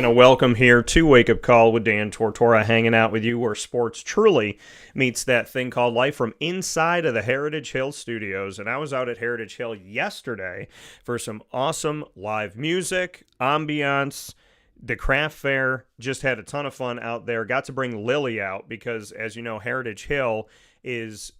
And a welcome here to Wake Up Call with Dan Tortora, hanging out with you where sports truly meets that thing called life from inside of the Heritage Hill studios. And I was out at Heritage Hill yesterday for some awesome live music, ambiance, the craft fair. Just had a ton of fun out there. Got to bring Lily out because, as you know, Heritage Hill is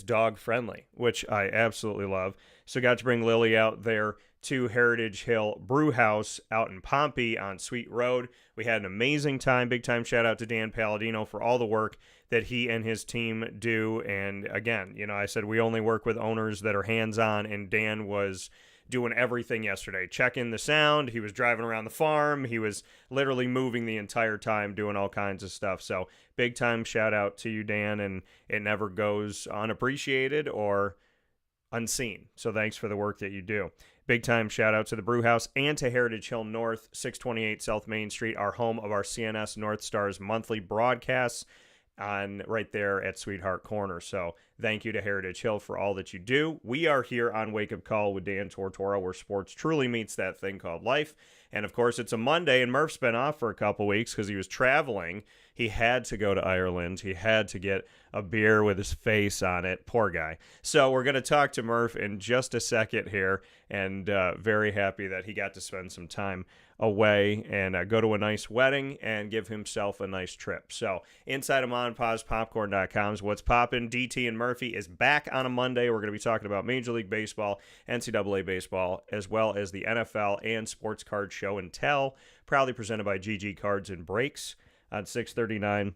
dog friendly, which I absolutely love. So got to bring Lily out there to Heritage Hill Brew House out in Pompey on Sweet Road. We had an amazing time. Big time shout out to Dan Palladino for all the work that he and his team do. And again, you know, I said we only work with owners that are hands-on, and Dan was doing everything yesterday, checking the sound. He was driving around the farm. He was literally moving the entire time, doing all kinds of stuff. So big time shout out to you, Dan, and it never goes unappreciated or unseen. So thanks for the work that you do. Big time shout out to the Brew House and to Heritage Hill North, 628 South Main Street, our home of our CNS North Stars monthly broadcasts on right there at Sweetheart Corner. So thank you to Heritage Hill for all that you do. We are here on Wake Up Call with Dan Tortora, where sports truly meets that thing called life. And of course, it's a Monday, and Murph's been off for a couple weeks because he was traveling. He had to go to Ireland. He had to get a beer with his face on it. Poor guy. So we're going to talk to Murph in just a second here, and very happy that he got to spend some time away and go to a nice wedding and give himself a nice trip. So inside of MonPausPopcorn.com is what's popping. DT and Murphy is back on a Monday. We're going to be talking about Major League Baseball, NCAA Baseball, as well as the NFL and Sports Card Show and Tell, proudly presented by GG Cards and Breaks on 639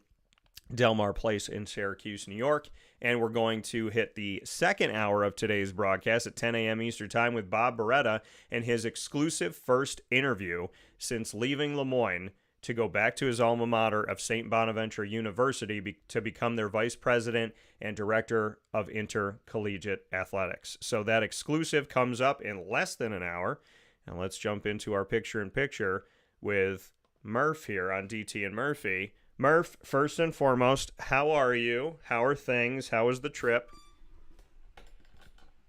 Delmar Place in Syracuse, New York. And we're going to hit the second hour of today's broadcast at 10 a.m. Eastern Time with Bob Beretta and his exclusive first interview since leaving Lemoyne to go back to his alma mater of St. Bonaventure University to become their vice president and director of Intercollegiate Athletics. So that exclusive comes up in less than an hour. And let's jump into our picture-in-picture with Murph here on DT and Murphy. Murph, first and foremost, how are you? How are things? How was the trip?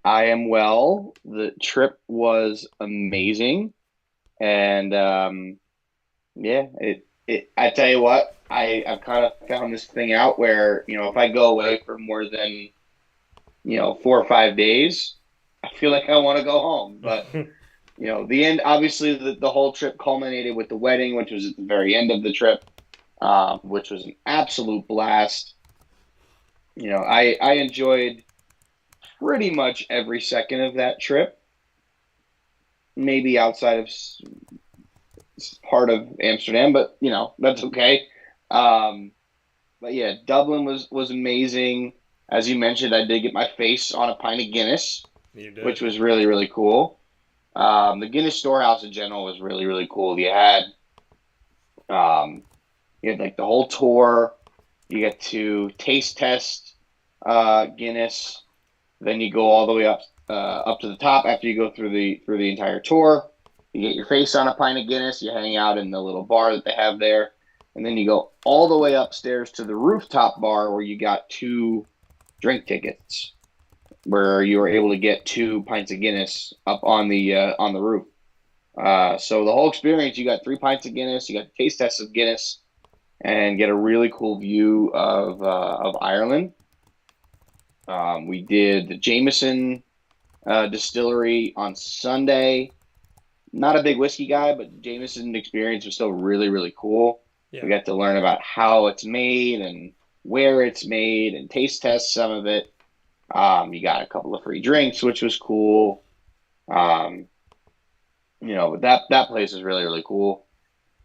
I am well. The trip was amazing. And yeah, I tell you what, I've kind of found this thing out where, if I go away for more than, 4 or 5 days, I feel like I want to go home. But, the end, obviously the whole trip culminated with the wedding, which was at the very end of the trip. Which was an absolute blast. I enjoyed pretty much every second of that trip, maybe outside of part of Amsterdam, but, that's okay. But yeah, Dublin was amazing. As you mentioned, I did get my face on a pint of Guinness, You did. which was really, really cool. The Guinness storehouse in general was really, really cool. You had like the whole tour. You get to taste test Guinness. Then you go all the way up to the top after you go through the entire tour. You get your face on a pint of Guinness. You hang out in the little bar that they have there, and then you go all the way upstairs to the rooftop bar where you got 2 drink tickets, where you were able to get 2 pints of Guinness up on the roof. So the whole experience, you got 3 pints of Guinness. You got the taste test of Guinness, and get a really cool view of Ireland. We did the Jameson distillery on Sunday. Not a big whiskey guy, but the Jameson experience was still really, really cool. Yeah. We got to learn about how it's made and where it's made and taste test some of it. You got a couple of free drinks, which was cool. That place is really, really cool.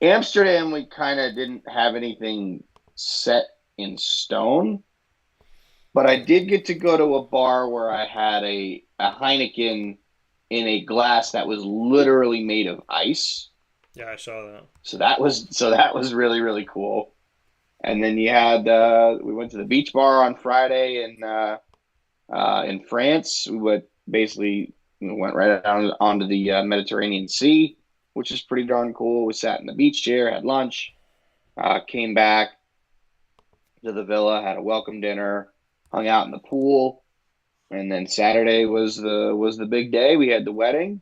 Amsterdam, we kind of didn't have anything set in stone, but I did get to go to a bar where I had a Heineken in a glass that was literally made of ice. Yeah, I saw that. So that was really, really cool. And then you had we went to the beach bar on Friday in France. We went right down onto the Mediterranean Sea, which is pretty darn cool. We sat in the beach chair, had lunch, came back to the villa, had a welcome dinner, hung out in the pool, and then Saturday was the big day. We had the wedding.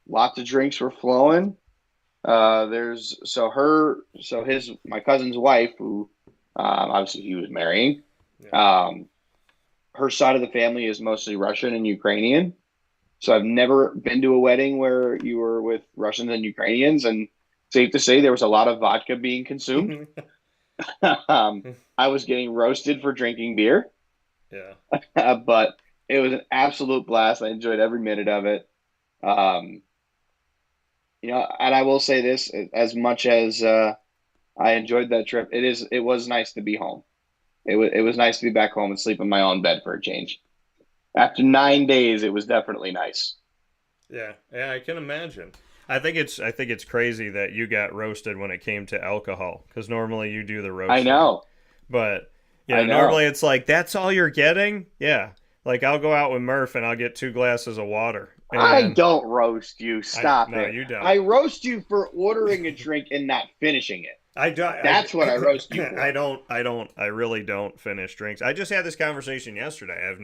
Lots of drinks were flowing. My cousin's wife, who obviously he was marrying, Yeah. um, her side of the family is mostly Russian and Ukrainian. So I've never been to a wedding where you were with Russians and Ukrainians, and safe to say there was a lot of vodka being consumed. um, I was getting roasted for drinking beer, Yeah. but it was an absolute blast. I enjoyed every minute of it. Um, and I will say this: as much as I enjoyed that trip, it was nice to be home. It was nice to be back home and sleep in my own bed for a change. After 9 days, it was definitely nice. Yeah, yeah, I can imagine. I think it's crazy that you got roasted when it came to alcohol because normally you do the I roasting, know, but I normally know. it's like that's all you're getting. Yeah, like I'll go out with Murph and I'll get 2 glasses of water, I and don't roast you. I Stop no, it. you don't. I roast you for ordering a drink and not finishing it. I do. I, That's what I roast you I for. don't. I don't. I really don't finish drinks. I just had this conversation yesterday. I've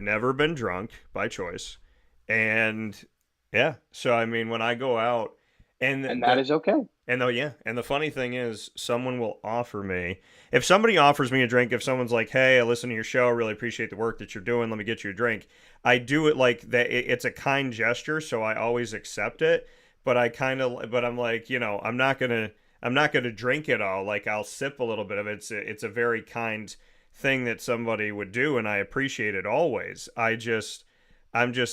never been drunk by choice, and yeah. So I mean, when I go out, and And that the is okay. and yeah, and the funny thing is, someone will offer me if somebody offers me a drink. If someone's like, "Hey, I listen to your show. I really appreciate the work that you're doing. Let me get you a drink." I do it like that. It's a kind gesture, so I always accept it. But I'm like, I'm not gonna drink it all. Like I'll sip a little bit of it. It's a very kind thing that somebody would do, and I appreciate it always. I'm just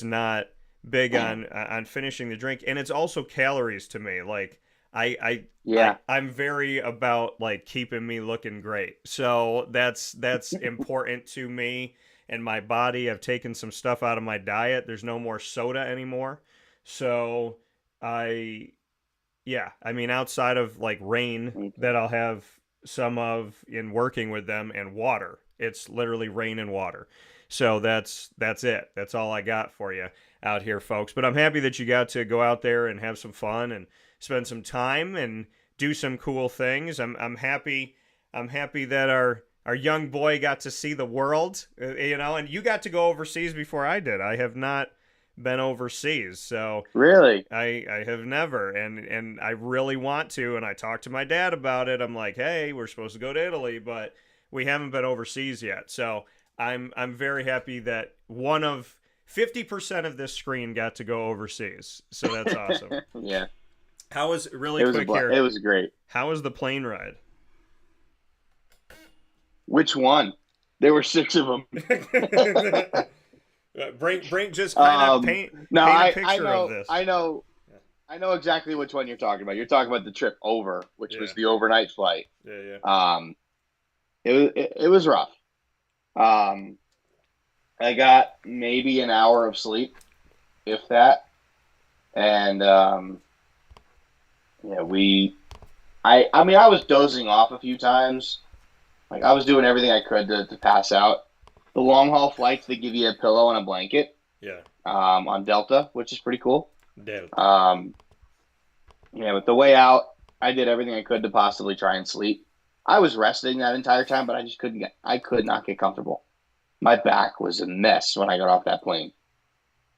not big on finishing the drink, and it's also calories to me. Like Yeah. I'm very about like keeping me looking great. So that's important to me and my body. I've taken some stuff out of my diet. There's no more soda anymore. So I yeah, I mean outside of like rain that I'll have some of in working with them and water. It's literally rain and water. So that's it. That's all I got for you out here, folks. But I'm happy that you got to go out there and have some fun and spend some time and do some cool things. I'm happy that our young boy got to see the world, and you got to go overseas before I did. I have not been overseas, so Really? I have never, and I really want to. And I talked to my dad about it. I'm like, hey, we're supposed to go to Italy, but we haven't been overseas yet. So I'm very happy that one of 50% of this screen got to go overseas. So that's awesome. Yeah. How was really quick It here? was great. How was the plane ride? Which one? There were six of them. bring just kind of paint No, paint a I picture of know, this. I know exactly which one you're talking about. You're talking about the trip over, which Yeah, was the overnight flight. yeah, yeah. Um, it was rough. Um, I got maybe an hour of sleep, if that, and yeah, I mean, I was dozing off a few times. Like I was doing everything I could to pass out. The long haul flights, they give you a pillow and a blanket Yeah, on Delta, which is pretty cool. Delta. Um, yeah, but the way out, I did everything I could to possibly try and sleep. I was resting that entire time, but I could not get comfortable. My back was a mess when I got off that plane.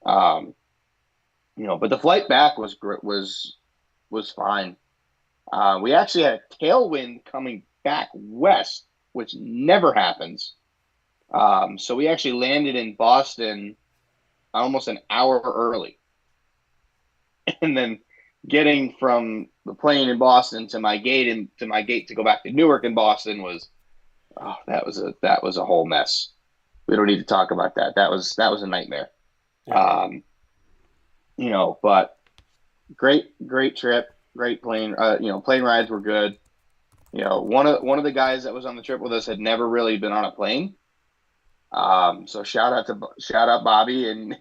Um, but the flight back was fine. We actually had a tailwind coming back west, which never happens. So we actually landed in Boston almost an hour early, and then getting from the plane in Boston to my gate and to my gate to go back to Newark in Boston was that was a whole mess. We don't need to talk about that. That was a nightmare. Yeah, But great trip, great plane. Plane rides were good. One of the guys that was on the trip with us had never really been on a plane. So shout out Bobby, and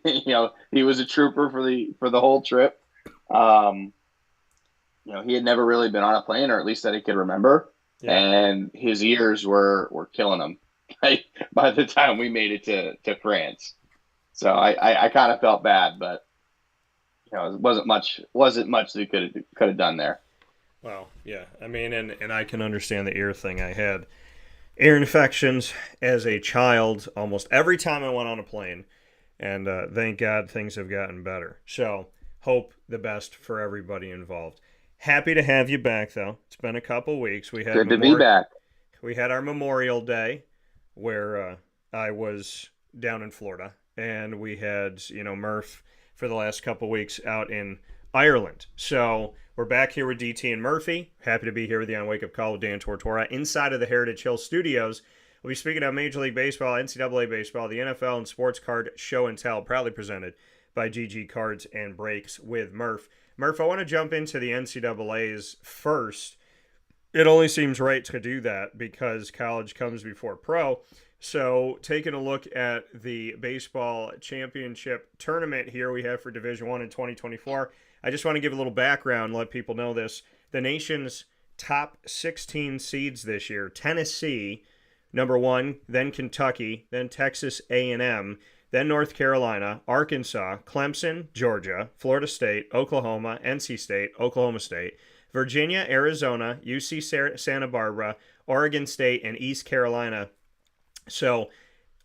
he was a trooper for the whole trip. He had never really been on a plane, or at least that he could remember, yeah. and his ears were killing him right, by the time we made it to France. So I kind of felt bad, but it wasn't much that we could have done there. Well, yeah. I mean, and I can understand the ear thing. I had ear infections as a child almost every time I went on a plane, and thank God things have gotten better. So hope the best for everybody involved. Happy to have you back, though. It's been a couple weeks. Good to be back. We had our Memorial Day, where I was down in Florida, and we had Murph for the last couple weeks out in Ireland. So we're back here with DT and Murphy. Happy to be here with you on Wake Up Call with Dan Tortora inside of the Heritage Hill Studios. We'll be speaking about Major League Baseball, NCAA Baseball, the NFL, and Sports Card Show and Tell, proudly presented by GG Cards and Breaks with Murph. Murph, I want to jump into the NCAAs first. It only seems right to do that because college comes before pro. So taking a look at the baseball championship tournament here we have for Division I in 2024, I just want to give a little background, let people know this. The nation's top 16 seeds this year: Tennessee, number 1, then Kentucky, then Texas A&M, then North Carolina, Arkansas, Clemson, Georgia, Florida State, Oklahoma, NC State, Oklahoma State, Virginia, Arizona, UC Santa Barbara, Oregon State, and East Carolina. So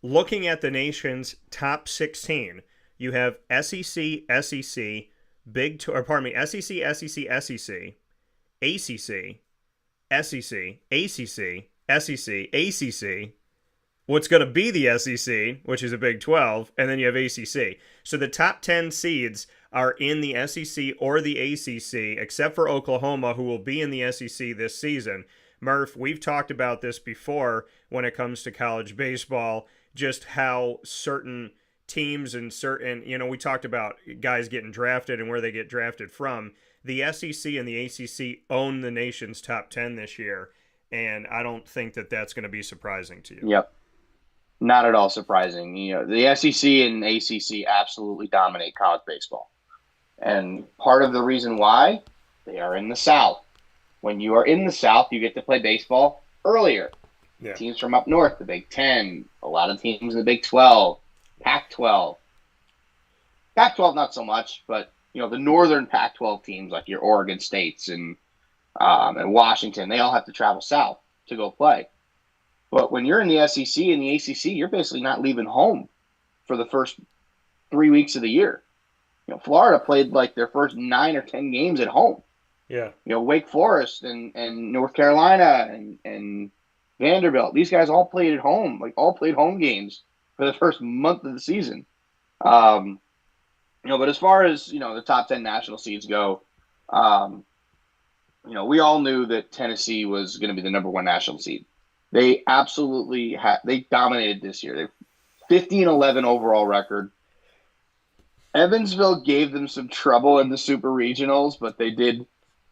looking at the nation's top 16, you have SEC, SEC, SEC, SEC, SEC, ACC, SEC, ACC, SEC, ACC, what's going to be the SEC, which is a Big 12, and then you have ACC. So the top 10 seeds are in the SEC or the ACC, except for Oklahoma, who will be in the SEC this season. Murph, we've talked about this before when it comes to college baseball, just how certain teams and we talked about guys getting drafted and where they get drafted from. The SEC and the ACC own the nation's top 10 this year, and I don't think that that's going to be surprising to you. Yep. Not at all surprising. The SEC and ACC absolutely dominate college baseball. And part of the reason why, they are in the South. When you are in the South, you get to play baseball earlier. Yeah. Teams from up north, the Big 10, a lot of teams in the Big 12, Pac-12. Pac-12 not so much, but the northern Pac-12 teams like your Oregon States and Washington, they all have to travel south to go play. But when you're in the SEC and the ACC, you're basically not leaving home for the first 3 weeks of the year. Florida played like their first 9 or 10 games at home. Yeah. Wake Forest and North Carolina and Vanderbilt, these guys all played at home, all played home games for the first month of the season. But as far as, the top 10 national seeds go, we all knew that Tennessee was going to be the number 1 national seed. They absolutely they dominated this year. They're 50-11 overall record. Evansville gave them some trouble in the super regionals, but they did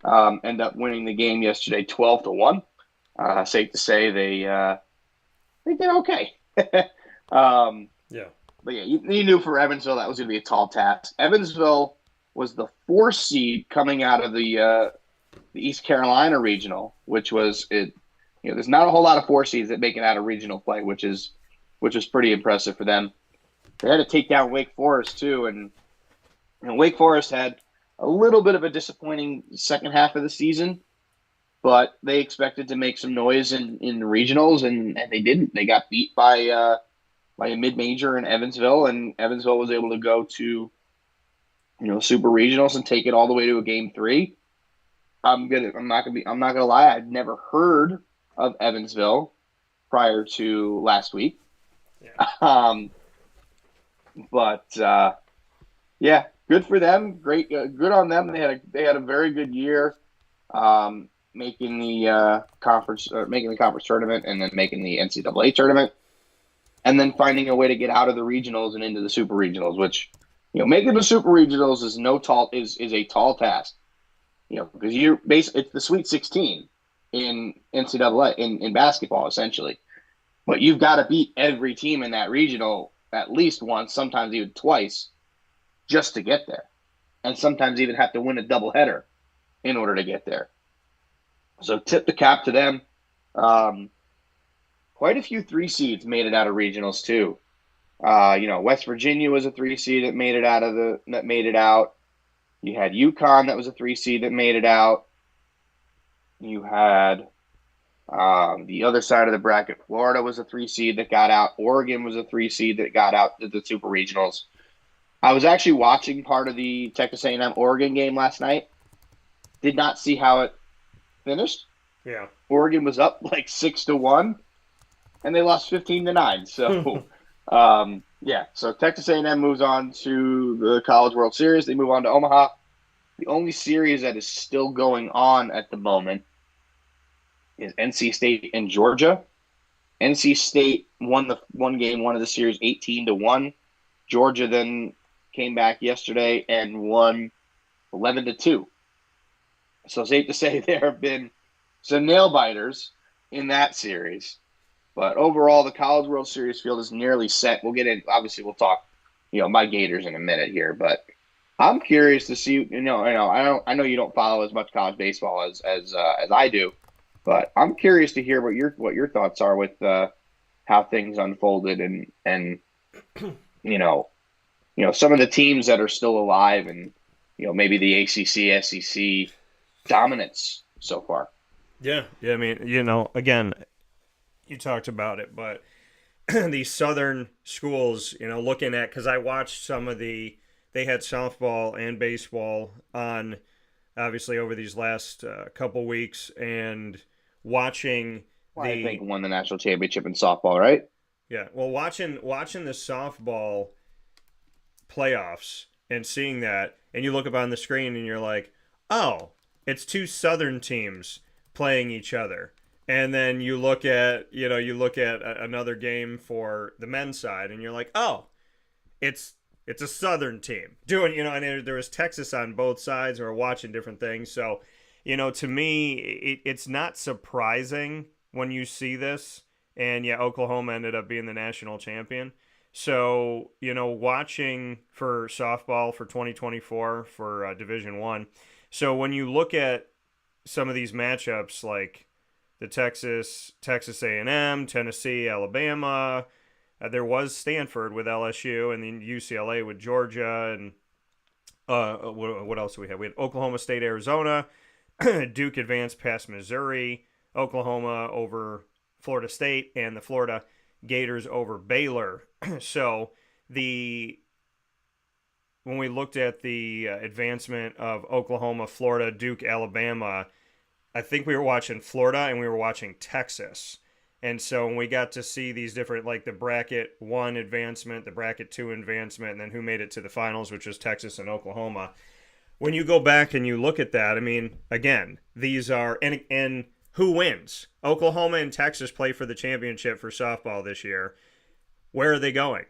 end up winning the game yesterday 12-1. Safe to say they did okay. Yeah. But yeah, you knew for Evansville that was going to be a tall task. Evansville was the 4th seed coming out of the East Carolina regional, which was it. There's not a whole lot of 4 seeds that make it out of regional play, which is pretty impressive for them. They had to take down Wake Forest too, and Wake Forest had a little bit of a disappointing second half of the season, but they expected to make some noise in the regionals, and they didn't. They got beat by a mid-major in Evansville, and Evansville was able to go to super regionals and take it all the way to a game 3. I'm not gonna lie, I'd never heard of Evansville prior to last week. Yeah. Yeah, good for them. Great, good on them. They had a very good year, making the conference tournament, and then making the NCAA tournament, and then finding a way to get out of the regionals and into the super regionals. Which, making the super regionals is a tall task. Because it's the Sweet 16 in NCAA in basketball essentially, but you've got to beat every team in that regional at least once, sometimes even twice, just to get there, and sometimes even have to win a doubleheader in order to get there. So tip the cap to them. Quite a few 3 seeds made it out of regionals too. West Virginia was a 3 seed that made it out. You had UConn that was a 3 seed that made it out. You had the other side of the bracket. Florida was a 3 seed that got out. Oregon was a 3 seed that got out to the super regionals. I was actually watching part of the Texas A&M Oregon game last night. Did not see how it finished. Yeah. Oregon was up like 6-1, and they lost 15-9. So, yeah. So Texas A&M moves on to the College World Series. They move on to Omaha. The only series that is still going on at the moment is NC State and Georgia. NC State won the one of the series 18-1. Georgia then came back yesterday and won 11-2. So safe to say there have been some nail biters in that series. But overall, the College World Series field is nearly set. We'll get in. Obviously, we'll talk, my Gators in a minute here. But I'm curious to see. I know you don't follow as much college baseball as I do, but I'm curious to hear what your thoughts are with how things unfolded and some of the teams that are still alive and maybe the ACC, SEC dominance so far. Yeah. I mean, again, you talked about it, but these southern schools, looking at, because I watched they had softball and baseball on, obviously, over these last couple weeks, and watching I think won the national championship in softball, right? Yeah, well, watching the softball playoffs and seeing that, and you look up on the screen and you're like, oh, it's two southern teams playing each other. And then you look at another game for the men's side and you're like, oh, it's a southern team doing, and there was Texas on both sides, or watching different things. So, to me, it's not surprising when you see this. And yeah, Oklahoma ended up being the national champion. So, watching for softball for 2024 for Division I. So when you look at some of these matchups, like the Texas A&M, Tennessee, Alabama, there was Stanford with LSU, and then UCLA with Georgia, and what else do we have? We had Oklahoma State, Arizona, Duke advanced past Missouri, Oklahoma over Florida State, and the Florida Gators over Baylor. So when we looked at the advancement of Oklahoma, Florida, Duke, Alabama, I think we were watching Florida and we were watching Texas. And so when we got to see these different, like the bracket 1 advancement, the bracket 2 advancement, and then who made it to the finals, which was Texas and Oklahoma. When you go back and you look at that, I mean, again, these are, and who wins? Oklahoma and Texas play for the championship for softball this year. Where are they going?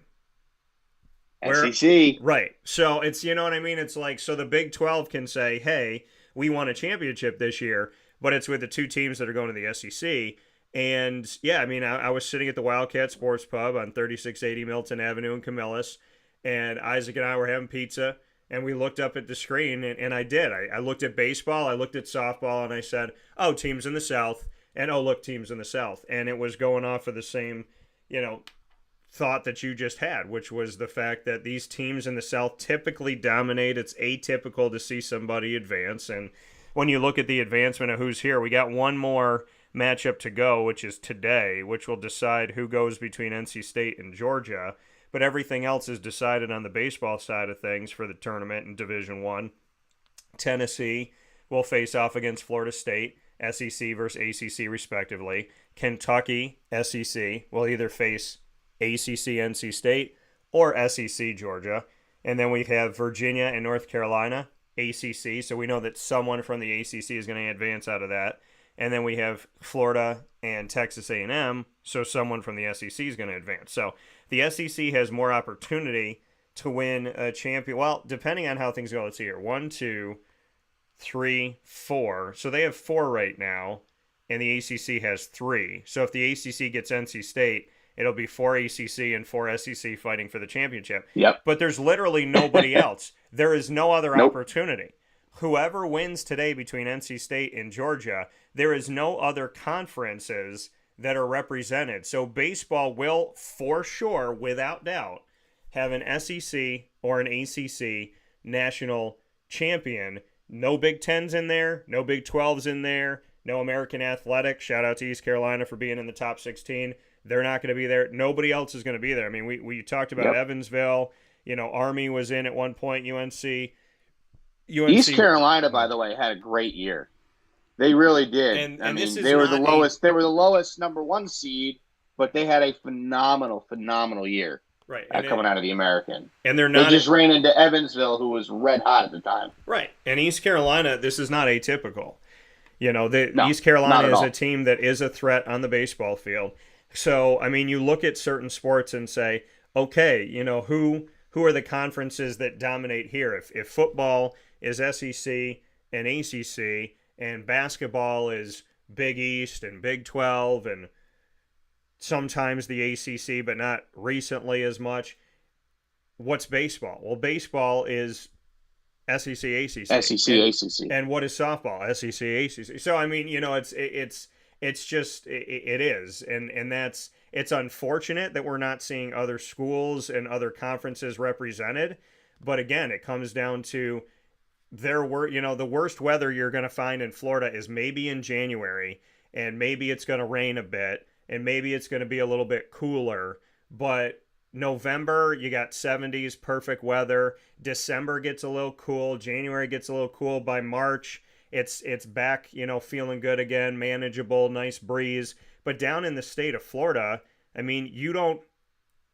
SEC. Right. So it's, you know what I mean? It's like, so the Big 12 can say, hey, we won a championship this year, but it's with the two teams that are going to the SEC. And yeah, I mean, I was sitting at the Wildcat Sports Pub on 3680 Milton Avenue in Camillus, and Isaac and I were having pizza, and we looked up at the screen, and I did. I looked at baseball, I looked at softball, and I said, oh, teams in the South, and oh, look, teams in the South. And it was going off of the same, thought that you just had, which was the fact that these teams in the South typically dominate. It's atypical to see somebody advance. And when you look at the advancement of who's here, we got one more matchup to go, which is today, which will decide who goes between NC State and Georgia. But everything else is decided on the baseball side of things for the tournament in Division I. Tennessee will face off against Florida State, SEC versus ACC respectively. Kentucky, SEC, will either face ACC NC State or SEC Georgia. And then we have Virginia and North Carolina, ACC. So we know that someone from the ACC is going to advance out of that. And then we have Florida and Texas A&M, so someone from the SEC is going to advance. So the SEC has more opportunity to win a champion. Well, depending on how things go, let's see here. 1, 2, 3, 4. So they have 4 right now, and the ACC has 3. So if the ACC gets NC State, it'll be 4 ACC and 4 SEC fighting for the championship. Yep. But there's literally nobody else. There is no other opportunity. Whoever wins today between NC State and Georgia, there is no other conferences that are represented. So baseball will, for sure, without doubt, have an SEC or an ACC national champion. No Big Tens in there, no Big 12s in there, no American Athletic. Shout out to East Carolina for being in the top 16. They're not going to be there. Nobody else is going to be there. I mean, we talked about Evansville. Army was in at one point. East Carolina, by the way, had a great year. They really did. And this is they were not the lowest. They were the lowest number 1 seed, but they had a phenomenal year. Right, coming out of the American. And they just ran into Evansville, who was red hot at the time. Right, and East Carolina, this is not atypical. No, East Carolina is a team that is a threat on the baseball field. So, I mean, you look at certain sports and say, okay, who are the conferences that dominate here? If football is SEC and ACC, and basketball is Big East and Big 12 and sometimes the ACC, but not recently as much. What's baseball? Well, baseball is SEC, ACC. SEC, ACC. And what is softball? SEC, ACC. So, I mean, it's just, it is. And it's unfortunate that we're not seeing other schools and other conferences represented. But again, it comes down to the worst weather you're going to find in Florida is maybe in January, and maybe it's going to rain a bit, and maybe it's going to be a little bit cooler, but November, you got 70s, perfect weather. December gets a little cool. January gets a little cool. By March, it's back, feeling good again, manageable, nice breeze. But down in the state of Florida, I mean, you don't,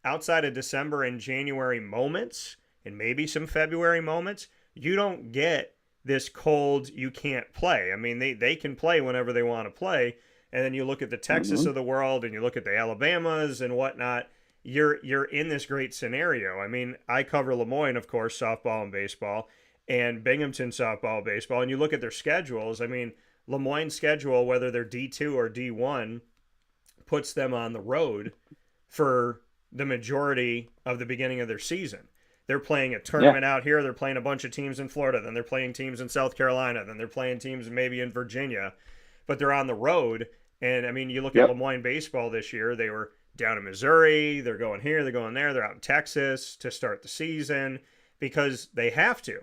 outside of December and January moments, and maybe some February moments, you don't get this cold, you can't play. I mean, they can play whenever they want to play. And then you look at the Texas of the world, and you look at the Alabamas and whatnot. You're in this great scenario. I mean, I cover Lemoyne, of course, softball and baseball, and Binghamton softball, baseball. And you look at their schedules. I mean, Lemoyne's schedule, whether they're D2 or D1, puts them on the road for the majority of the beginning of their season. They're playing a tournament out here. They're playing a bunch of teams in Florida. Then they're playing teams in South Carolina. Then they're playing teams maybe in Virginia. But they're on the road. And, I mean, you look at Lemoyne baseball this year. They were down in Missouri. They're going here. They're going there. They're out in Texas to start the season because they have to.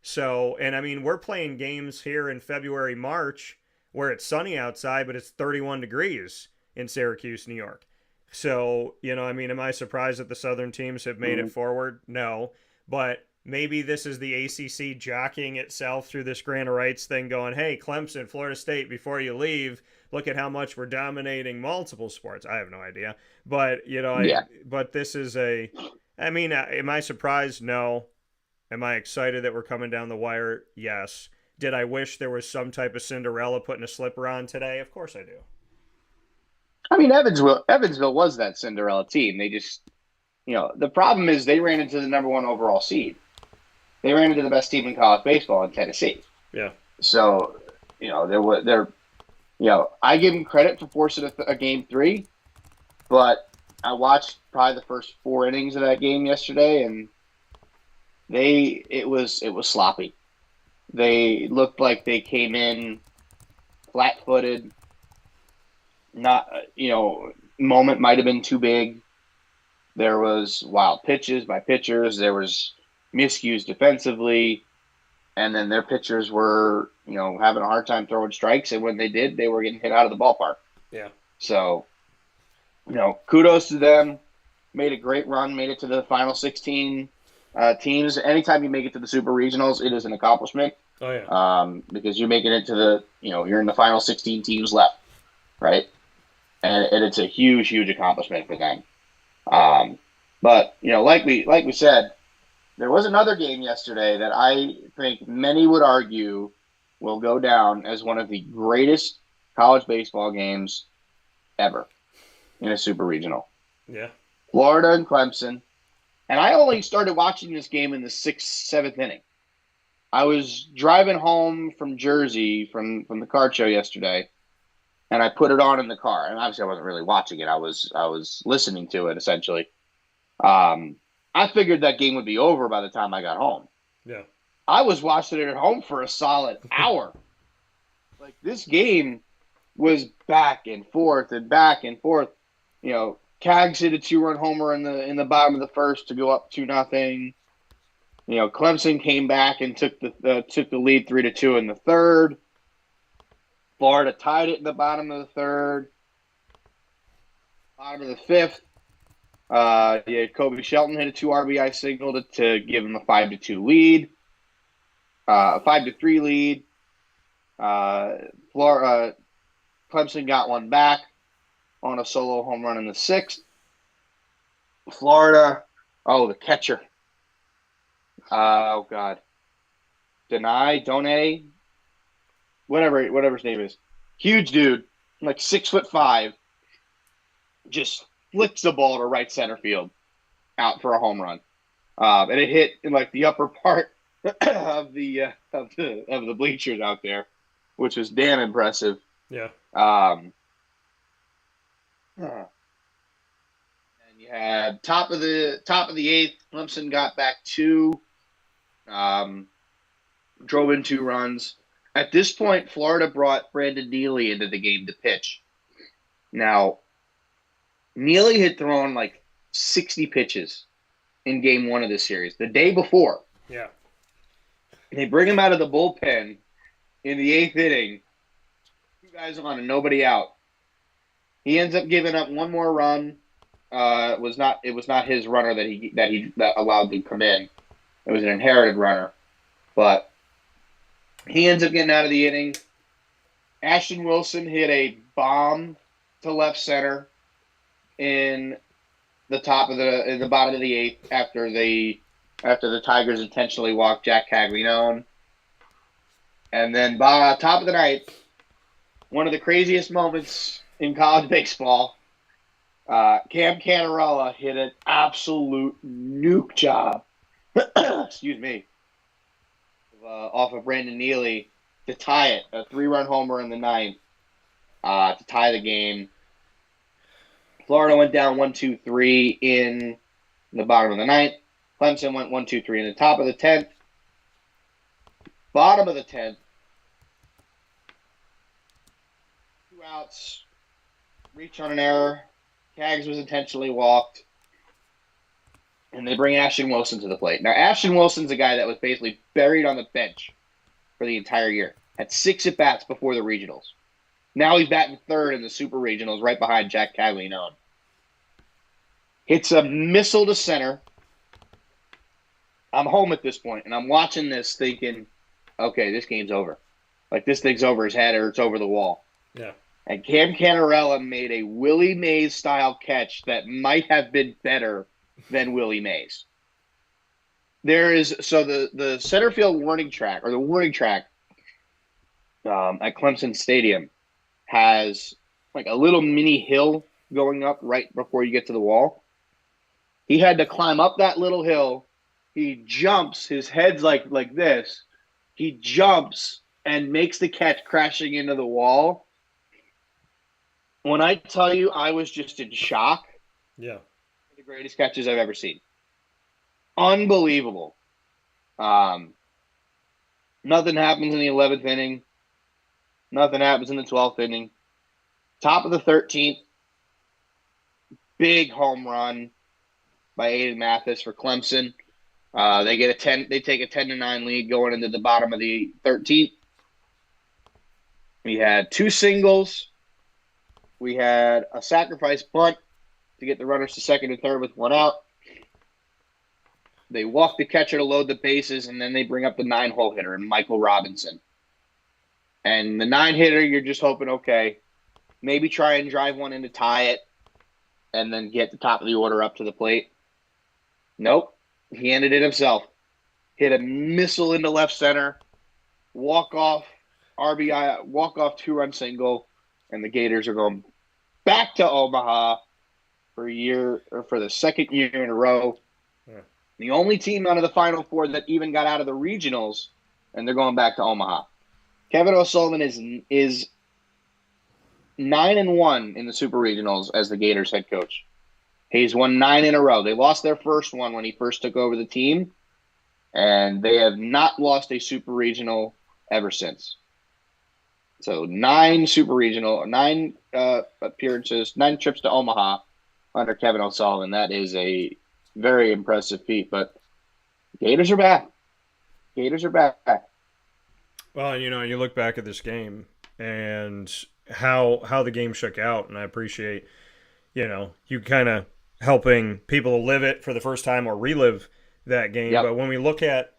So, and, I mean, we're playing games here in February, March where it's sunny outside, but it's 31 degrees in Syracuse, New York. So, I mean, am I surprised that the Southern teams have made it forward? No. But maybe this is the ACC jockeying itself through this grant of rights thing going, hey, Clemson, Florida State, before you leave, look at how much we're dominating multiple sports. I have no idea. But, but this is am I surprised? No. Am I excited that we're coming down the wire? Yes. Did I wish there was some type of Cinderella putting a slipper on today? Of course I do. I mean, Evansville was that Cinderella team. They just, the problem is they ran into the number 1 overall seed. They ran into the best team in college baseball in Tennessee. Yeah. So, I give them credit for forcing a game 3, but I watched probably the first 4 innings of that game yesterday, and it was sloppy. They looked like they came in flat-footed. Not, moment might have been too big. There was wild pitches by pitchers. There was miscues defensively. And then their pitchers were, having a hard time throwing strikes. And when they did, they were getting hit out of the ballpark. Yeah. So, kudos to them. Made a great run. Made it to the final 16 teams. Anytime you make it to the Super Regionals, it is an accomplishment. Oh, yeah. Because you're making it to the, you're in the final 16 teams left. Right? And it's a huge, huge accomplishment for them. But, like we said, there was another game yesterday that I think many would argue will go down as one of the greatest college baseball games ever in a super regional. Yeah. Florida and Clemson. And I only started watching this game in the 6th, 7th inning. I was driving home from Jersey from the card show yesterday, and I put it on in the car. And obviously I wasn't really watching it. I was listening to it, essentially. I figured that game would be over by the time I got home. Yeah. I was watching it at home for a solid hour. Like, this game was back and forth and back and forth. Cags hit a 2-run homer in the bottom of the first to go up 2-0. Clemson came back and took the lead 3-2 in the third. Florida tied it in the bottom of the third. Bottom of the fifth, Yeah, Kobe Shelton hit a 2 RBI signal to give him a 5-2 lead, a 5-3 lead. Florida, Clemson got one back on a solo home run in the sixth. Florida, the catcher. Oh God, Donay, whatever his name is, huge dude, like 6'5", just flicks the ball to right center field, out for a home run, and it hit in like the upper part of the bleachers out there, which was damn impressive. Yeah. And you had top of the eighth, Clemson got back two, drove in 2 runs. At this point, Florida brought Brandon Neely into the game to pitch. Now, Neely had thrown like 60 pitches in game 1 of this series. The day before, Yeah. they bring him out of the bullpen in the 8th inning. 2 guys on and nobody out. He ends up giving up one more run. It was not his runner that allowed to come in. It was an inherited runner, but he ends up getting out of the inning. Ashton Wilson hit a bomb to left center in the bottom of the 8th after the Tigers intentionally walked Jack Caglianone. And then top of the 9th, one of the craziest moments in college baseball, Cam Canarella hit an absolute nuke job. Excuse me. Off of Brandon Neely to tie it, a 3-run homer in the 9th to tie the game. Florida went down 1-2-3 in the bottom of the 9th. Clemson went 1-2-3 in the top of the 10th. Bottom of the 10th. 2 outs. Reach on an error. Cags was intentionally walked. And they bring Ashton Wilson to the plate. Now, Ashton Wilson's a guy that was basically buried on the bench for the entire year. Had 6 at-bats before the regionals. Now he's batting 3rd in the super regionals right behind Jack Caglianone. Hits a missile to center. I'm home at this point, and I'm watching this thinking, okay, this game's over. Like, this thing's over his head or it's over the wall. Yeah. And Cam Canarella made a Willie Mays-style catch that might have been better than Willie Mays. The center field warning track, or the warning track at Clemson Stadium has like a little mini hill going up right before you get to the wall. He had to climb up that little hill. He jumps, his head's like this. He jumps and makes the catch crashing into the wall. When I tell you I was just in shock. Yeah. The greatest catches I've ever seen. Unbelievable. Nothing happens in the 11th inning. Nothing happens in the 12th inning. Top of the 13th, big home run by Aiden Mathis for Clemson. They take a 10-9 lead going into the bottom of the 13th. We had 2 singles. We had a sacrifice bunt to get the runners to second and third with 1 out. They walk the catcher to load the bases, and then they bring up the 9-hole hitter, Michael Robinson. And the 9-hitter, you're just hoping, okay, maybe try and drive one in to tie it and then get the top of the order up to the plate. Nope. He ended it himself. Hit a missile into left center, walk-off RBI, walk-off 2-run single, and the Gators are going back to Omaha for the second year in a row. Yeah. The only team out of the Final Four that even got out of the regionals, and they're going back to Omaha. Kevin O'Sullivan is 9-1 in the Super Regionals as the Gators head coach. He's won 9 in a row. They lost their first one when he first took over the team, and they have not lost a Super Regional ever since. So 9 appearances, 9 trips to Omaha under Kevin O'Sullivan. That is a very impressive feat. But Gators are back. Gators are back. Well, you look back at this game and how the game shook out, and I appreciate, you kind of helping people live it for the first time or relive that game. Yep. But when we look at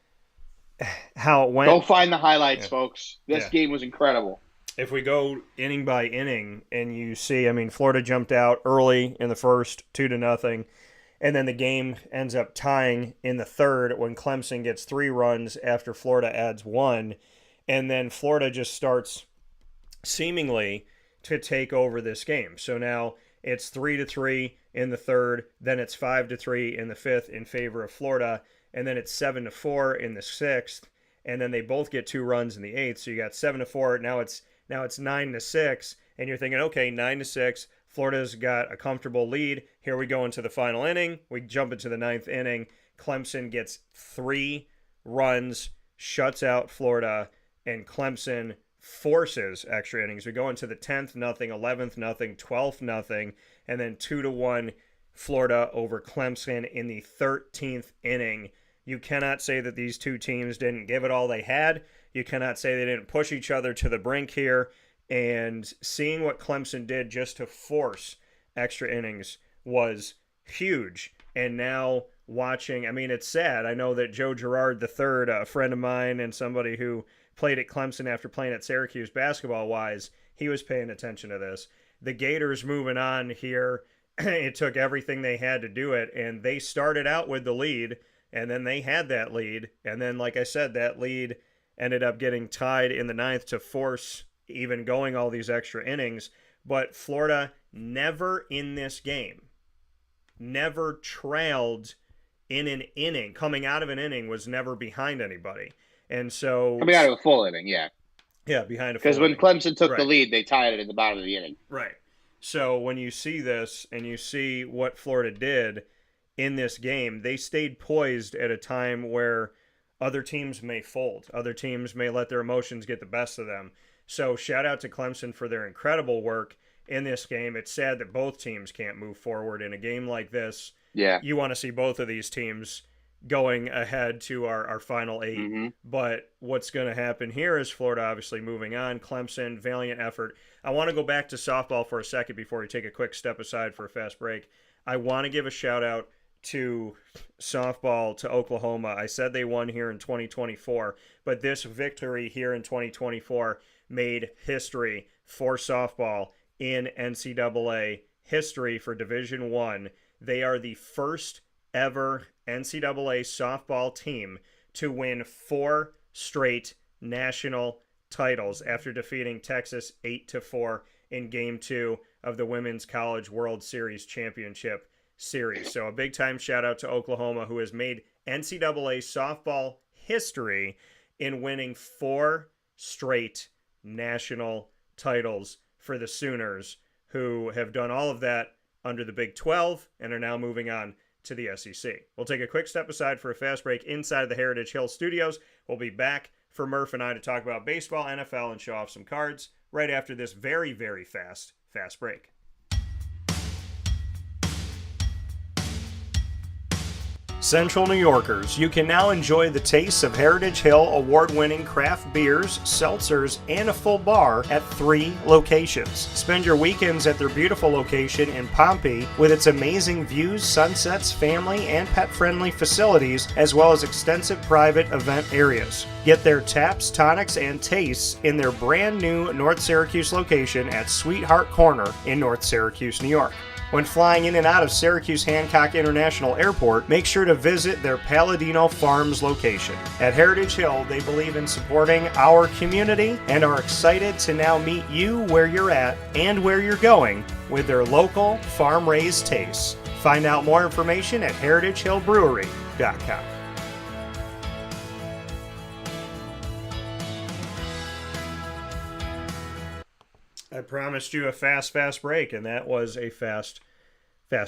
how it went, Go find the highlights, yeah, folks. This yeah. game was incredible. If we go inning by inning and you see, I mean, Florida jumped out early in the first 2-0, and then the game ends up tying in the third when Clemson gets 3 runs after Florida adds 1, and then Florida just starts seemingly to take over this game. So now it's 3-3 in the third, then it's 5-3 in the fifth in favor of Florida, and then it's 7-4 in the sixth, and then they both get 2 runs in the eighth. So you got 7-4. Now it's 9-6, and you're thinking, okay, 9-6. Florida's got a comfortable lead. Here we go into the final inning. We jump into the ninth inning. Clemson gets 3 runs, shuts out Florida, and Clemson forces extra innings. We go into the 10th, nothing, 11th, nothing, 12th, nothing, and then 2-1 Florida over Clemson in the 13th inning. You cannot say that these two teams didn't give it all they had. You cannot say they didn't push each other to the brink here. And seeing what Clemson did just to force extra innings was huge. And now watching, I mean, it's sad. I know that Joe Girard III, a friend of mine and somebody who played at Clemson after playing at Syracuse basketball-wise, he was paying attention to this. The Gators moving on here, it took everything they had to do it, and they started out with the lead, and then they had that lead, and then, like I said, that lead ended up getting tied in the ninth to force even going all these extra innings. But Florida never in this game, never trailed in an inning. Coming out of an inning was never behind anybody. And so coming out of a full inning, yeah. Yeah, behind a full Because when inning. Clemson took Right. the lead, they tied it at the bottom of the inning. Right. So when you see this and you see what Florida did in this game, they stayed poised at a time where other teams may fold. Other teams may let their emotions get the best of them. So shout out to Clemson for their incredible work in this game. It's sad that both teams can't move forward in a game like this. Yeah. You want to see both of these teams going ahead to our final 8. Mm-hmm. But what's going to happen here is Florida obviously moving on. Clemson, valiant effort. I want to go back to softball for a second before we take a quick step aside for a fast break. I want to give a shout out to softball, to Oklahoma. I said they won here in 2024, but this victory here in 2024 made history for softball in NCAA history for Division I. They are the first ever NCAA softball team to win 4 straight national titles after defeating Texas 8-4 in Game 2 of the Women's College World Series Championship Series. So a big time shout out to Oklahoma, who has made NCAA softball history in winning 4 straight national titles for the Sooners, who have done all of that under the Big 12 and are now moving on to the SEC. We'll take a quick step aside for a fast break inside of the Heritage Hill Studios. We'll be back for Murph and I to talk about baseball, NFL, and show off some cards right after this very, very fast break. Central New Yorkers, you can now enjoy the taste of Heritage Hill award-winning craft beers, seltzers, and a full bar at 3 locations. Spend your weekends at their beautiful location in Pompey with its amazing views, sunsets, family, and pet-friendly facilities, as well as extensive private event areas. Get their taps, tonics, and tastes in their brand new North Syracuse location at Sweetheart Corner in North Syracuse, New York. When flying in and out of Syracuse Hancock International Airport, make sure to visit their Palladino Farms location. At Heritage Hill, they believe in supporting our community and are excited to now meet you where you're at and where you're going with their local farm-raised tastes. Find out more information at heritagehillbrewery.com. I promised you a fast break, and that was a fast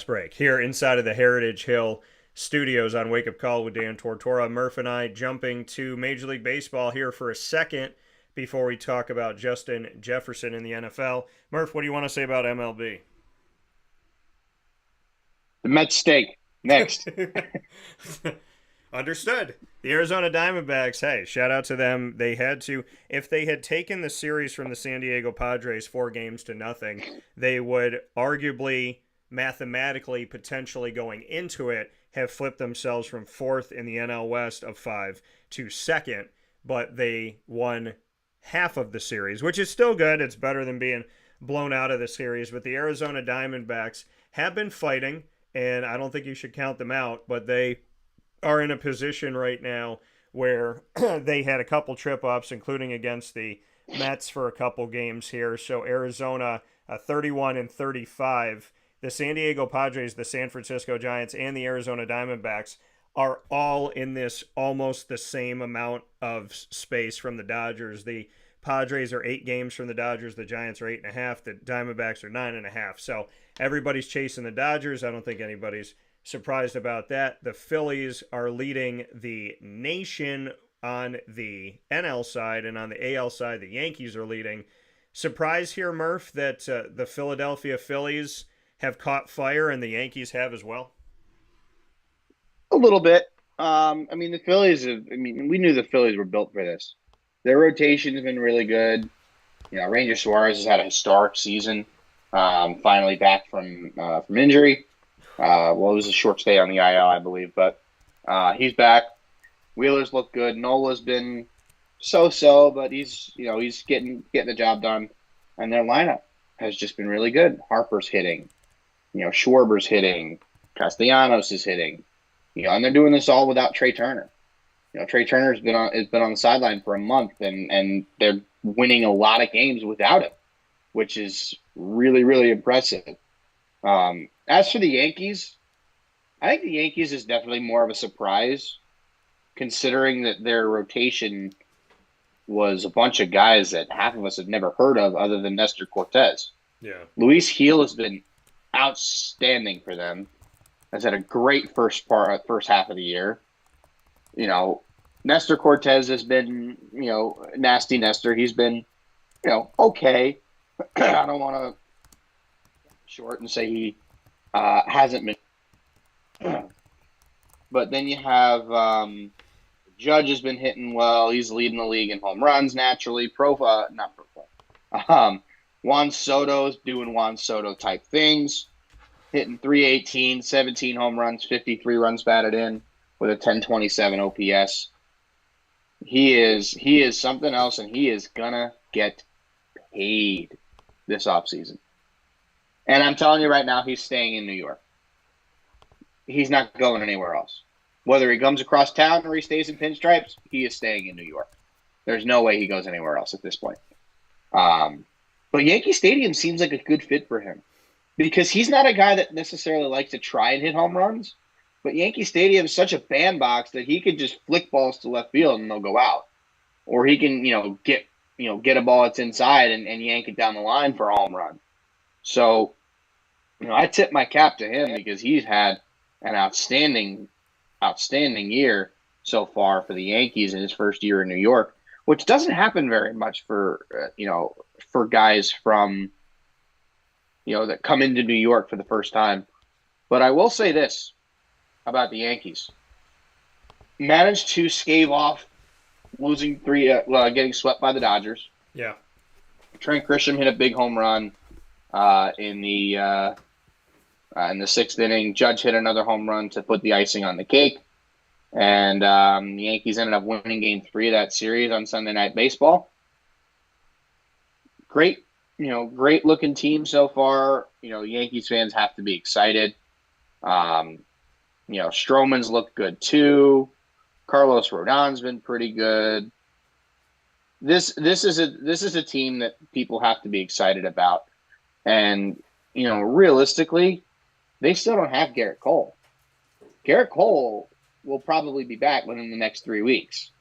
break. Here inside of the Heritage Hill Studios on Wake Up Call with Dan Tortora, Murph and I jumping to Major League Baseball here for a second before we talk about Justin Jefferson in the NFL. Murph, what do you want to say about MLB? The Mets stink. Next. Understood. The Arizona Diamondbacks, hey, shout out to them. They had to, if they had taken the series from the San Diego Padres 4-0, they would arguably mathematically potentially going into it have flipped themselves from fourth in the NL West of 5 to second, but they won half of the series, which is still good. It's better than being blown out of the series. But the Arizona Diamondbacks have been fighting, and I don't think you should count them out, but they are in a position right now where they had a couple trip ups, including against the Mets for a couple games here. So Arizona 31-35. The San Diego Padres, the San Francisco Giants, and the Arizona Diamondbacks are all in this almost the same amount of space from the Dodgers. The Padres are 8 games from the Dodgers. The Giants are 8.5. The Diamondbacks are 9.5. So everybody's chasing the Dodgers. I don't think anybody's surprised about that. The Phillies are leading the nation on the NL side, and on the AL side, the Yankees are leading. Surprise here, Murph, that the Philadelphia Phillies have caught fire and the Yankees have as well? A little bit. I mean, the Phillies have, I mean, we knew the Phillies were built for this. Their rotation has been really good. You know, Ranger Suarez has had a historic season, finally back from injury. Well, it was a short stay on the IL, I believe, but he's back. Wheeler's looked good. Nola's been so-so, but he's getting the job done. And their lineup has just been really good. Harper's hitting. Schwarber's hitting. Castellanos is hitting. And they're doing this all without Trey Turner. Trey Turner's been on the sideline for a month, and they're winning a lot of games without him, which is really, really impressive. As for the Yankees, I think the Yankees is definitely more of a surprise, considering that their rotation was a bunch of guys that half of us have never heard of other than Nestor Cortez. Yeah. Luis Gil has been outstanding for them. Has had a great first half of the year. Nestor Cortez has been, nasty Nestor. He's been, okay. I don't want to short and say he hasn't been. But then you have Judge has been hitting well. He's leading the league in home runs naturally. Juan Soto's doing Juan Soto type things. Hitting 318, 17 home runs, 53 runs batted in with a 1027 OPS. He is something else, and he is gonna get paid this offseason. And I'm telling you right now, he's staying in New York. He's not going anywhere else. Whether he comes across town or he stays in pinstripes, he is staying in New York. There's no way he goes anywhere else at this point. But Yankee Stadium seems like a good fit for him, because he's not a guy that necessarily likes to try and hit home runs, but Yankee Stadium is such a bandbox that he could just flick balls to left field and they'll go out. Or he can, get a ball that's inside and yank it down the line for a home run. So, I tip my cap to him because he's had an outstanding year so far for the Yankees in his first year in New York, which doesn't happen very much for guys from, that come into New York for the first time. But I will say this about the Yankees. Managed to stave off losing getting swept by the Dodgers. Yeah. Trent Grisham hit a big home run in the 6th inning. Judge hit another home run to put the icing on the cake. And the Yankees ended up winning Game 3 of that series on Sunday Night Baseball. Great looking team so far. Yankees fans have to be excited. Stroman's looked good too. Carlos Rodon's been pretty good. This is a team that people have to be excited about. And, realistically, they still don't have Garrett Cole. Garrett Cole will probably be back within the next 3 weeks.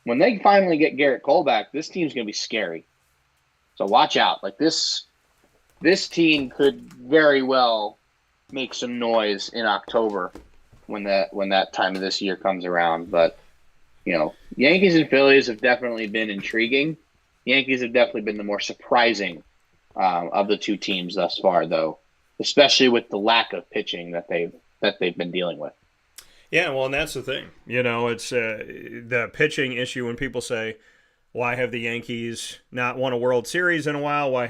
When they finally get Garrett Cole back, this team's going to be scary. So watch out. Like this team could very well make some noise in October when that time of this year comes around. But, Yankees and Phillies have definitely been intriguing. Yankees have definitely been the more surprising of the two teams thus far, though, especially with the lack of pitching that they've been dealing with. Yeah, well, and that's the thing. It's the pitching issue when people say, why have the Yankees not won a World Series in a while? Why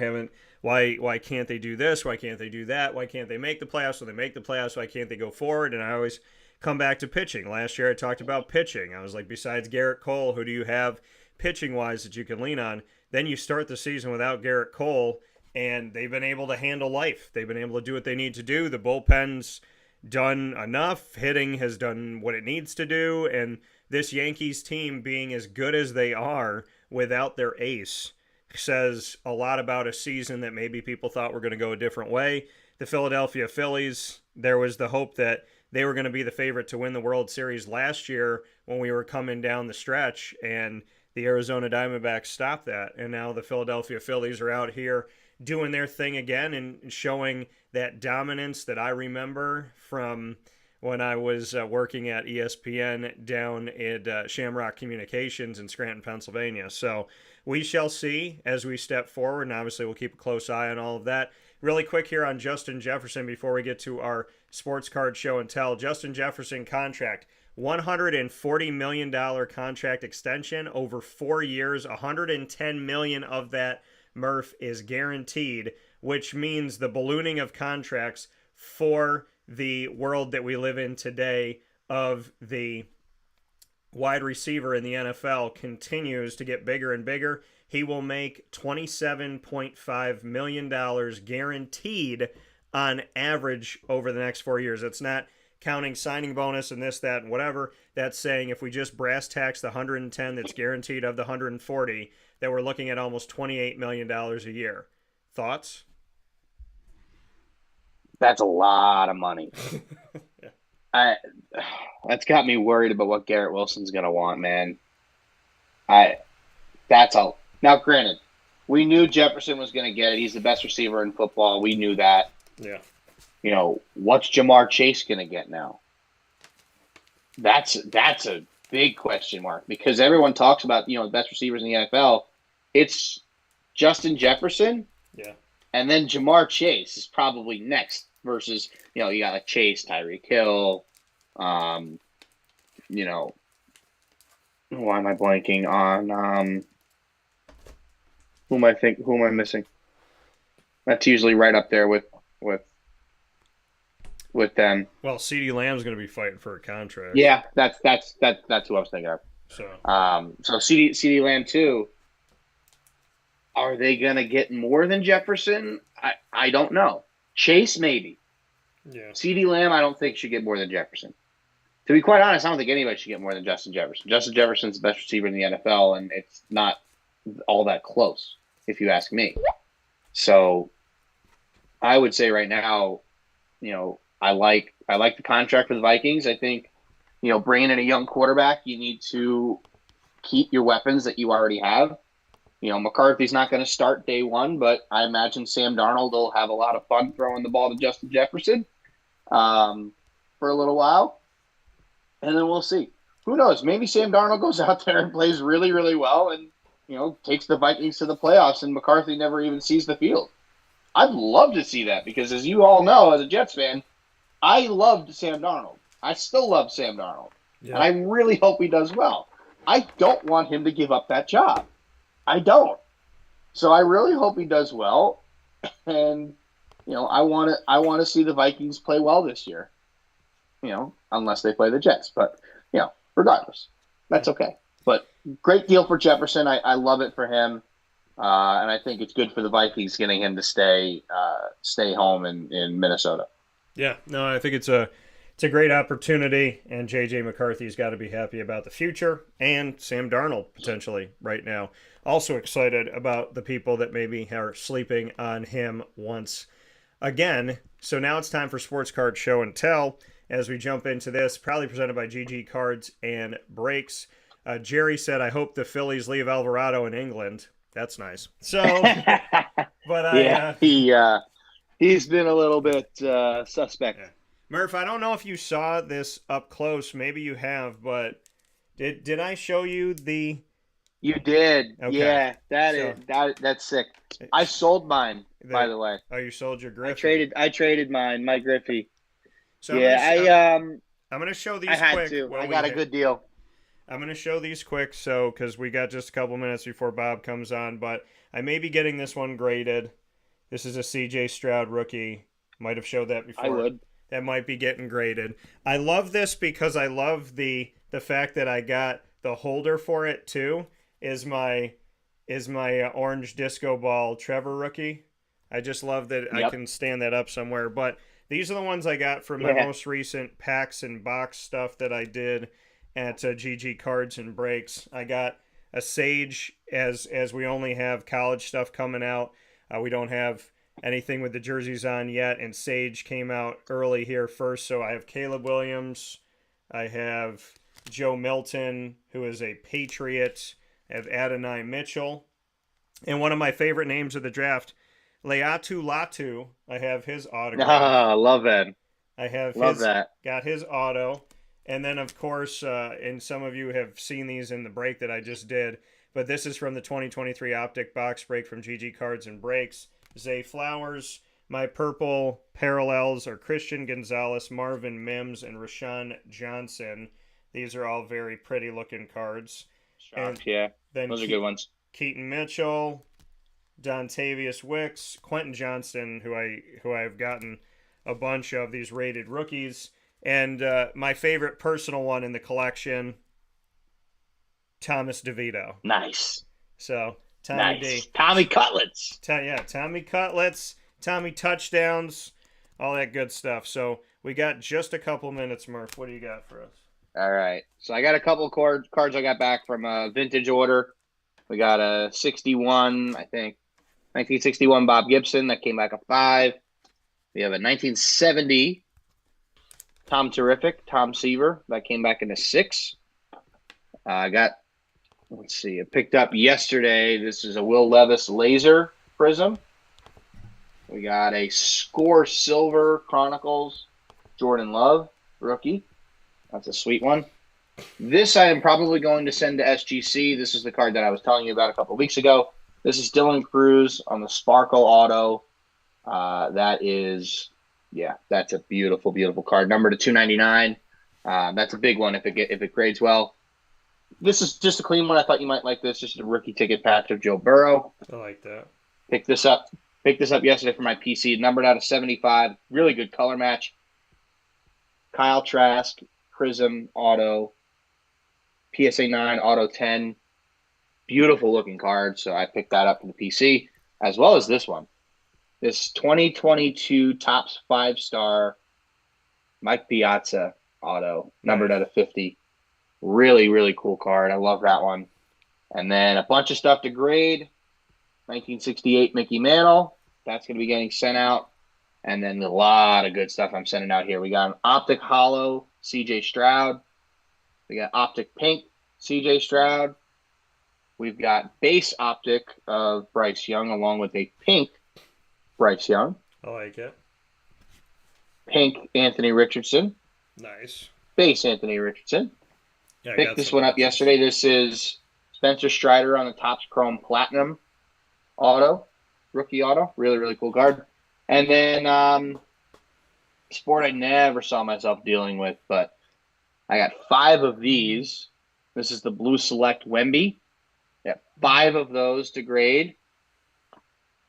why can't they do this? Why can't they do that? Why can't they make the playoffs? When they make the playoffs, why can't they go forward? And I always come back to pitching. Last year I talked about pitching. I was like, besides Garrett Cole, who do you have pitching-wise that you can lean on? Then you start the season without Garrett Cole, and they've been able to handle life. They've been able to do what they need to do. The bullpen's done enough. Hitting has done what it needs to do. And this Yankees team being as good as they are without their ace says a lot about a season that maybe people thought were going to go a different way. The Philadelphia Phillies, there was the hope that they were going to be the favorite to win the World Series last year when we were coming down the stretch, and the Arizona Diamondbacks stopped that. And now the Philadelphia Phillies are out here doing their thing again and showing that dominance that I remember from when I was working at ESPN down at Shamrock Communications in Scranton, Pennsylvania. So we shall see as we step forward, and obviously we'll keep a close eye on all of that. Really quick here on Justin Jefferson before we get to our sports card show and tell. Justin Jefferson contract, $140 million contract extension over 4 years. $110 million of that, Murph, is guaranteed, which means the ballooning of contracts for the world that we live in today of the wide receiver in the NFL continues to get bigger and bigger. He will make $27.5 million guaranteed on average over the next 4 years. It's not counting signing bonus and this, that, and whatever. That's saying if we just brass tax the 110 that's guaranteed of the 140, that we're looking at almost $28 million a year. Thoughts? That's a lot of money. Yeah. That's got me worried about what Garrett Wilson's gonna want, man. Now, granted, we knew Jefferson was gonna get it. He's the best receiver in football. We knew that. Yeah. You know, what's Jamar Chase gonna get now? That's a big question mark because everyone talks about, the best receivers in the NFL. It's Justin Jefferson. Yeah. And then Jamar Chase is probably next versus, you got like Chase, Tyreek Hill, why am I blanking on who am I missing? That's usually right up there with them. Well, CeeDee Lamb's going to be fighting for a contract. Yeah, that's who I was thinking of. So CeeDee Lamb too. Are they going to get more than Jefferson? I don't know. Chase, maybe. Yeah. CeeDee Lamb, I don't think should get more than Jefferson. To be quite honest, I don't think anybody should get more than Justin Jefferson. Justin Jefferson's the best receiver in the NFL, and it's not all that close, if you ask me. So I would say right now, I like the contract for the Vikings. I think, bringing in a young quarterback, you need to keep your weapons that you already have. McCarthy's not going to start day one, but I imagine Sam Darnold will have a lot of fun throwing the ball to Justin Jefferson for a little while. And then we'll see. Who knows? Maybe Sam Darnold goes out there and plays really, really well and, takes the Vikings to the playoffs and McCarthy never even sees the field. I'd love to see that because, as you all know, as a Jets fan, I loved Sam Darnold. I still love Sam Darnold. Yeah. And I really hope he does well. I don't want him to give up that job. I don't. So I really hope he does well. And, I want to see the Vikings play well this year. Unless they play the Jets. But, regardless, that's okay. But great deal for Jefferson. I love it for him. And I think it's good for the Vikings getting him to stay home in Minnesota. Yeah, no, I think it's a great opportunity, and J.J. McCarthy's got to be happy about the future, and Sam Darnold potentially right now. Also excited about the people that maybe are sleeping on him once again. So now it's time for Sports Card Show and Tell as we jump into this, proudly presented by GG Cards and Breaks. Jerry said, I hope the Phillies leave Alvarado in England. That's nice. So, but he's been a little bit suspect. Yeah. Murph, I don't know if you saw this up close. Maybe you have, but did I show you the? You did. Okay. Yeah, that's sick. I sold mine, by the way. Oh, you sold your Griffey. I traded mine, my Griffey. So I'm going to show these I had quick. to. I got a good deal. I'm going to show these quick because we got just a couple minutes before Bob comes on, but I may be getting this one graded. This is a CJ Stroud rookie. Might have showed that I before. would. That might be getting graded. I love this because I love the fact that I got the holder for it too. Is my orange disco ball Trevor rookie. I just love that I Yep. can stand that up somewhere. But these are the ones I got from my Yeah. most recent packs and box stuff that I did at GG Cards and Breaks. I got a Sage as we only have college stuff coming out. We don't have anything with the jerseys on yet, and Sage came out early here first. So I have Caleb Williams, I have Joe Milton, who is a Patriot. I have Adonai Mitchell, and one of my favorite names of the draft, Leatu Latu. I have his autograph. Ah, love that. I have Love that. got his auto, and then of course, and some of you have seen these in the break that I just did, but this is from the 2023 Optic box break from GG Cards and Breaks. Zay Flowers. My purple parallels are Christian Gonzalez, Marvin Mims, and Rashawn Johnson. These are all very pretty looking cards. And Yeah, then those are good ones. Keaton Mitchell, Dontavius Wicks, Quentin Johnston, who I've gotten a bunch of these rated rookies, and my favorite personal one in the collection, Thomas DeVito. Nice. So Tommy Nice. D, Tommy Cutlets. Tommy Cutlets, Tommy touchdowns, all that good stuff. So we got just a couple minutes, Murph. What do you got for us? All right. So I got a couple of cards I got back from a vintage order. We got a 61, I think, 1961 Bob Gibson that came back a 5. We have a 1970 Tom Seaver that came back in a 6. I got, let's see, I picked up yesterday. This is a Will Levis Laser Prism. We got a Score Silver Chronicles Jordan Love rookie. That's a sweet one. This I am probably going to send to SGC. This is the card that I was telling you about a couple of weeks ago. This is Dylan Cruz on the Sparkle Auto. That's a beautiful, beautiful card. Number to 299. That's a big one if it grades well. This is just a clean one. I thought you might like this. Just a rookie ticket patch of Joe Burrow. I like that. Picked this up yesterday for my PC. Numbered out of 75. Really good color match. Kyle Trask, Prism Auto, PSA 9 Auto 10. Beautiful looking card. So I picked that up for the PC, as well as this one. This 2022 Topps 5-star Mike Piazza Auto, numbered out of 50. Really, really cool card. I love that one. And then a bunch of stuff to grade. 1968 Mickey Mantle. That's going to be getting sent out. And then a lot of good stuff I'm sending out here. We got an Optic Hollow CJ Stroud. We got Optic Pink CJ Stroud. We've got Base Optic of Bryce Young along with a Pink Bryce Young. I like it. Pink Anthony Richardson. Nice. Base Anthony Richardson. Yeah, Picked this one up yesterday. This is Spencer Strider on the Topps Chrome Platinum Auto. Rookie Auto. Really, really cool card. And then sport I never saw myself dealing with, but I got 5 of these. This is the Blue Select Wemby. Yeah, 5 of those to grade.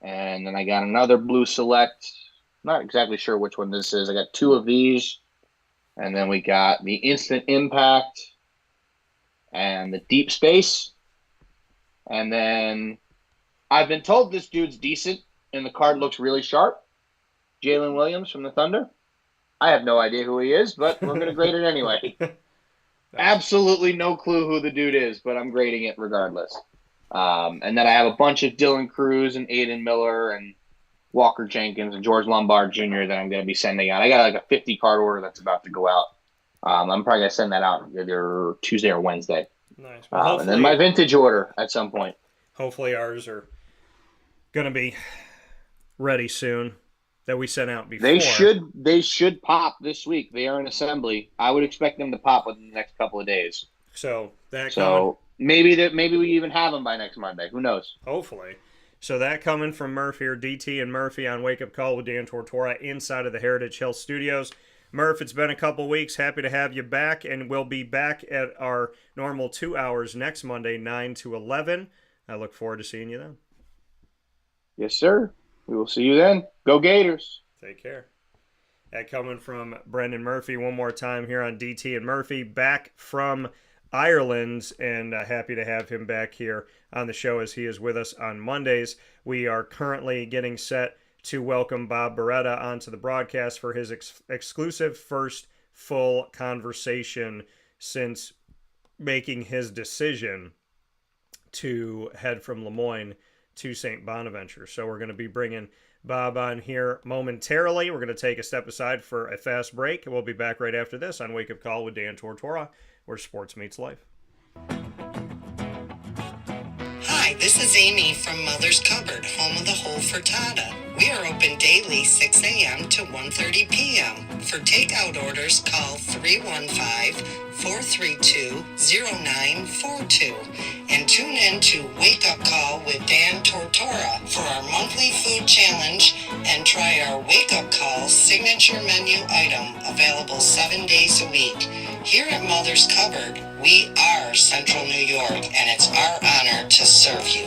And then I got another Blue Select. Not exactly sure which one this is. I got 2 of these. And then we got the Instant Impact and the Deep Space. And then I've been told this dude's decent and the card looks really sharp. Jalen Williams from the Thunder. I have no idea who he is, but we're going to grade it anyway. Absolutely no clue who the dude is, but I'm grading it regardless. And then I have a bunch of Dylan Cruz and Aiden Miller and Walker Jenkins and George Lombard Jr. that I'm going to be sending out. I got like a 50 card order that's about to go out. I'm probably going to send that out either Tuesday or Wednesday. Nice. Well, And then my vintage order at some point. Hopefully ours are going to be ready soon that we sent out before. They should pop this week. They are in assembly. I would expect them to pop within the next couple of days. So maybe we even have them by next Monday. Who knows? Hopefully. So that coming from Murph here, DT and Murphy on Wake Up Call with Dan Tortora inside of the Heritage Hill Studios. Murph, it's been a couple weeks. Happy to have you back, and we'll be back at our normal 2 hours next Monday, 9 to 11. I look forward to seeing you then. Yes, sir. We will see you then. Go Gators. Take care. That coming from Brendan Murphy one more time here on DT and Murphy, back from Ireland, and happy to have him back here on the show as he is with us on Mondays. We are currently getting set to welcome Bob Beretta onto the broadcast for his exclusive first full conversation since making his decision to head from Lemoyne to St. Bonaventure. So we're going to be bringing Bob on here momentarily. We're going to take a step aside for a fast break, and we'll be back right after this on Wake Up Call with Dan Tortora, where sports meets life. Hi, this is Amy from Mother's Cupboard, home of the whole frittata. We are open daily 6 a.m. to 1:30 p.m. For takeout orders, call 315-432-0942 and tune in to Wake Up Call with Dan Tortora for our monthly food challenge and try our Wake Up Call signature menu item available 7 days a week. Here at Mother's Cupboard, we are Central New York, and it's our honor to serve you.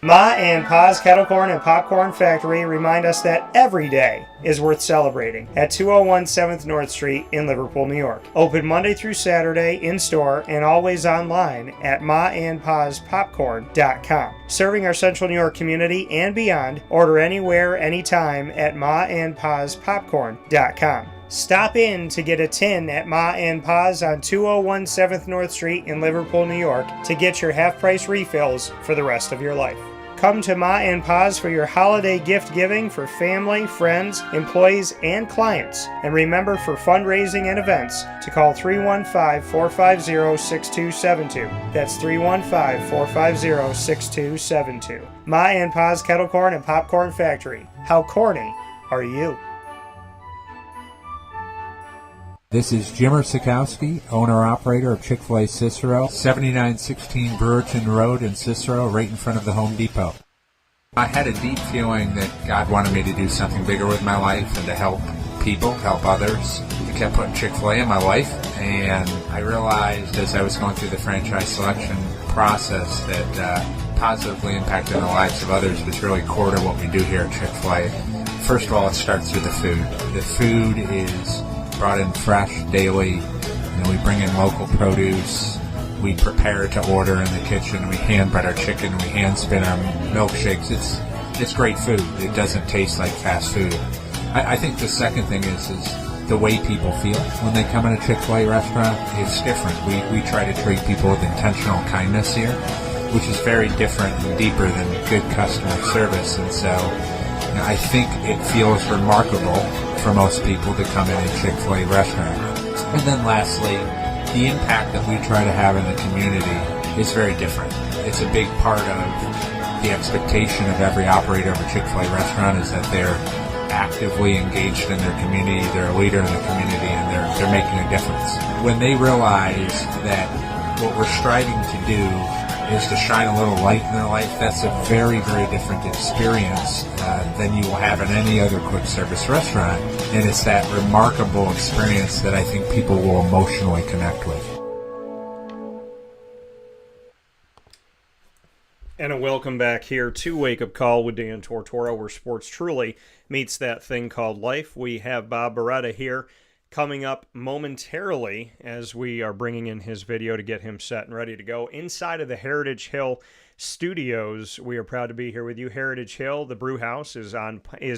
Ma and Pa's Kettle Corn and Popcorn Factory remind us that every day is worth celebrating at 201 7th North Street in Liverpool, New York. Open Monday through Saturday in-store and always online at maandpaspopcorn.com. Serving our Central New York community and beyond, order anywhere, anytime at maandpaspopcorn.com. Stop in to get a tin at Ma and Pa's on 201 7th North Street in Liverpool, New York to get your half-price refills for the rest of your life. Come to Ma and Pa's for your holiday gift giving for family, friends, employees, and clients. And remember, for fundraising and events, to call 315-450-6272. That's 315-450-6272. Ma and Pa's Kettle Corn and Popcorn Factory. How corny are you? This is Jimmer Sikowski, owner-operator of Chick-fil-A Cicero, 7916 Brewerton Road in Cicero, right in front of the Home Depot. I had a deep feeling that God wanted me to do something bigger with my life and to help people, help others. He kept putting Chick-fil-A in my life, and I realized as I was going through the franchise selection process that positively impacting the lives of others was really core to what we do here at Chick-fil-A. First of all, it starts with the food. The food is brought in fresh daily. We bring in local produce. We prepare to order in the kitchen. We hand bread our chicken. We hand spin our milkshakes. It's great food. It doesn't taste like fast food. I think the second thing is the way people feel when they come in a Chick-fil-A restaurant. It's different. We try to treat people with intentional kindness here, which is very different and deeper than good customer service. And so I think it feels remarkable for most people to come in a Chick-fil-A restaurant. And then lastly, the impact that we try to have in the community is very different. It's a big part of the expectation of every operator of a Chick-fil-A restaurant is that they're actively engaged in their community, they're a leader in the community, and they're making a difference. When they realize that what we're striving to do is to shine a little light in their life, that's a very, very different experience than you will have in any other quick service restaurant. And it's that remarkable experience that I think people will emotionally connect with. And a welcome back here to Wake Up Call with Dan Tortora, where sports truly meets that thing called life. We have Bob Beretta here coming up momentarily as we are bringing in his video to get him set and ready to go inside of the Heritage Hill Studios. We are proud to be here with you. Heritage Hill, the brew house, is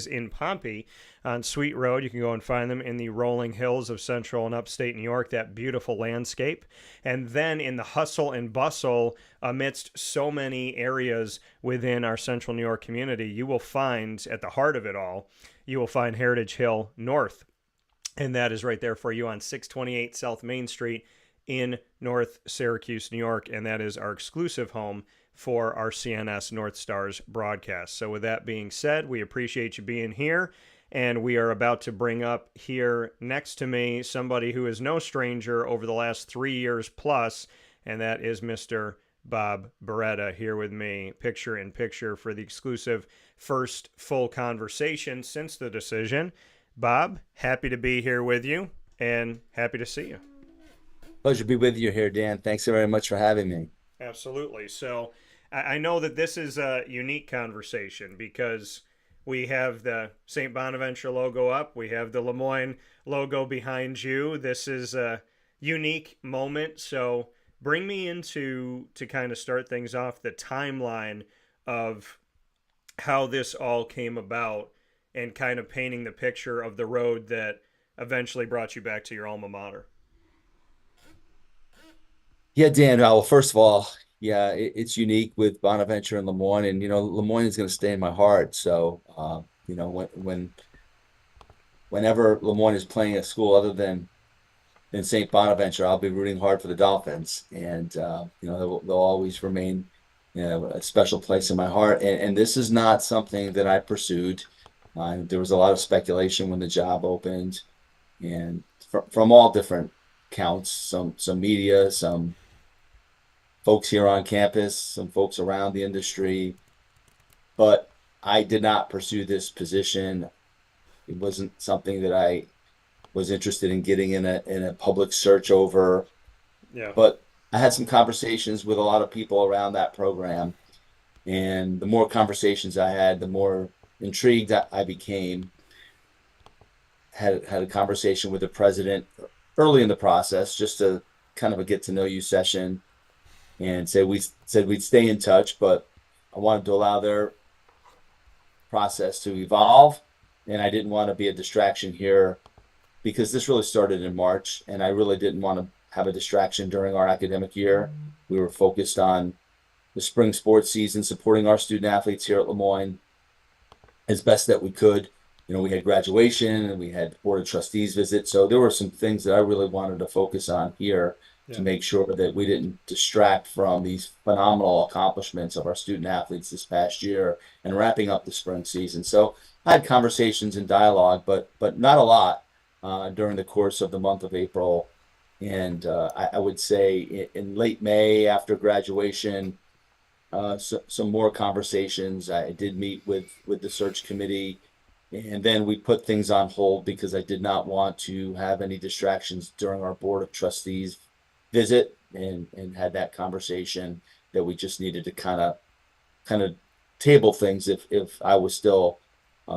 in Pompey on Sweet Road. You can go and find them in the rolling hills of central and upstate New York, that beautiful landscape. And then in the hustle and bustle amidst so many areas within our central New York community, you will find, at the heart of it all, you will find Heritage Hill North. And that is right there for you on 628 South Main Street in North Syracuse, New York. And that is our exclusive home for our CNS North Stars broadcast. So with that being said, we appreciate you being here. And we are about to bring up here next to me somebody who is no stranger over the last 3 years plus, and that is Mr. Bob Beretta here with me, picture in picture, for the exclusive first full conversation since the decision. Bob, happy to be here with you and happy to see you. Pleasure to be with you here, Dan. Thanks so very much for having me. Absolutely. So I know that this is a unique conversation because we have the St. Bonaventure logo up, we have the Lemoyne logo behind you. This is a unique moment. So bring me into to kind of start things off the timeline of how this all came about and kind of painting the picture of the road that eventually brought you back to your alma mater. Yeah, Dan. Well, first of all, yeah, it's unique with Bonaventure and Lemoyne, and Lemoyne is going to stay in my heart. So, whenever Lemoyne is playing a school other than St. Bonaventure, I'll be rooting hard for the Dolphins, and they'll always remain, a special place in my heart. And this is not something that I pursued. There was a lot of speculation when the job opened, and from all different counts, some media, some folks here on campus, some folks around the industry, but I did not pursue this position. It wasn't something that I was interested in getting in a public search over. Yeah. But I had some conversations with a lot of people around that program, and the more conversations I had, the more intrigued I became. Had a conversation with the president early in the process, just to kind of a get to know you session, and said we'd stay in touch, but I wanted to allow their process to evolve, and I didn't want to be a distraction here because this really started in March, and I really didn't want to have a distraction during our academic year. We were focused on the spring sports season, supporting our student athletes here at Lemoyne as best that we could. We had graduation and we had board of trustees visit. So there were some things that I really wanted to focus on here to make sure that we didn't distract from these phenomenal accomplishments of our student athletes this past year and wrapping up the spring season. So I had conversations and dialogue, but not a lot during the course of the month of April. And I would say in late May after graduation, some more conversations. I did meet with the search committee, and then we put things on hold because I did not want to have any distractions during our board of trustees visit, and had that conversation that we just needed to kind of table things if I was still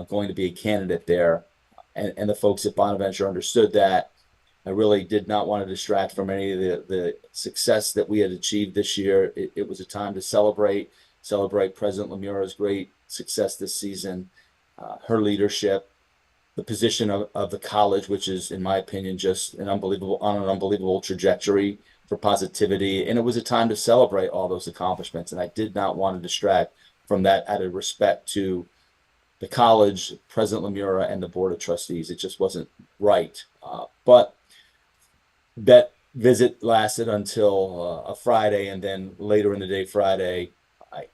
going to be a candidate there. And the folks at Bonaventure understood that. I really did not want to distract from any of the success that we had achieved this year. It was a time to celebrate President Lemura's great success this season, her leadership, the position of the college, which is, in my opinion, just on an unbelievable trajectory for positivity. And it was a time to celebrate all those accomplishments. And I did not want to distract from that out of respect to the college, President Lemura, and the board of trustees. It just wasn't right. But that visit lasted until a Friday, and then later in the day, Friday, I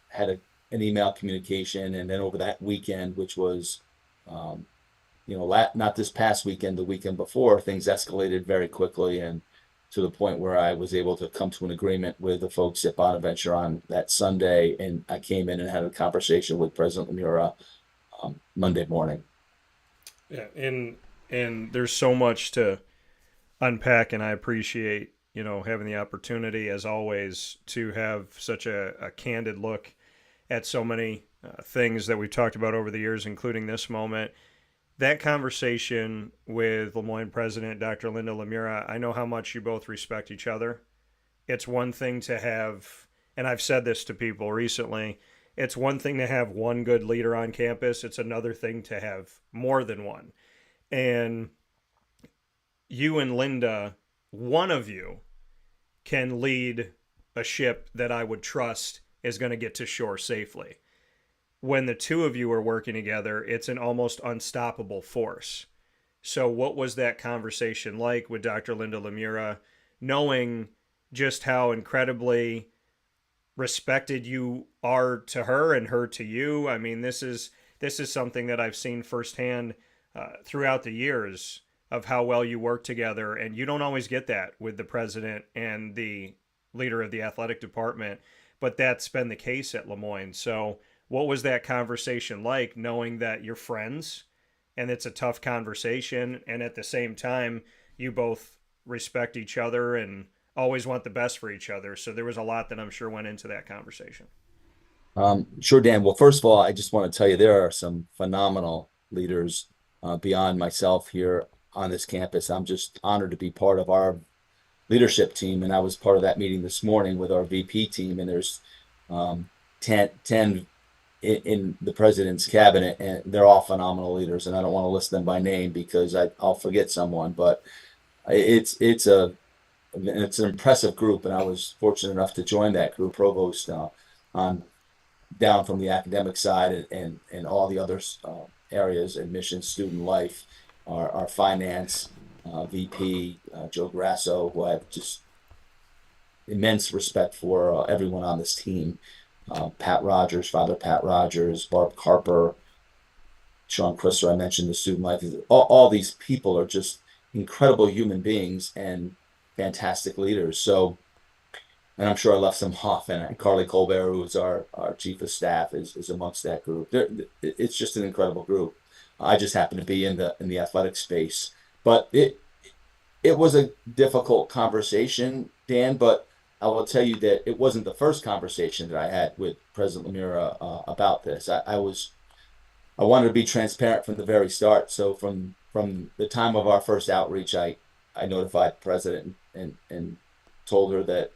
had an email communication, and then over that weekend, which was, not this past weekend, the weekend before, things escalated very quickly, and to the point where I was able to come to an agreement with the folks at Bonaventure on that Sunday, and I came in and had a conversation with President Lemura Monday morning. Yeah, and there's so much to unpack, and I appreciate having the opportunity, as always, to have such a candid look at so many things that we've talked about over the years, including this moment. That conversation with Lemoyne President Dr. Linda Lemura, I know how much you both respect each other. It's one thing to have, and I've said this to people recently, it's one thing to have one good leader on campus. It's another thing to have more than one. And you and Linda, one of you can lead a ship that I would trust is going to get to shore safely. When the two of you are working together, it's an almost unstoppable force. So what was that conversation like with Dr. Linda Lemura, knowing just how incredibly respected you are to her and her to you? I mean, this is something that I've seen firsthand throughout the years of how well you work together, and you don't always get that with the president and the leader of the athletic department, but that's been the case at Lemoyne. So what was that conversation like, knowing that you're friends and it's a tough conversation, and at the same time you both respect each other and always want the best for each other. So there was a lot that I'm sure went into that conversation. Sure, Dan. Well, first of all, I just want to tell you there are some phenomenal leaders beyond myself here on this campus. I'm just honored to be part of our leadership team, and I was part of that meeting this morning with our VP team, and there's 10 in the president's cabinet, and they're all phenomenal leaders, and I don't want to list them by name because I'll forget someone, but it's an impressive group, and I was fortunate enough to join that group, provost, on down from the academic side and all the other areas, admissions, student life, our finance VP, Joe Grasso, who I have just immense respect for, everyone on this team. Pat Rogers, Father Pat Rogers, Barb Carper, Sean Christer, I mentioned the student life. All these people are just incredible human beings and fantastic leaders. So, and I'm sure I left some off, and Carly Colbert, who is our chief of staff, is amongst that group. It's just an incredible group. I just happen to be in the athletic space, but it was a difficult conversation, Dan. But I will tell you that it wasn't the first conversation that I had with President Lemira about this. I wanted to be transparent from the very start. So from the time of our first outreach, I notified the president and told her that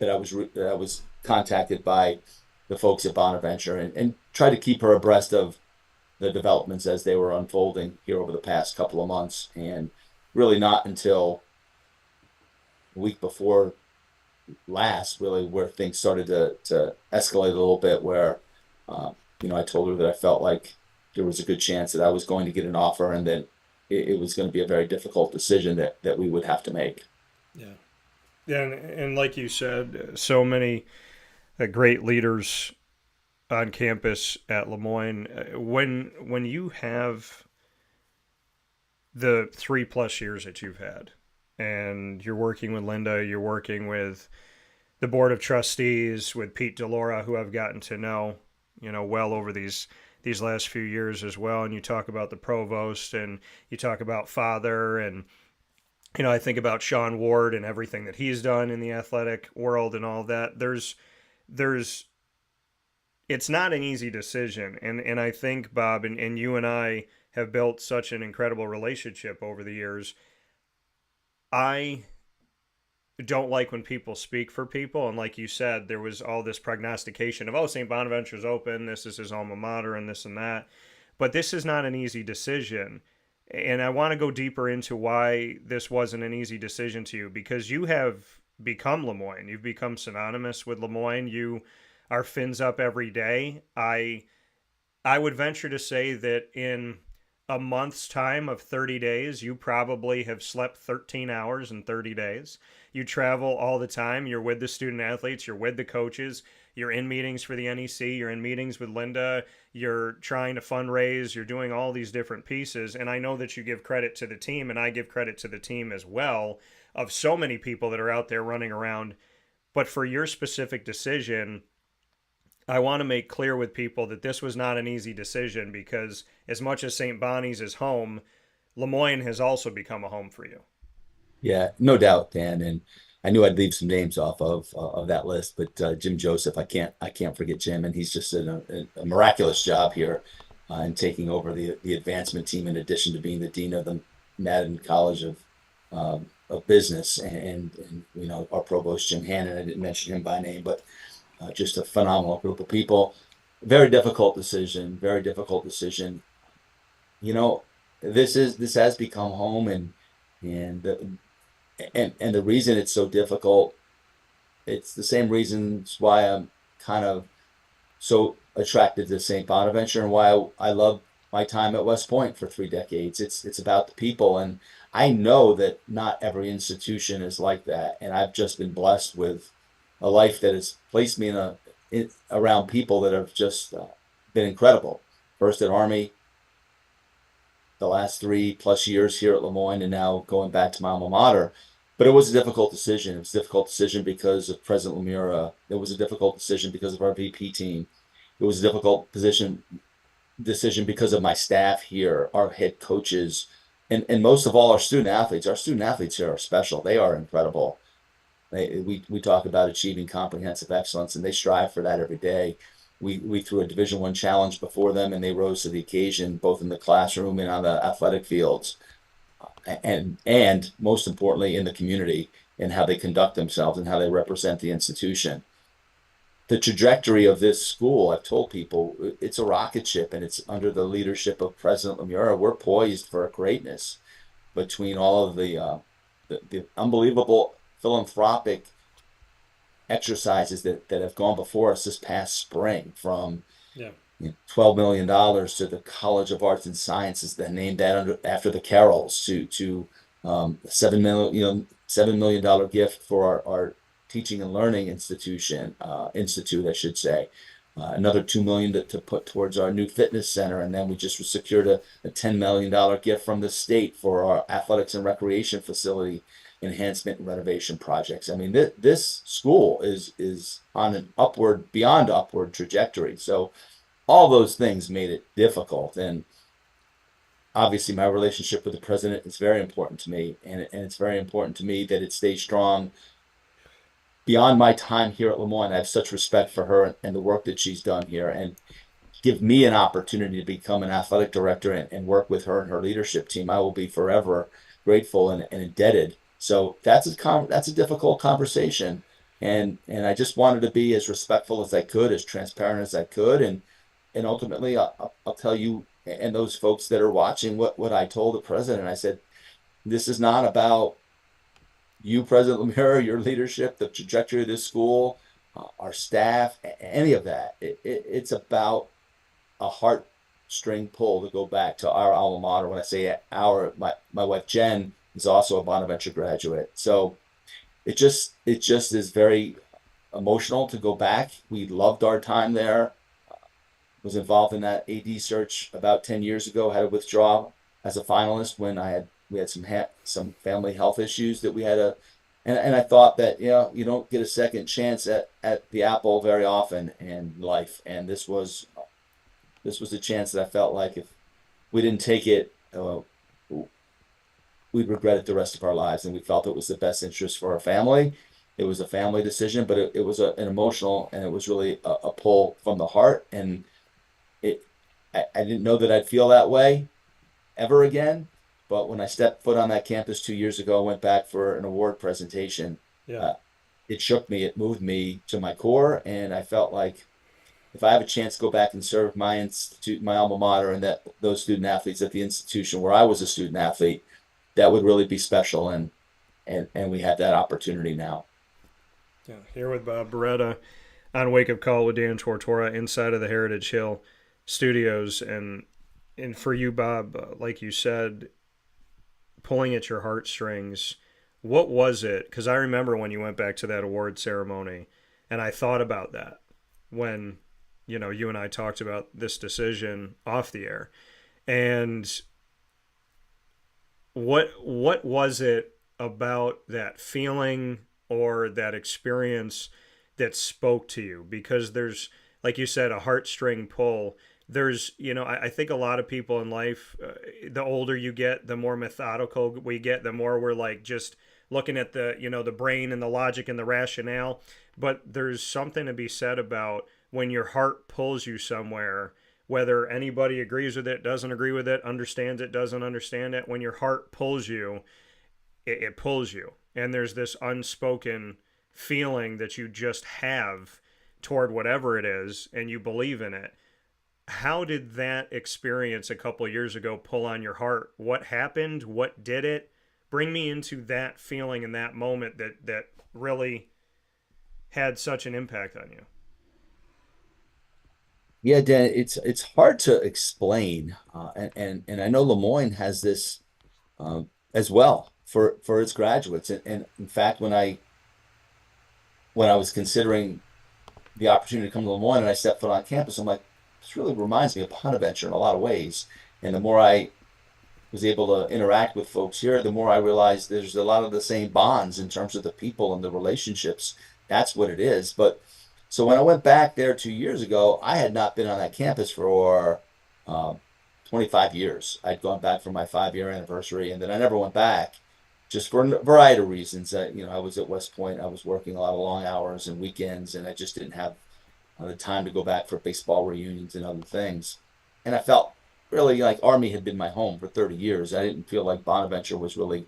I was contacted by the folks at Bonaventure and tried to keep her abreast of the developments as they were unfolding here over the past couple of months. And really not until a week before last, really, where things started to escalate a little bit, where I told her that I felt like there was a good chance that I was going to get an offer, and that it was going to be a very difficult decision that we would have to make. Yeah, and like you said, so many great leaders on campus at Lemoyne. When you have the 3+ years that you've had, and you're working with Linda, you're working with the board of trustees, with Pete DeLaura, who I've gotten to know, well over these last few years as well. And you talk about the provost, and you talk about Father, and I think about Sean Ward and everything that he's done in the athletic world and all that. It's not an easy decision. And I think, Bob, and you and I have built such an incredible relationship over the years. I don't like when people speak for people. And like you said, there was all this prognostication of, St. Bonaventure's open, this is his alma mater, and this and that. But this is not an easy decision. And I want to go deeper into why this wasn't an easy decision to you, because you have become Lemoyne. You've become synonymous with Lemoyne. You are fins up every day. I would venture to say that in a month's time of 30 days, you probably have slept 13 hours in 30 days. You travel all the time. You're with the student athletes. You're with the coaches. You're in meetings for the NEC. You're in meetings with Linda. You're trying to fundraise. You're doing all these different pieces. And I know that you give credit to the team, and I give credit to the team as well, of so many people that are out there running around. But for your specific decision, I want to make clear with people that this was not an easy decision, because as much as St. Bonnie's is home, Lemoyne has also become a home for you. Yeah, no doubt, Dan. And I knew I'd leave some names off of that list, but Jim Joseph, I can't forget Jim, and he's just done a miraculous job here in taking over the advancement team, in addition to being the dean of the Madden College of Business, and our provost Jim Hannon. I didn't mention him by name, but just a phenomenal group of people. Very difficult decision. Very difficult decision. This has become home, and the reason it's so difficult, it's the same reasons why I'm kind of so attracted to St. Bonaventure, and why I love my time at West Point for 3 decades. It's about the people, and I know that not every institution is like that, and I've just been blessed with a life that has placed me around people that have just been incredible. First at Army, the last 3+ years here at Lemoyne, and now going back to my alma mater. But it was a difficult decision. It was a difficult decision because of President Lemira. It was a difficult decision because of our VP team. It was a difficult decision because of my staff here, our head coaches, and most of all, our student athletes. Our student athletes here are special. They are incredible. We talk about achieving comprehensive excellence, and they strive for that every day. We threw a Division I challenge before them, and they rose to the occasion, both in the classroom and on the athletic fields, and most importantly, in the community and how they conduct themselves and how they represent the institution. The trajectory of this school, I've told people, it's a rocket ship, and it's under the leadership of President Lemura. We're poised for greatness between all of the unbelievable philanthropic exercises that have gone before us this past spring, from Yeah. $12 million to the College of Arts and Sciences that named that after the Carrolls, to $7 million gift for our teaching and learning institute, I should say. Another $2 million to put towards our new fitness center, and then we just secured a $10 million gift from the state for our athletics and recreation facility enhancement and renovation projects. I mean, this school is on an beyond upward trajectory. So all those things made it difficult, and obviously my relationship with the president is very important to me, and it's very important to me that it stays strong beyond my time here at Lemoyne. I have such respect for her and the work that she's done here, and give me an opportunity to become an athletic director and work with her and her leadership team. I will be forever grateful and indebted. So that's a difficult conversation, and I just wanted to be as respectful as I could, as transparent as I could, and ultimately I'll tell you and those folks that are watching what I told the president. I said, this is not about you, President Lemire, your leadership, the trajectory of this school, our staff, any of that. It's about a heartstring pull to go back to our alma mater. When I say our, my wife Jen is also a Bonaventure graduate. So it just is very emotional to go back. We loved our time there. Was involved in that AD search about 10 years ago. Had to withdraw as a finalist when we had some family health issues that we had and I thought that, you don't get a second chance at the apple very often in life, and this was a chance that I felt like if we didn't take it, we'd regret it the rest of our lives, and we felt it was the best interest for our family. It was a family decision, but it was an emotional, and it was really a pull from the heart, and I didn't know that I'd feel that way ever again. But when I stepped foot on that campus 2 years ago, I went back for an award presentation. Yeah. It shook me. It moved me to my core, and I felt like if I have a chance to go back and serve my institute, my alma mater, and those student athletes at the institution where I was a student athlete, that would really be special. And we have that opportunity now. Yeah. Here with Bob Beretta on Wake Up Call with Dan Tortora inside of the Heritage Hill Studios, and for you, Bob, like you said, pulling at your heartstrings. What was it? Because I remember when you went back to that award ceremony, and I thought about that when, you and I talked about this decision off the air. And what was it about that feeling or that experience that spoke to you? Because there's, like you said, a heartstring pull. There's, I think a lot of people in life, the older you get, the more methodical we get, the more we're like just looking at the, the brain and the logic and the rationale. But there's something to be said about when your heart pulls you somewhere, whether anybody agrees with it, doesn't agree with it, understands it, doesn't understand it. When your heart pulls you, it pulls you. And there's this unspoken feeling that you just have toward whatever it is, and you believe in it. How did that experience a couple years ago pull on your heart? What happened? What did it? Bring me into that feeling in that moment that really had such an impact on you. Yeah, Dan, it's hard to explain, and I know Lemoyne has this as well for its graduates. And in fact, when I was considering the opportunity to come to Lemoyne and I stepped foot on campus, I'm like, this really reminds me of Bonaventure in a lot of ways. And the more I was able to interact with folks here, the more I realized there's a lot of the same bonds in terms of the people and the relationships. That's what it is. But so when I went back there 2 years ago, I had not been on that campus for 25 years. I'd gone back for my 5-year anniversary, and then I never went back, just for a variety of reasons. I was at West Point. I was working a lot of long hours and weekends, and I just didn't have the time to go back for baseball reunions and other things. And I felt really like Army had been my home for 30 years. I didn't feel like Bonaventure was really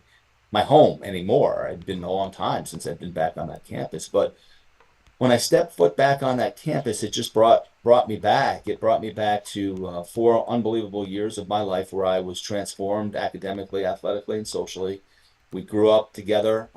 my home anymore. It'd been a long time since I'd been back on that campus. But when I stepped foot back on that campus, it just brought me back. It brought me back to 4 unbelievable years of my life where I was transformed academically, athletically, and socially. We grew up together.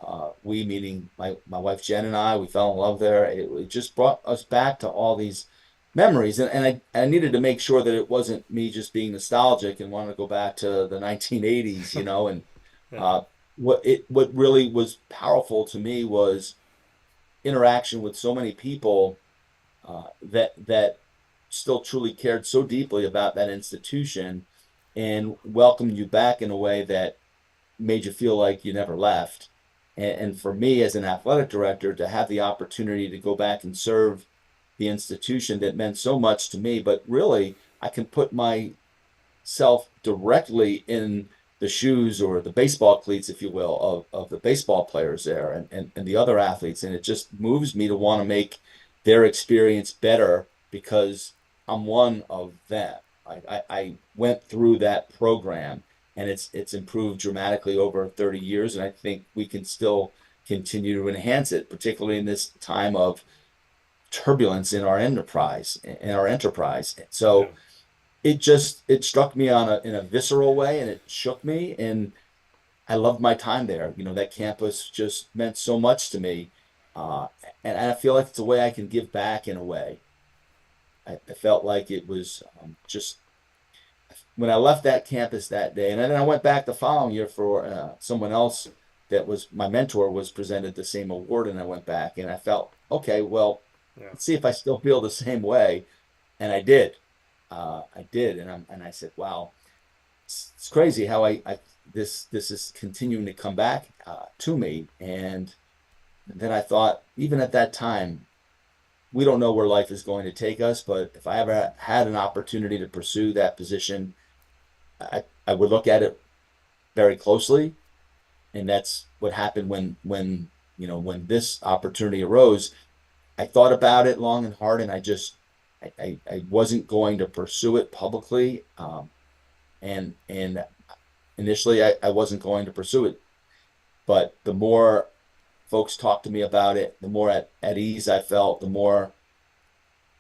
We, meaning my wife Jen and I, we fell in love there. It just brought us back to all these memories, and I needed to make sure that it wasn't me just being nostalgic and wanting to go back to the 1980s, And Yeah. what really was powerful to me was interaction with so many people that still truly cared so deeply about that institution and welcomed you back in a way that made you feel like you never left. And for me as an athletic director to have the opportunity to go back and serve the institution that meant so much to me, but really I can put myself directly in the shoes or the baseball cleats, if you will, of the baseball players there and the other athletes. And it just moves me to want to make their experience better because I'm one of them. I went through that program and it's improved dramatically over 30 years. And I think we can still continue to enhance it, particularly in this time of turbulence in our enterprise. So Yeah. it struck me in a visceral way, and it shook me, and I loved my time there. That campus just meant so much to me, uh, and I feel like it's a way I can give back in a way. I felt like it was just when I left that campus that day, and then I went back the following year for someone else that was my mentor was presented the same award, and I went back and I felt okay. Well, Yeah. let's see if I still feel the same way, and I did. I did, and I said, "Wow, it's crazy how I this is continuing to come back to me." And then I thought, even at that time, we don't know where life is going to take us, but if I ever had an opportunity to pursue that position, I would look at it very closely, and that's what happened when this opportunity arose. I thought about it long and hard, and I wasn't going to pursue it publicly, and initially I wasn't going to pursue it. But the more folks talked to me about it, the more at ease I felt, the more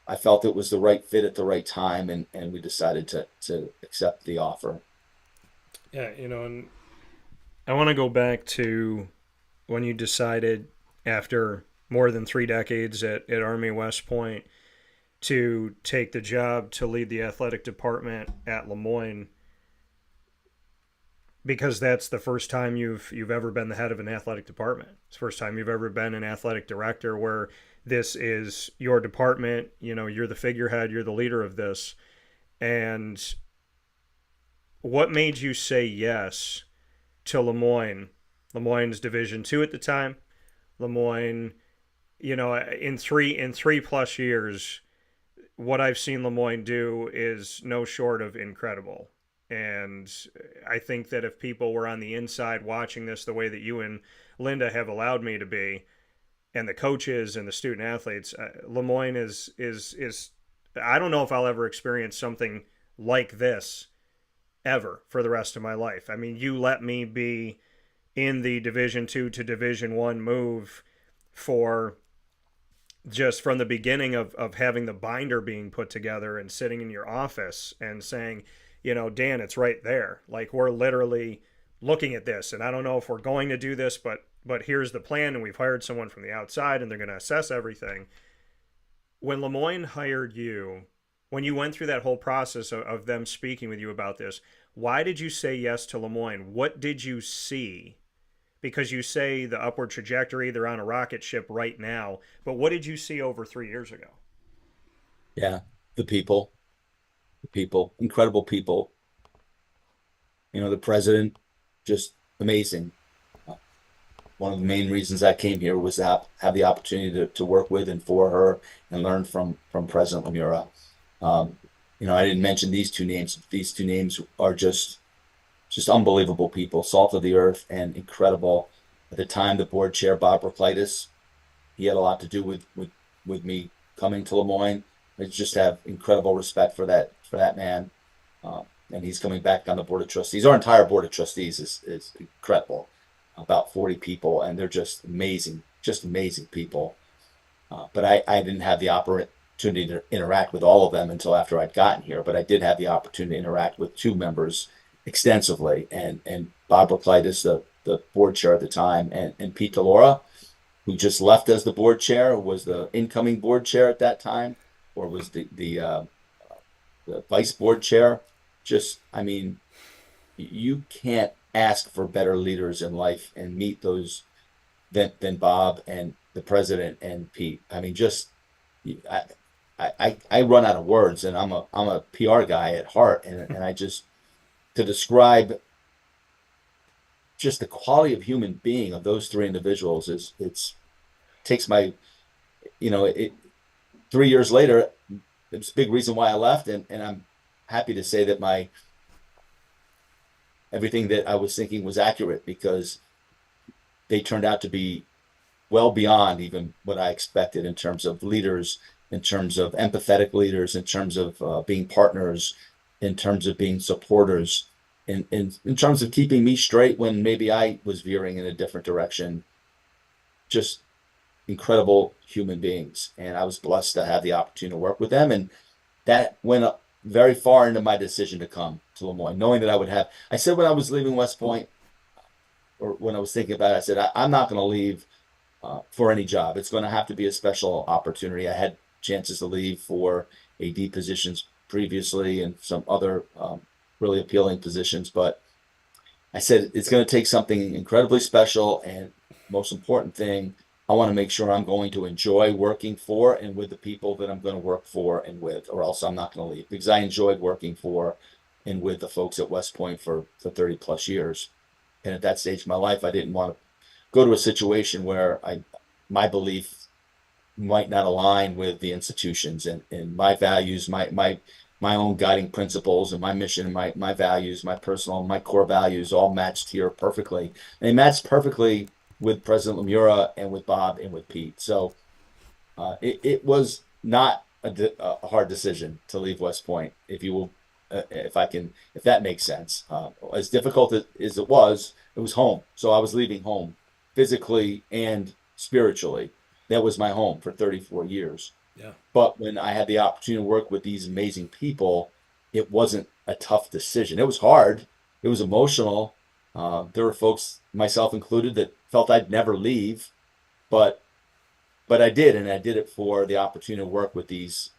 I felt it was the right fit at the right time, and we decided to accept the offer. Yeah, and I want to go back to when you decided after more than 3 decades at Army West Point to take the job to lead the athletic department at Moyne, because that's the first time you've ever been the head of an athletic department. It's the first time you've ever been an athletic director where this is your department, you're the figurehead, you're the leader of this. And what made you say yes to Moyne? Moyne's Division II at the time. Moyne, in three plus years, what I've seen Moyne do is no short of incredible. And I think that if people were on the inside watching this the way that you and Linda have allowed me to be, and the coaches and the student athletes, Moyne is I don't know if I'll ever experience something like this ever for the rest of my life. I mean, you let me be in the Division II to Division I move for just from the beginning of having the binder being put together and sitting in your office and saying, Dan, it's right there. Like, we're literally looking at this, and I don't know if we're going to do this, but here's the plan, and we've hired someone from the outside, and they're going to assess everything. When Moyne hired you, when you went through that whole process of them speaking with you about this, why did you say yes to Moyne? What did you see? Because you say the upward trajectory, they're on a rocket ship right now, but what did you see over 3 years ago? Yeah, the people, incredible people. The president, just amazing. One of the main reasons I came here was to have the opportunity to work with and for her and learn from President Lemura. I didn't mention these two names. These two names are just unbelievable people, salt of the earth and incredible. At the time, the board chair, Bob Beretta, he had a lot to do with me coming to Lemoyne. I just have incredible respect for that man. And he's coming back on the board of trustees. Our entire board of trustees is incredible, about 40 people, and they're just amazing people. But I didn't have the opportunity to interact with all of them until after I'd gotten here. But I did have the opportunity to interact with two members extensively, and Bob Beretta, the board chair at the time, and Pete DeLaura, who just left as the board chair, was the incoming board chair at that time, or was the vice board chair. I mean, you can't ask for better leaders in life and meet those than Bob and the president and Pete. I mean, I run out of words, and I'm a PR guy at heart, and I just, to describe just the quality of human being of those three individuals takes my, 3 years later, it's a big reason why I left, and I'm happy to say that everything that I was thinking was accurate, because they turned out to be well beyond even what I expected in terms of leaders, in terms of empathetic leaders, in terms of being partners, in terms of being supporters, in terms of keeping me straight when maybe I was veering in a different direction. Just incredible human beings. And I was blessed to have the opportunity to work with them. And that went up very far into my decision to come to Lemoyne, knowing that I said when I was leaving West Point, or when I was thinking about it, I said, I'm not going to leave for any job. It's going to have to be a special opportunity. I had chances to leave for AD positions previously and some other really appealing positions, but I said it's going to take something incredibly special, and most important thing, I want to make sure I'm going to enjoy working for and with the people that I'm going to work for and with, or else I'm not going to leave, because I enjoyed working for and with the folks at West Point for 30 plus years. And at that stage of my life, I didn't want to go to a situation where my belief might not align with the institutions, and my values, my own guiding principles and my mission and my values, my core values all matched here perfectly. And they matched perfectly with President Lemura and with Bob and with Pete. So it was not a hard decision to leave West Point, if you will, if that makes sense. As difficult as it was home. So I was leaving home physically and spiritually. That was my home for 34 years. Yeah. But when I had the opportunity to work with these amazing people, it wasn't a tough decision. It was hard. It was emotional. There were folks, myself included, that felt I'd never leave, but I did, and I did it for the opportunity to work with these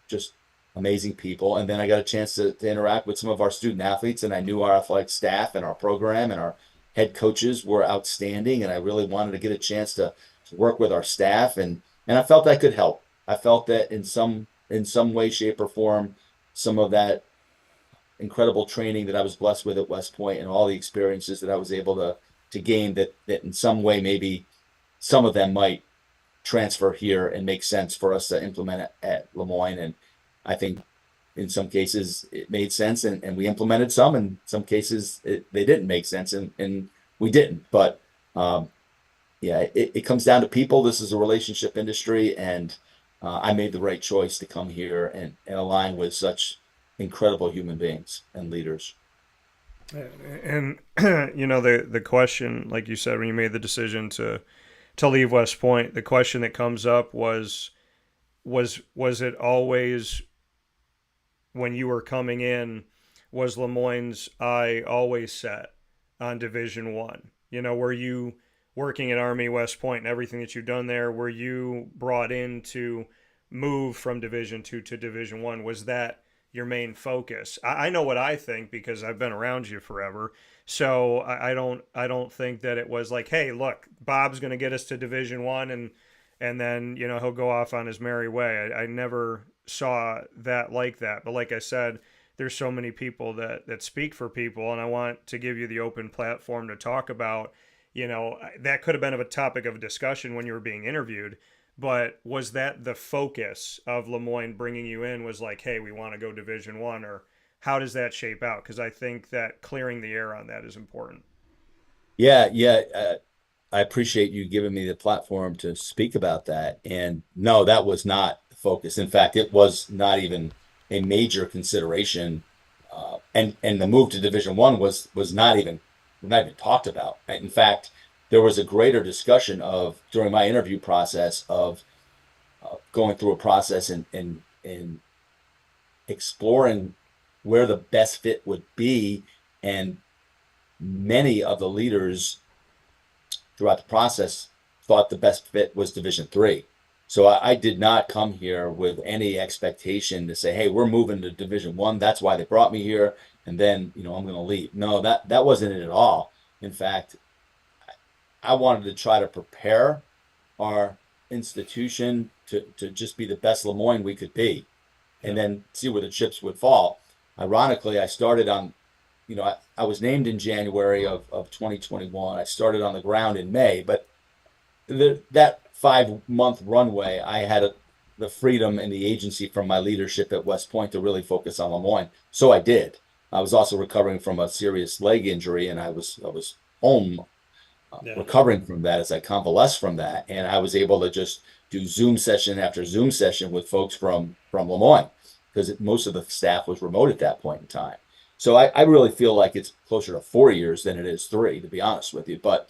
just amazing people. And then I got a chance to interact with some of our student athletes, and I knew our athletic staff and our program and our head coaches were outstanding, and I really wanted to get a chance to work with our staff, and I felt I could help. I felt that in some way, shape, or form, some of that incredible training that I was blessed with at West Point and all the experiences that I was able to gain, that in some way maybe some of them might transfer here and make sense for us to implement it at Lemoyne. And I think in some cases it made sense, and we implemented some. In some cases they didn't make sense, and we didn't. But yeah, it comes down to people. This is a relationship industry, and I made the right choice to come here and align with such incredible human beings and leaders. And the question, like you said, when you made the decision to leave West Point, the question that comes up was it always, when you were coming in, was Lemoyne's eye always set on Division I? Were you working at Army West Point and everything that you've done there, were you brought in to move from Division II to Division I? Was that your main focus? I know what I think, because I've been around you forever. So I don't think that it was like, hey, look, Bob's going to get us to Division I, and then he'll go off on his merry way. I never saw that like that. But like I said, there's so many people that speak for people, and I want to give you the open platform to talk about. That could have been a topic of discussion when you were being interviewed, But was that the focus of Lemoyne bringing you in, was like, hey, we want to go Division One, or how does that shape out? Because I think that clearing the air on that is important. Yeah, yeah. I appreciate you giving me the platform to speak about that. And no, that was not the focus. In fact, it was not even a major consideration. And the move to Division One was not even talked about. In fact, there was a greater discussion of during my interview process of going through a process and exploring where the best fit would be. And many of the leaders throughout the process thought the best fit was Division Three. So I did not come here with any expectation to say, hey, we're moving to Division One. That's why they brought me here. And then, I'm going to leave. No, that wasn't it at all. In fact, I wanted to try to prepare our institution to just be the best Lemoyne we could be, and then see where the chips would fall. Ironically, I started on, I was named in January of 2021. I started on the ground in May, but that 5-month runway, I had the freedom and the agency from my leadership at West Point to really focus on Lemoyne. So I did. I was also recovering from a serious leg injury, and I was home recovering from that as I convalesced from that, and I was able to just do Zoom session after Zoom session with folks from Lemoyne, because most of the staff was remote at that point in time. So I really feel like it's closer to 4 years than it is 3, to be honest with you. But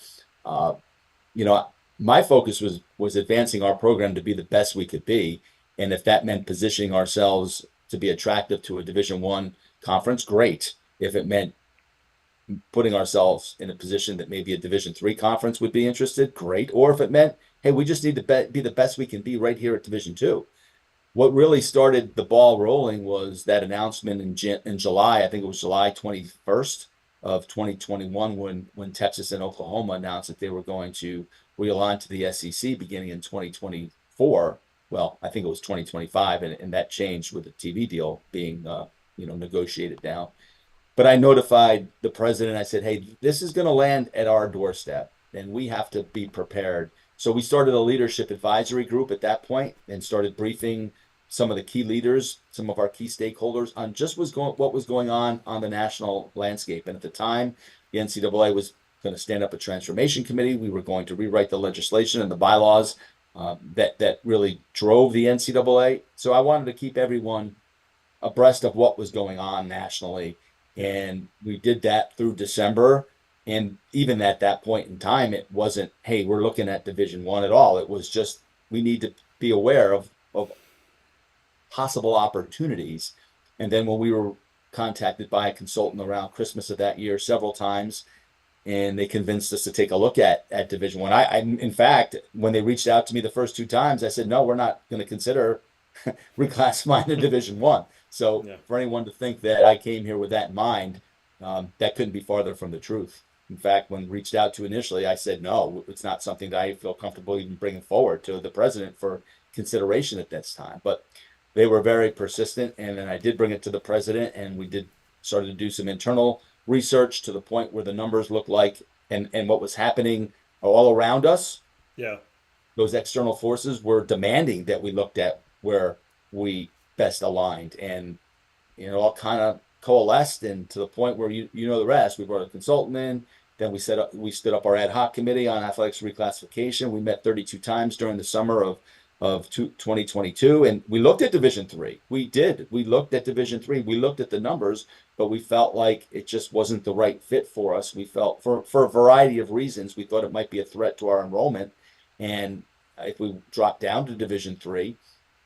my focus was advancing our program to be the best we could be, and if that meant positioning ourselves to be attractive to a Division One conference, great. If it meant putting ourselves in a position that maybe a Division Three conference would be interested, great. Or if it meant, hey, we just need to be the best we can be right here at Division Two. What really started the ball rolling was that announcement in July. I think it was July 21st of 2021 when Texas and Oklahoma announced that they were going to realign to the SEC beginning in 2024. Well, I think it was 2025, and that changed with the TV deal being negotiated now. But I notified the president. I said, hey, this is going to land at our doorstep, and we have to be prepared. So we started a leadership advisory group at that point and started briefing some of the key leaders, some of our key stakeholders on just what was going on the national landscape. And at the time, the NCAA was going to stand up a transformation committee. We were going to rewrite the legislation and the bylaws that really drove the NCAA. So I wanted to keep everyone abreast of what was going on nationally. And we did that through December. And even at that point in time, it wasn't, hey, we're looking at Division One at all. It was just, we need to be aware of possible opportunities. And then when we were contacted by a consultant around Christmas of that year several times, and they convinced us to take a look at Division One. I in fact, when they reached out to me the first 2 times, I said, no, we're not going to consider reclassifying to Division One. So for anyone to think that I came here with that in mind, that couldn't be farther from the truth. In fact, when reached out to initially, I said, no, it's not something that I feel comfortable even bringing forward to the president for consideration at this time. But they were very persistent, and then I did bring it to the president, and we started to do some internal research to the point where the numbers looked like and what was happening all around us. Yeah. Those external forces were demanding that we looked at where we best aligned, and all kind of coalesced, and to the point where you know the rest. We brought a consultant in, then we stood up our ad hoc committee on athletics reclassification. We met 32 times during the summer of 2022, and we looked at Division Three. We looked at Division Three. We looked at the numbers, but we felt like it just wasn't the right fit for us. We felt for a variety of reasons, we thought it might be a threat to our enrollment, and if we dropped down to Division Three.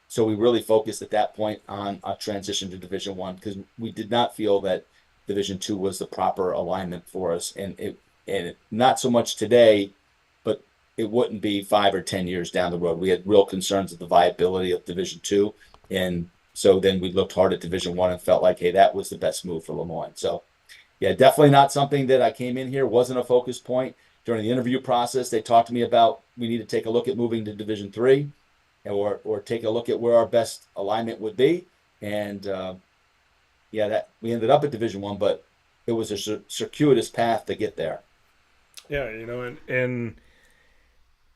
So we really focused at that point on a transition to Division One, because we did not feel that Division Two was the proper alignment for us, and it not so much today, but it wouldn't be 5 or 10 years down the road. We had real concerns of the viability of Division Two, and so then we looked hard at Division One and felt like, hey, that was the best move for Lemoyne. So, yeah, definitely not something that I came in here, wasn't a focus point. During the interview process, they talked to me about we need to take a look at moving to Division Three, or take a look at where our best alignment would be. And that we ended up at Division One, but it was a circuitous path to get there. Yeah, and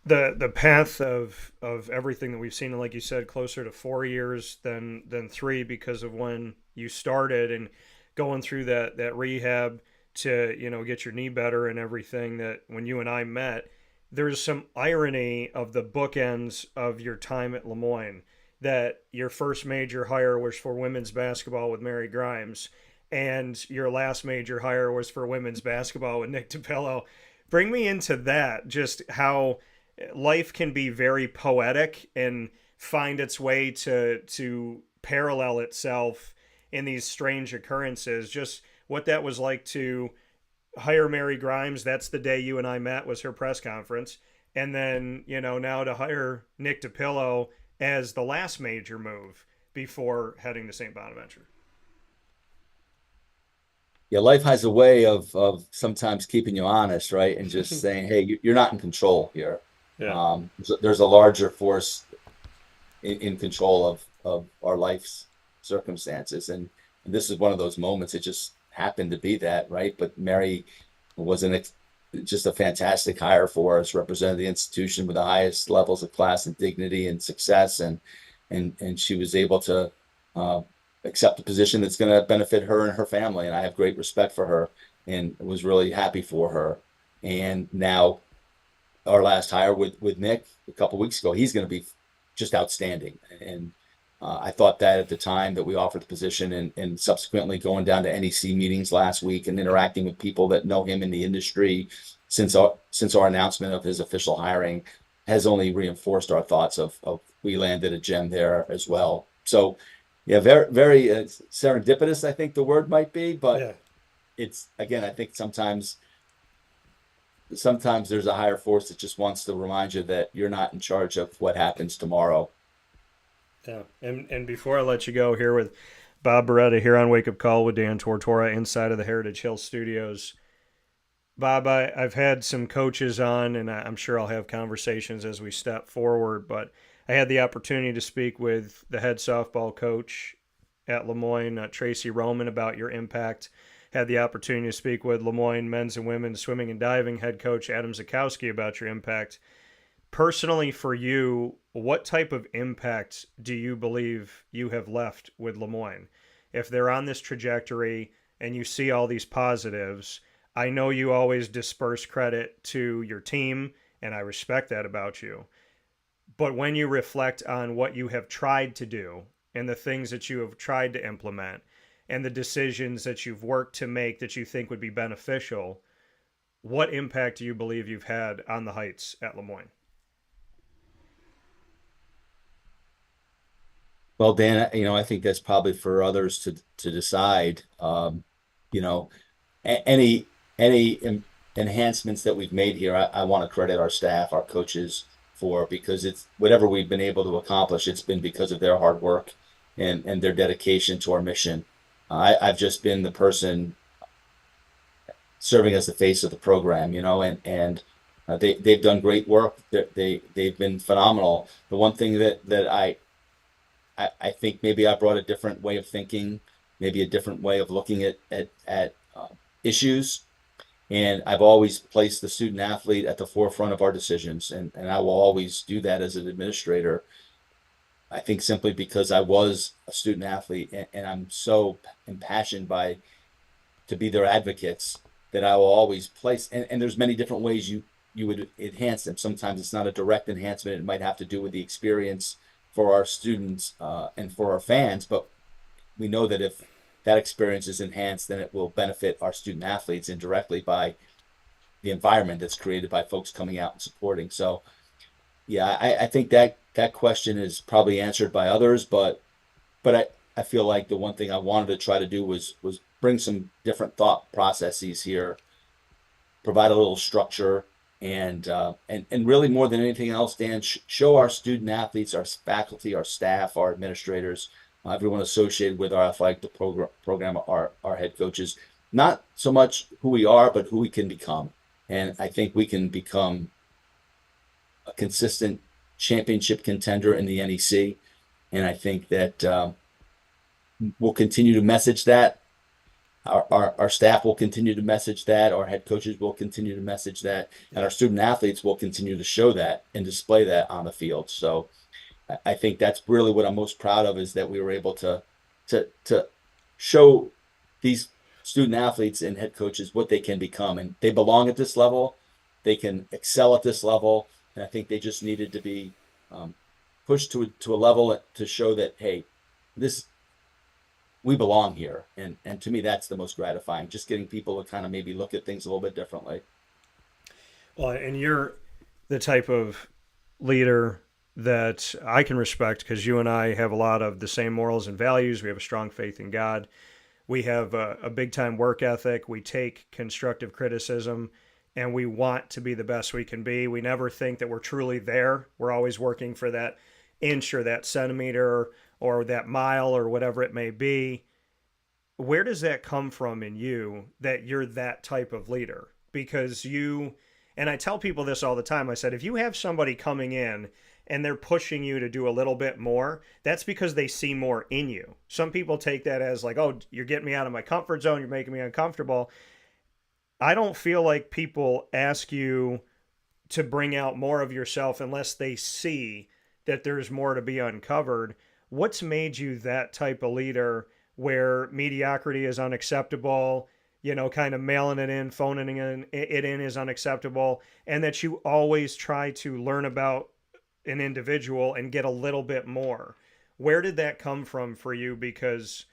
the path of everything that we've seen, and like you said, closer to 4 years than 3 because of when you started and going through that rehab to get your knee better and everything. That when you and I met, there's some irony of the bookends of your time at Lemoyne. That your first major hire was for women's basketball with Mary Grimes, and your last major hire was for women's basketball with Nick DiPillo. Bring me into that, just how life can be very poetic and find its way to parallel itself in these strange occurrences. Just what that was like to hire Mary Grimes. That's the day you and I met, was her press conference. And then, now to hire Nick DiPillo as the last major move before heading to St. Bonaventure. Yeah, life has a way of sometimes keeping you honest, right? And just saying, hey, you're not in control here. Yeah. There's a larger force in control of our life's circumstances. And this is one of those moments. It just happened to be that, right? But Mary was just a fantastic hire for us, represented the institution with the highest levels of class and dignity and success. And she was able to accept a position that's going to benefit her and her family. And I have great respect for her and was really happy for her. And now our last hire with Nick a couple of weeks ago, he's going to be just outstanding. And I thought that at the time that we offered the position, and subsequently going down to NEC meetings last week and interacting with people that know him in the industry since our announcement of his official hiring, has only reinforced our thoughts of we landed a gem there as well. So yeah, very, very serendipitous, I think the word might be, but Yeah. It's, again, I think sometimes there's a higher force that just wants to remind you that you're not in charge of what happens tomorrow. Yeah. And before I let you go, here with Bob Beretta here on Wake Up Call with Dan Tortora inside of the Heritage Hill Studios. Bob, I've had some coaches on, and I'm sure I'll have conversations as we step forward, but I had the opportunity to speak with the head softball coach at Lemoyne, Tracy Roman, about your impact. Had the opportunity to speak with Lemoyne men's and women's swimming and diving head coach Adam Zakowski about your impact. Personally, for you, what type of impact do you believe you have left with Lemoyne? If they're on this trajectory and you see all these positives, I know you always disperse credit to your team, and I respect that about you. But when you reflect on what you have tried to do and the things that you have tried to implement and the decisions that you've worked to make that you think would be beneficial, what impact do you believe you've had on the Heights at Lemoyne? Well, Dan, I think that's probably for others to decide. Any enhancements that we've made here, I want to credit our staff, our coaches for, because it's whatever we've been able to accomplish, it's been because of their hard work and their dedication to our mission. I've just been the person serving as the face of the program, and they've done great work. They've been phenomenal. The one thing that I think maybe I brought a different way of thinking, maybe a different way of looking at issues. And I've always placed the student athlete at the forefront of our decisions. And I will always do that as an administrator. I think simply because I was a student athlete, and I'm so impassioned to be their advocates, that I will always place, and there's many different ways you would enhance them. Sometimes it's not a direct enhancement. It might have to do with the experience for our students and for our fans, but we know that if that experience is enhanced, then it will benefit our student athletes indirectly by the environment that's created by folks coming out and supporting. So yeah, I think that question is probably answered by others, but I feel like the one thing I wanted to try to do was bring some different thought processes here, provide a little structure, and really more than anything else, Dan, show our student athletes, our faculty, our staff, our administrators, everyone associated with our athletic program, our head coaches, not so much who we are, but who we can become. And I think we can become a consistent championship contender in the NEC. And I think that we'll continue to message that our staff will continue to message that, our head coaches will continue to message that, and our student athletes will continue to show that and display that on the field. So I think that's really what I'm most proud of, is that we were able to show these student athletes and head coaches what they can become, and they belong at this level, they can excel at this level, and I think they just needed to be pushed to a level to show that, hey, this, we belong here. And to me, that's the most gratifying, just getting people to kind of maybe look at things a little bit differently. Well, and you're the type of leader that I can respect, because you and I have a lot of the same morals and values. We have a strong faith in God. We have a big time work ethic. We take constructive criticism, and we want to be the best we can be. We never think that we're truly there. We're always working for that inch or that centimeter or that mile or whatever it may be. Where does that come from in you, that you're that type of leader? Because you, and I tell people this all the time, I said, if you have somebody coming in and they're pushing you to do a little bit more, that's because they see more in you. Some people take that as like, oh, you're getting me out of my comfort zone, you're making me uncomfortable. I don't feel like people ask you to bring out more of yourself unless they see that there's more to be uncovered. What's made you that type of leader, where mediocrity is unacceptable, kind of mailing it in, phoning it in is unceptable, and that you always try to learn about an individual and get a little bit more? Where did that come from for you? Because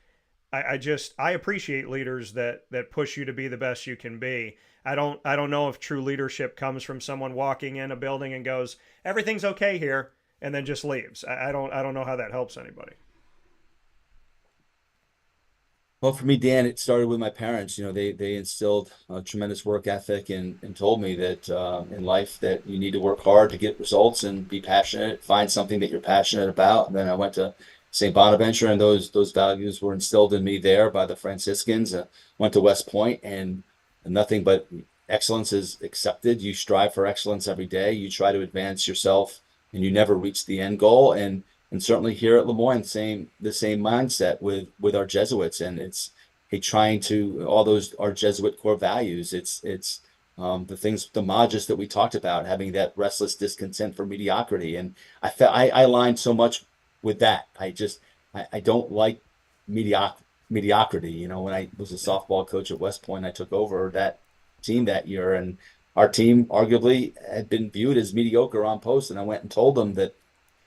I appreciate leaders that push you to be the best you can be. I don't know if true leadership comes from someone walking in a building and goes, everything's okay here, and then just leaves. I don't know how that helps anybody. Well, for me, Dan, it started with my parents. They instilled a tremendous work ethic, and told me that in life that you need to work hard to get results and be passionate, find something that you're passionate about. And then I went to St. Bonaventure, and those values were instilled in me there by the Franciscans. Went to West Point, and nothing but excellence is accepted. You strive for excellence every day. You try to advance yourself, and you never reach the end goal. And certainly here at Le Moyne, the same mindset with our Jesuits, and it's trying to all those our Jesuit core values. It's the things, the modus that we talked about, having that restless discontent for mediocrity, and I felt I aligned so much with that. I don't like mediocrity. When I was a softball coach at West Point, I took over that team that year, and our team arguably had been viewed as mediocre on post, and I went and told them that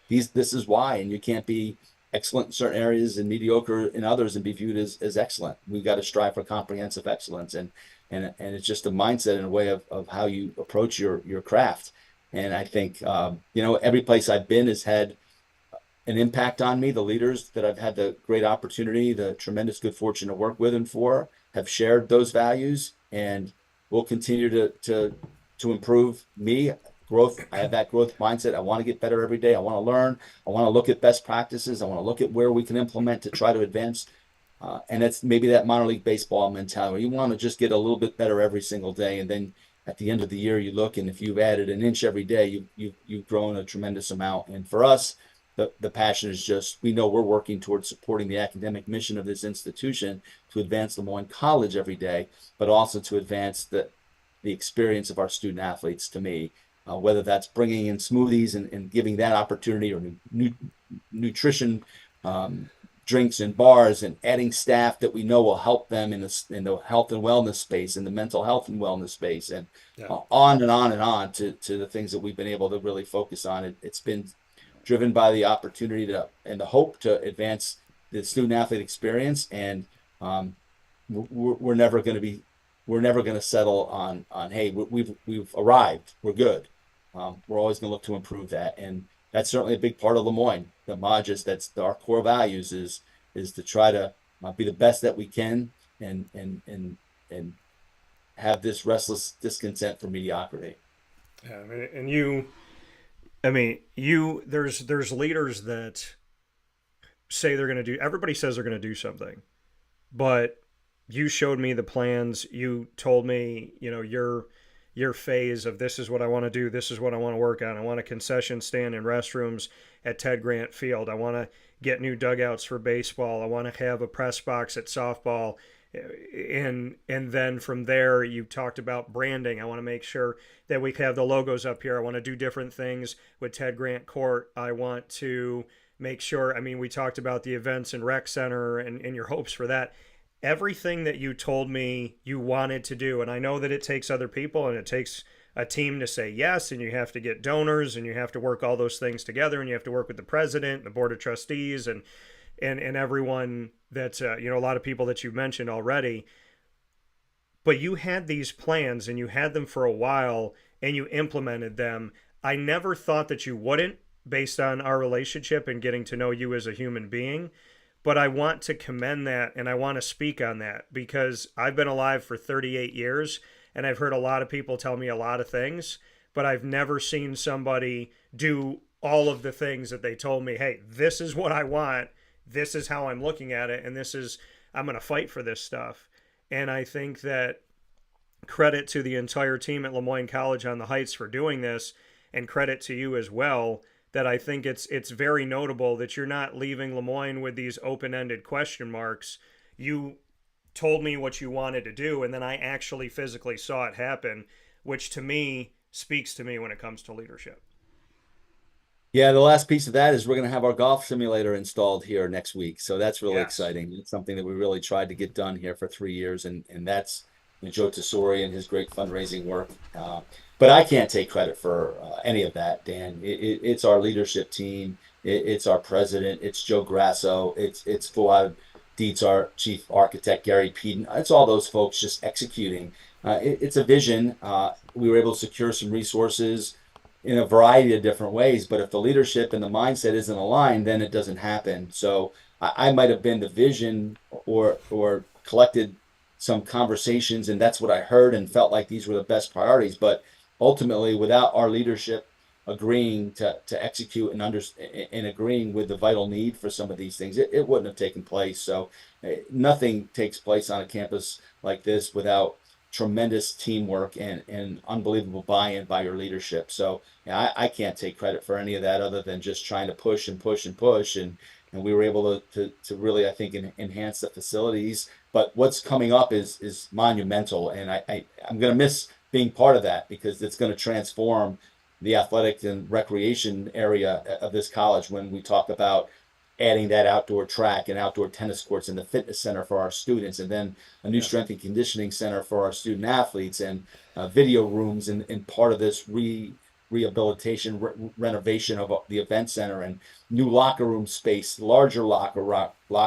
this is why, and you can't be excellent in certain areas and mediocre in others and be viewed as excellent. We've got to strive for comprehensive excellence, and it's just a mindset and a way of how you approach your craft. And I think every place I've been has had an impact on me. The leaders that I've had the great opportunity, the tremendous good fortune to work with and for, have shared those values, and will continue to improve me. Growth. I have that growth mindset. I want to get better every day. I want to learn. I want to look at best practices. I want to look at where we can implement to try to advance. And that's maybe that minor league baseball mentality, where you want to just get a little bit better every single day. And then at the end of the year, you look, and if you've added an inch every day, you've grown a tremendous amount. And for us, the passion is just, we know we're working towards supporting the academic mission of this institution to advance Le Moyne College every day, but also to advance the experience of our student athletes. To me, whether that's bringing in smoothies and giving that opportunity, or nutrition drinks and bars, and adding staff that we know will help them in the health and wellness space, in the mental health and wellness space, and on and on and on to the things that we've been able to really focus on. It's been driven by the opportunity and the hope to advance the student athlete experience, and we're never going to settle on hey, we've arrived, we're good. We're always going to look to improve that, and that's certainly a big part of Le Moyne. The modus, that's our core values, is to try to be the best that we can, and have this restless discontent for mediocrity. Yeah, there's leaders that say they're going to do. Everybody says they're going to do something, but you showed me the plans. You told me, your phase of, this is what I want to do. This is what I want to work on. I want a concession stand and restrooms at Ted Grant Field. I want to get new dugouts for baseball. I want to have a press box at softball. And then from there, you talked about branding. I want to make sure that we have the logos up here. I want to do different things with Ted Grant Court. I want to make sure, I mean, we talked about the events and rec center and your hopes for that. Everything that you told me you wanted to do, and I know that it takes other people and it takes a team to say yes, and you have to get donors and you have to work all those things together, and you have to work with the president and the board of trustees and everyone that's you know, a lot of people that you've mentioned already. But you had these plans and you had them for a while and you implemented them. I never thought that you wouldn't, based on our relationship and getting to know you as a human being. But I want to commend that and I want to speak on that because I've been alive for 38 years and I've heard a lot of people tell me a lot of things, but I've never seen somebody do all of the things that they told me. Hey, this is what I want. This is how I'm looking at it. And this is, I'm going to fight for this stuff. And I think that credit to the entire team at Moyne College on the Heights for doing this, and credit to you as well, that I think it's very notable that you're not leaving Lemoyne with these open-ended question marks. You told me what you wanted to do, and then I actually physically saw it happen, which to me speaks to me when it comes to leadership. Yeah, the last piece of that is we're going to have our golf simulator installed here next week. So that's really Yes. exciting. It's something that we really tried to get done here for 3 years. And that's Joe Tesori and his great fundraising work. But I can't take credit for any of that, Dan. It's our leadership team. It's our president. It's Joe Grasso. It's Fuad Dietz, our chief architect, Gary Peden. It's all those folks just executing. It's a vision. We were able to secure some resources in a variety of different ways, but if the leadership and the mindset isn't aligned, then it doesn't happen. So I might have been the vision or collected some conversations, and that's what I heard and felt like these were the best priorities. But ultimately, without our leadership agreeing to execute and agreeing with the vital need for some of these things, it wouldn't have taken place. So nothing takes place on a campus like this without tremendous teamwork and unbelievable buy-in by your leadership. So yeah, I can't take credit for any of that other than just trying to push and push and push. And we were able to really, I think, enhance the facilities. But what's coming up is monumental. And I'm going to miss being part of that because it's going to transform the athletic and recreation area of this college when we talk about adding that outdoor track and outdoor tennis courts and the fitness center for our students, and then a new strength and conditioning center for our student athletes, and video rooms and part of this rehabilitation renovation of the event center, and new locker room space, larger locker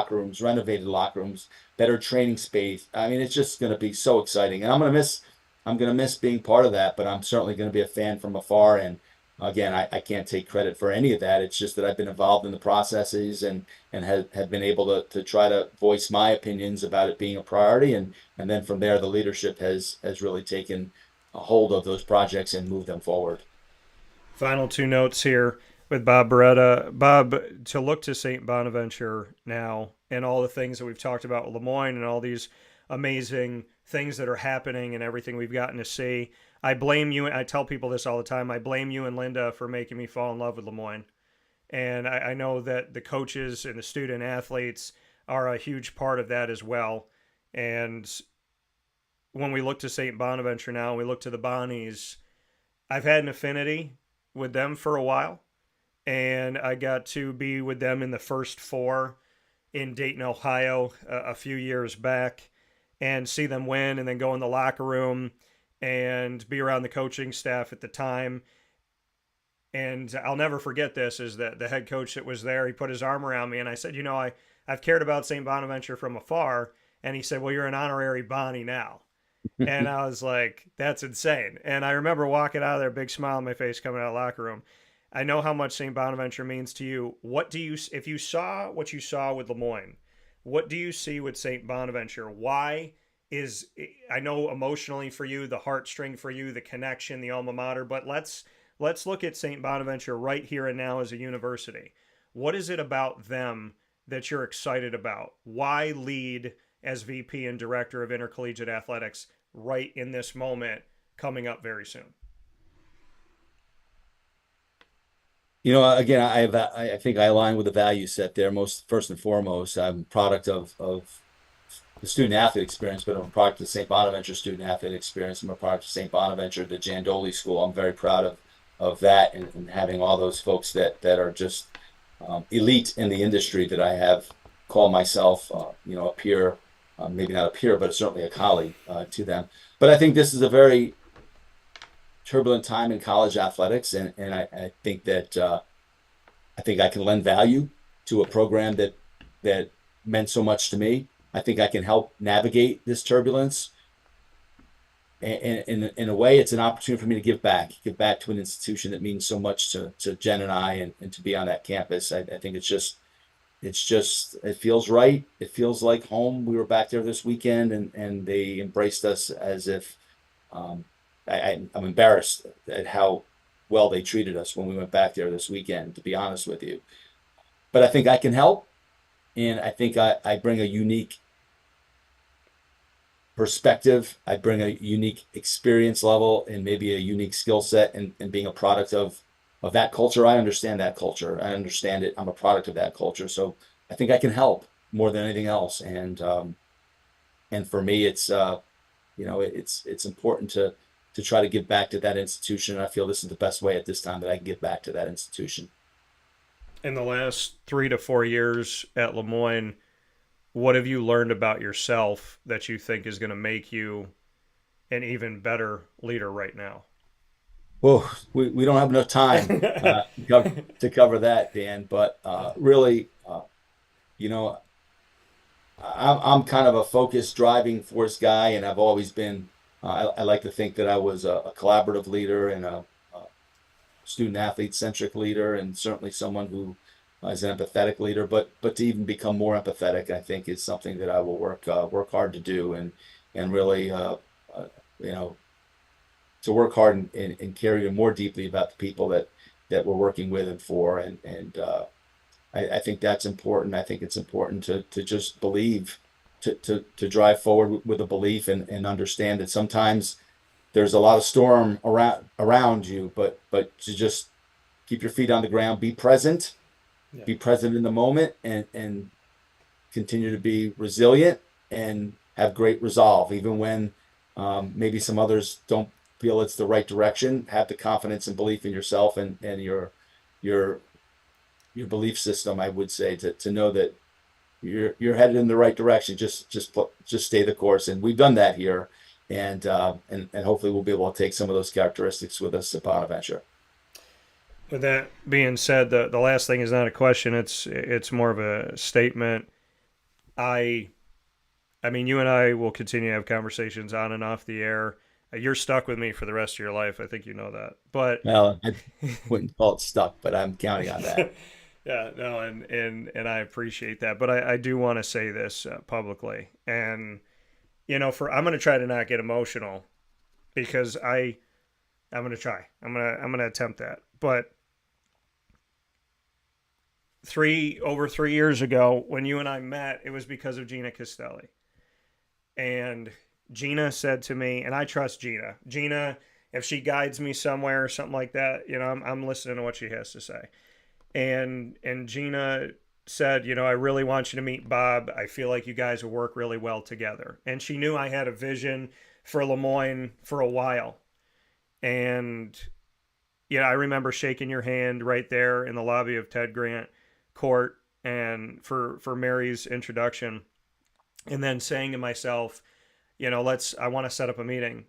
rooms, renovated locker rooms, better training space. I mean, it's just going to be so exciting, and I'm going to miss being part of that, but I'm certainly going to be a fan from afar. And again, I can't take credit for any of that. It's just that I've been involved in the processes and have been able to try to voice my opinions about it being a priority. And then from there, the leadership has really taken a hold of those projects and moved them forward. Final two notes here with Bob Beretta. Bob, to look to St. Bonaventure now and all the things that we've talked about with Lemoyne and all these amazing things that are happening and everything we've gotten to see. I blame you. I tell people this all the time. I blame you and Linda for making me fall in love with Lemoyne. And I know that the coaches and the student athletes are a huge part of that as well. And when we look to St. Bonaventure now, we look to the Bonnies, I've had an affinity with them for a while. And I got to be with them in the first four in Dayton, Ohio a few years back and see them win and then go in the locker room and be around the coaching staff at the time. And I'll never forget this, is that the head coach that was there, he put his arm around me and I said, I've cared about St. Bonaventure from afar. And he said, well, you're an honorary Bonnie now. And I was like, that's insane. And I remember walking out of there, big smile on my face coming out of the locker room. I know how much St. Bonaventure means to you. If you saw what you saw with Lemoyne, what do you see with St. Bonaventure? Why is, I know emotionally for you, the heartstring for you, the connection, the alma mater, but let's look at St. Bonaventure right here and now as a university. What is it about them that you're excited about? Why lead as VP and Director of Intercollegiate Athletics right in this moment coming up very soon? Again, I think I align with the value set there. First and foremost, I'm a product of the student athlete experience, but I'm a product of the St. Bonaventure student athlete experience. I'm a product of St. Bonaventure, the Jandoli School. I'm very proud of that, and having all those folks that are just elite in the industry that I have called myself, a peer, maybe not a peer, but certainly a colleague to them. But I think this is a very turbulent time in college athletics, and I think that I think I can lend value to a program that meant so much to me. I think I can help navigate this turbulence. And in a way, it's an opportunity for me to give back to an institution that means so much to Jen and I, and to be on that campus. I think it feels right. It feels like home. We were back there this weekend, and they embraced us as if, I'm embarrassed at how well they treated us when we went back there this weekend, to be honest with you. But I think I can help, and I think I bring a unique perspective. I bring a unique experience level and maybe a unique skill set, and being a product of that culture. I understand that culture. I understand it. I'm a product of that culture. So I think I can help more than anything else. And for me, it's it's important to try to give back to that institution. I feel this is the best way at this time that I can give back to that institution. In the last 3 to 4 years at Le Moyne, what have you learned about yourself that you think is going to make you an even better leader right now? Well, we don't have enough time to cover that, Dan. But really, I'm kind of a focused driving force guy, and I've always been. I like to think that I was a collaborative leader and a student athlete centric leader, and certainly someone who is an empathetic leader. But to even become more empathetic, I think is something that I will work hard to do, and really to work hard and care more deeply about the people that we're working with and for, and I think that's important. I think it's important to just believe, to drive forward with a belief, and understand that sometimes there's a lot of storm around you, but to just keep your feet on the ground, be present, be present in the moment, and continue to be resilient and have great resolve, even when maybe some others don't feel it's the right direction. Have the confidence and belief in yourself and your belief system, I would say, to know that you're headed in the right direction. Just stay the course, and we've done that here, and hopefully we'll be able to take some of those characteristics with us at Bonaventure. With that being said, the last thing is not a question. It's more of a statement. I mean, you and I will continue to have conversations on and off the air. You're stuck with me for the rest of your life. I think you know that. But well, I wouldn't call it stuck, but I'm counting on that. Yeah, no, and I appreciate that. But I do want to say this publicly, and I'm going to try to not get emotional, because I'm going to try. I'm going to attempt that. But over 3 years ago, when you and I met, it was because of Gina Castelli. And Gina said to me, and I trust Gina. Gina, if she guides me somewhere or something like that, I'm listening to what she has to say. And Gina said, I really want you to meet Bob. I feel like you guys will work really well together. And she knew I had a vision for Le Moyne for a while. And I remember shaking your hand right there in the lobby of Ted Grant Court, and for Mary's introduction, and then saying to myself, I want to set up a meeting.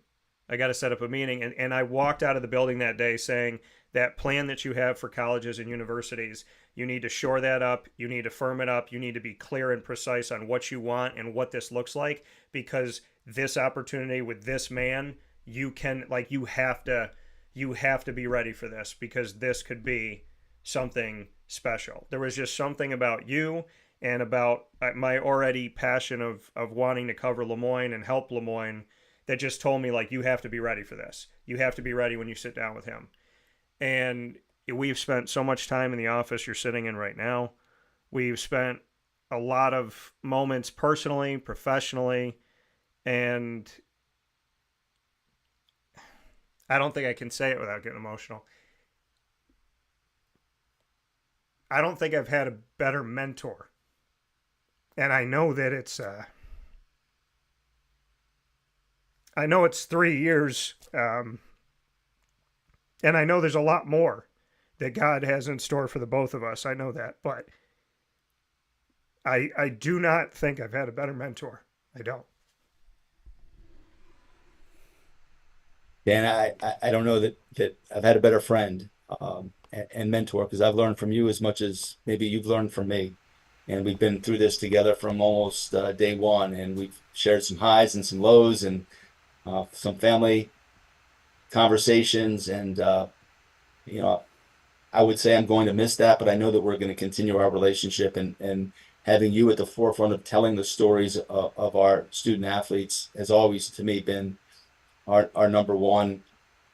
I got to set up a meeting. And I walked out of the building that day saying, that plan that you have for colleges and universities, you need to shore that up. You need to firm it up. You need to be clear and precise on what you want and what this looks like, because this opportunity with this man, you have to be ready for this, because this could be something special. There was just something about you and about my already passion of wanting to cover Le Moyne and help Le Moyne that just told me, you have to be ready for this. You have to be ready when you sit down with him. And we've spent so much time in the office you're sitting in right now. We've spent a lot of moments personally, professionally, and I don't think I can say it without getting emotional. I don't think I've had a better mentor. And I know that I know it's 3 years, and I know there's a lot more that God has in store for the both of us. I know that, but I do not think I've had a better mentor. I don't. Dan, I don't know that I've had a better friend and mentor, because I've learned from you as much as maybe you've learned from me. And we've been through this together from almost day one, and we've shared some highs and some lows, and some family conversations. And, I would say I'm going to miss that, but I know that we're going to continue our relationship, and having you at the forefront of telling the stories of our student athletes has always, to me, been our number one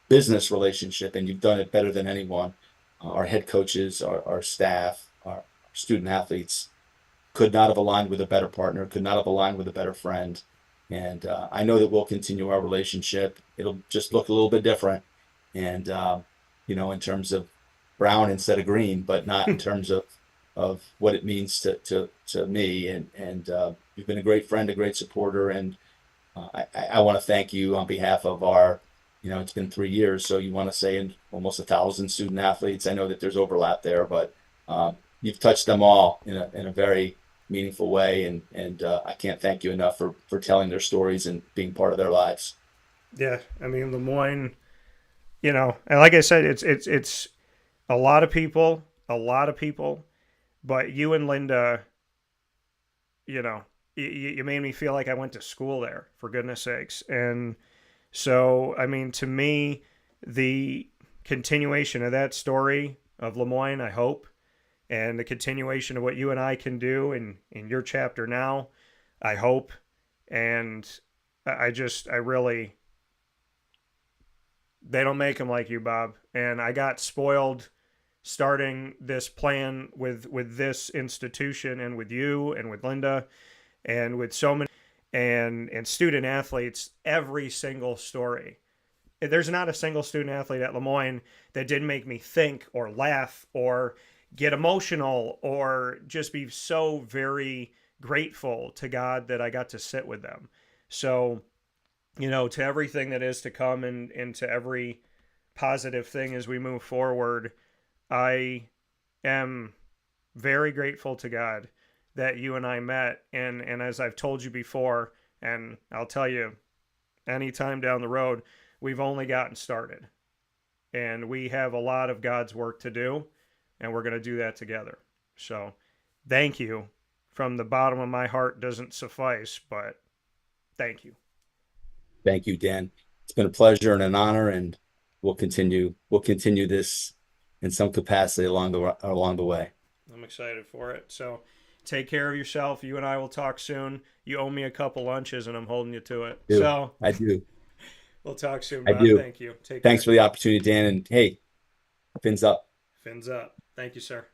business relationship, and you've done it better than anyone. Our head coaches, our staff, our student athletes could not have aligned with a better partner, could not have aligned with a better friend. And I know that we'll continue our relationship. It'll just look a little bit different, and in terms of brown instead of green, but not in terms of what it means to me. And you've been a great friend, a great supporter, and I want to thank you on behalf of our, it's been 3 years, so you want to say in almost 1,000 student athletes. I know that there's overlap there, but you've touched them all in a very meaningful way, and I can't thank you enough for telling their stories and being part of their lives. Yeah, I mean, Le Moyne, and like I said, it's a lot of people, but you and Linda, you made me feel like I went to school there, for goodness sakes. And so, I mean, to me, the continuation of that story of Le Moyne, I hope, and the continuation of what you and I can do in your chapter now, I hope. And I really, they don't make them like you, Bob. And I got spoiled starting this plan with this institution, and with you and with Linda and with so many and student athletes. Every single story, there's not a single student athlete at Le Moyne that didn't make me think or laugh or get emotional or just be so very grateful to God that I got to sit with them. So, to everything that is to come, and to every positive thing as we move forward, I am very grateful to God that you and I met. And as I've told you before, and I'll tell you anytime down the road, we've only gotten started. And we have a lot of God's work to do, and we're going to do that together. So thank you from the bottom of my heart. Doesn't suffice, but thank you. Thank you, Dan. It's been a pleasure and an honor, and we'll continue this in some capacity along the way. I'm excited for it. So take care of yourself. You and I will talk soon. You owe me a couple lunches, and I'm holding you to it. I do. We'll talk soon, Bob. I do. Thank you. Thanks for the opportunity, Dan. And hey, fins up. Fins up. Thank you, sir.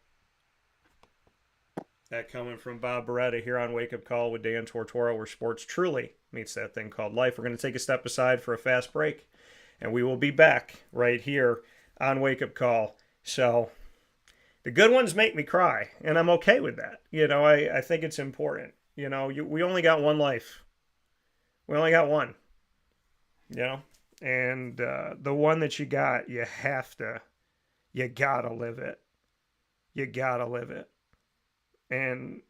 That coming from Bob Beretta here on Wake Up Call with Dan Tortora, where sports truly meets that thing called life. We're going to take a step aside for a fast break, and we will be back right here on Wake Up Call. So the good ones make me cry, and I'm okay with that. I think it's important. We only got one life. We only got one. And the one that you got, you gotta live it. You gotta live it. And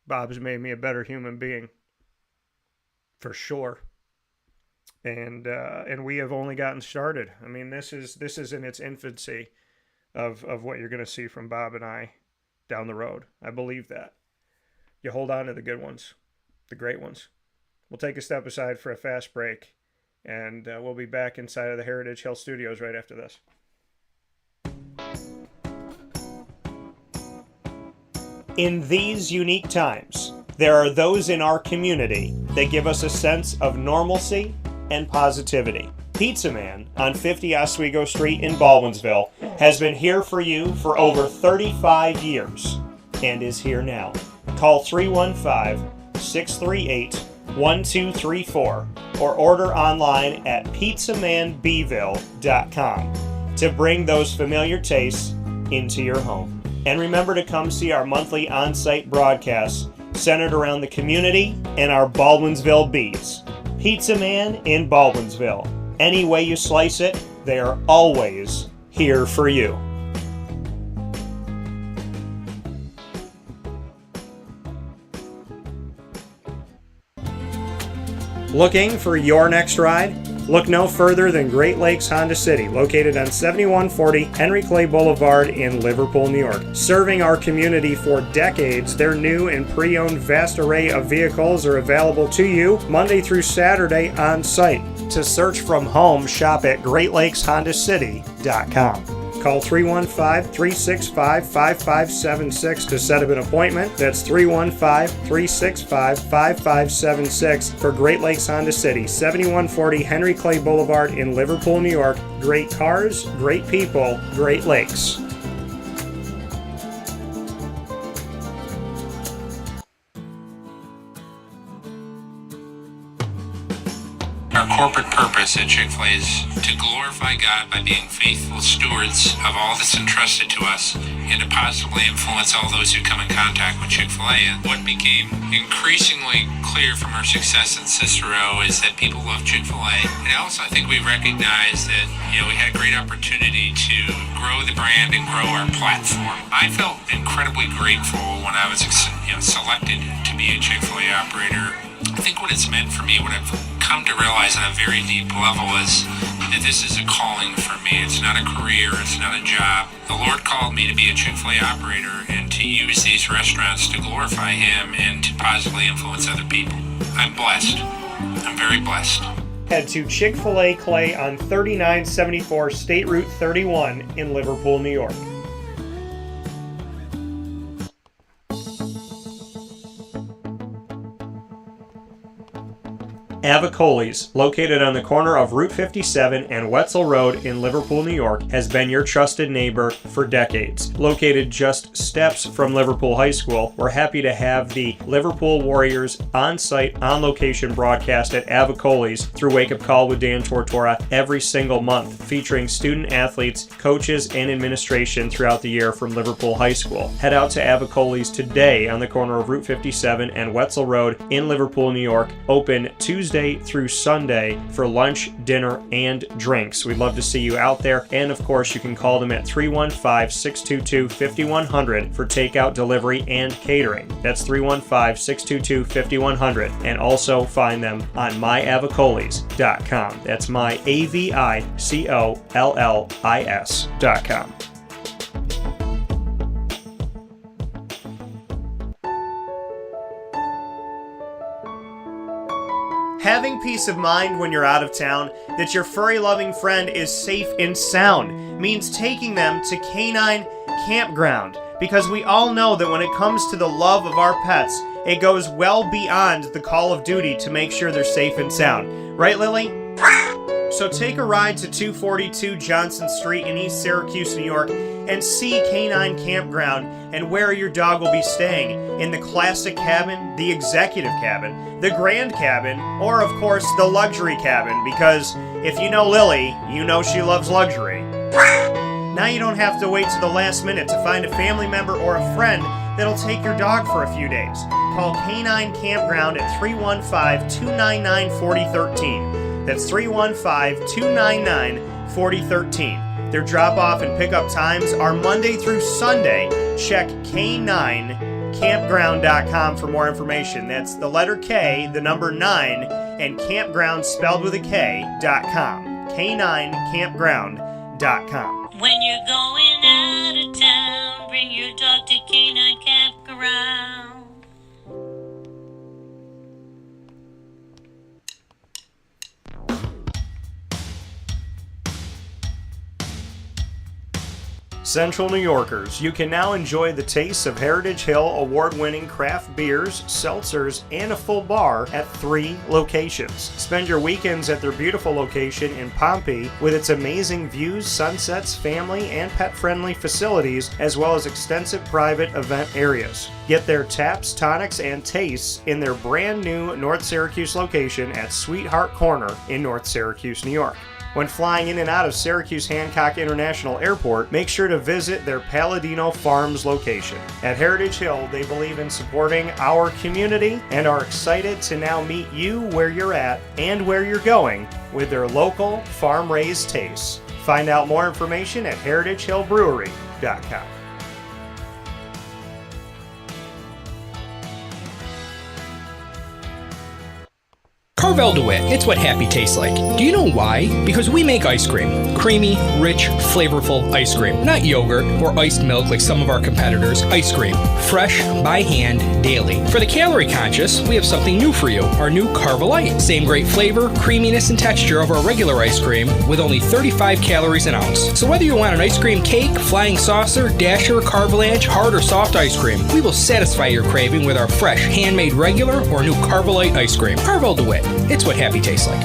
Bob's made me a better human being, for sure. And we have only gotten started. I mean, this is in its infancy of what you're going to see from Bob and I down the road. I believe that. You hold on to the good ones, the great ones. We'll take a step aside for a fast break, and we'll be back inside of the Heritage Hill Studios right after this. In these unique times, there are those in our community that give us a sense of normalcy and positivity. Pizza Man on 50 Oswego Street in Baldwinsville has been here for you for over 35 years and is here now. Call 315-638-1234 or order online at pizzamanbville.com to bring those familiar tastes into your home. And remember to come see our monthly on-site broadcasts centered around the community and our Baldwinsville Bees. Pizza Man in Baldwinsville. Any way you slice it, they are always here for you. Looking for your next ride? Look no further than Great Lakes Honda City, located on 7140 Henry Clay Boulevard in Liverpool, New York. Serving our community for decades, their new and pre-owned vast array of vehicles are available to you Monday through Saturday on site. To search from home, shop at GreatLakesHondaCity.com. Call 315-365-5576 to set up an appointment. That's 315-365-5576 for Great Lakes Honda City, 7140 Henry Clay Boulevard in Liverpool, New York. Great cars, great people, Great Lakes. Our corporate purpose at Chick-fil-A is to glorify God by being faithful stewards of all that's entrusted to us and to positively influence all those who come in contact with Chick-fil-A. And what became increasingly clear from our success in Cicero is that people love Chick-fil-A. And also I think we recognized that, we had a great opportunity to grow the brand and grow our platform. I felt incredibly grateful when I was selected to be a Chick-fil-A operator. I think what it's meant for me, what I've come to realize on a very deep level is that this is a calling for me. It's not a career, it's not a job. The Lord called me to be a Chick-fil-A operator and to use these restaurants to glorify Him and to positively influence other people. I'm blessed. I'm very blessed. Head to Chick-fil-A Clay on 3974 State Route 31 in Liverpool, New York. Avicoli's, located on the corner of Route 57 and Wetzel Road in Liverpool, New York, has been your trusted neighbor for decades. Located just steps from Liverpool High School, we're happy to have the Liverpool Warriors on-site, on-location broadcast at Avicoli's through Wake Up Call with Dan Tortora every single month, featuring student athletes, coaches, and administration throughout the year from Liverpool High School. Head out to Avicoli's today on the corner of Route 57 and Wetzel Road in Liverpool, New York, open Tuesday through Sunday for lunch, dinner, and drinks. We'd love to see you out there, and of course you can call them at 315-622-5100 for takeout, delivery, and catering. That's 315-622-5100, and also find them on myavicolis.com. That's myavicollis.com. Having peace of mind when you're out of town that your furry-loving friend is safe and sound means taking them to Canine Campground, because we all know that when it comes to the love of our pets, it goes well beyond the call of duty to make sure they're safe and sound. Right, Lily? So take a ride to 242 Johnson Street in East Syracuse, New York, and see Canine Campground and where your dog will be staying, in the classic cabin, the executive cabin, the grand cabin, or of course the luxury cabin, because if you know Lily, you know she loves luxury. Now you don't have to wait to the last minute to find a family member or a friend that'll take your dog for a few days. Call Canine Campground at 315-299-4013. That's 315-299-4013. Their drop-off and pickup times are Monday through Sunday. Check K9Campground.com for more information. That's the letter K, the number 9, and campground spelled with a K.com. K9Campground.com. When you're going out of town, bring your dog to Canine Campground. Central New Yorkers, you can now enjoy the tastes of Heritage Hill award-winning craft beers, seltzers, and a full bar at 3 locations. Spend your weekends at their beautiful location in Pompey with its amazing views, sunsets, family, and pet-friendly facilities, as well as extensive private event areas. Get their taps, tonics, and tastes in their brand new North Syracuse location at Sweetheart Corner in North Syracuse, New York. When flying in and out of Syracuse Hancock International Airport, make sure to visit their Palladino Farms location. At Heritage Hill, they believe in supporting our community and are excited to now meet you where you're at and where you're going with their local farm-raised tastes. Find out more information at heritagehillbrewery.com. Carvel DeWitt, it's what happy tastes like. Do you know why? Because we make ice cream. Creamy, rich, flavorful ice cream. Not yogurt or iced milk like some of our competitors. Ice cream. Fresh, by hand, daily. For the calorie conscious, we have something new for you. Our new Carvelite. Same great flavor, creaminess, and texture of our regular ice cream with only 35 calories an ounce. So whether you want an ice cream cake, flying saucer, dasher, carvalanche, hard or soft ice cream, we will satisfy your craving with our fresh, handmade regular or new Carvelite ice cream. Carvel DeWitt. It's what happy tastes like.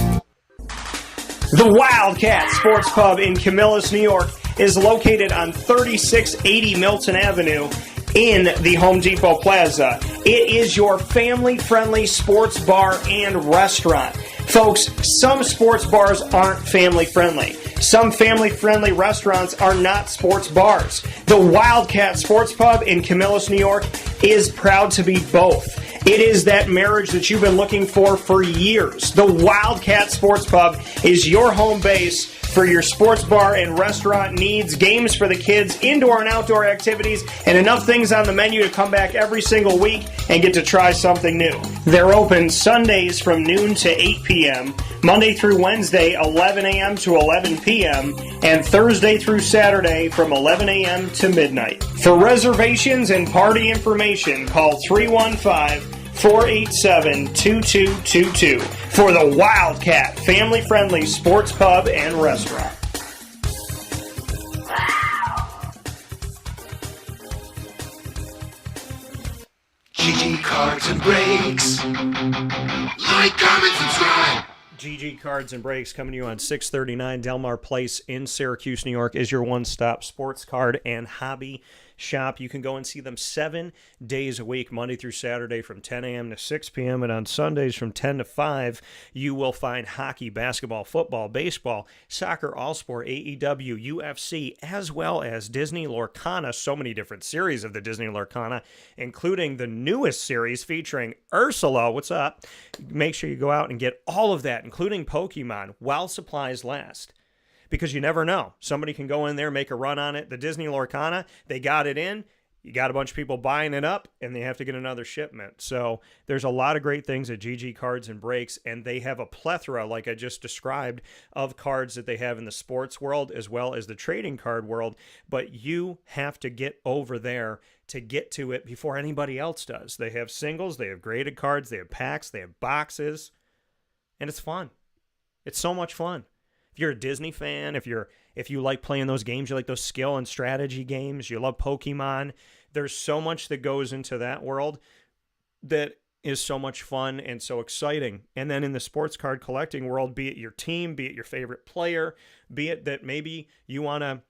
The Wildcat Sports Pub in Camillus, New York is located on 3680 Milton Avenue in the Home Depot Plaza. It is your family-friendly sports bar and restaurant. Folks, some sports bars aren't family-friendly. Some family-friendly restaurants are not sports bars. The Wildcat Sports Pub in Camillus, New York is proud to be both. It is that marriage that you've been looking for years. The Wildcat Sports Pub is your home base for your sports bar and restaurant needs, games for the kids, indoor and outdoor activities, and enough things on the menu to come back every single week and get to try something new. They're open Sundays from noon to 8 p.m., Monday through Wednesday, 11 a.m. to 11 p.m., and Thursday through Saturday from 11 a.m. to midnight. For reservations and party information, call 315-487-2222 for the Wildcat family-friendly sports pub and restaurant. GG Cards and Breaks. Like, comment, subscribe. GG Cards and Breaks coming to you on 639 Delmar Place in Syracuse, New York is your one-stop sports card and hobby shop. You can go and see them 7 days a week, Monday through Saturday from 10 a.m. to 6 p.m. And on Sundays from 10 to 5, you will find hockey, basketball, football, baseball, soccer, all sport, AEW, UFC, as well as Disney Lorcana. So many different series of the Disney Lorcana, including the newest series featuring Ursula. What's up? Make sure you go out and get all of that, including Pokemon, while supplies last. Because you never know. Somebody can go in there, make a run on it. The Disney Lorcana, they got it in. You got a bunch of people buying it up, and they have to get another shipment. So there's a lot of great things at GG Cards and Breaks, and they have a plethora, like I just described, of cards that they have in the sports world as well as the trading card world. But you have to get over there to get to it before anybody else does. They have singles, they have graded cards, they have packs, they have boxes, and it's fun. It's so much fun. If you're a Disney fan, if you like playing those games, you like those skill and strategy games, you love Pokemon, there's so much that goes into that world that is so much fun and so exciting. And then in the sports card collecting world, be it your team, be it your favorite player, be it that maybe you're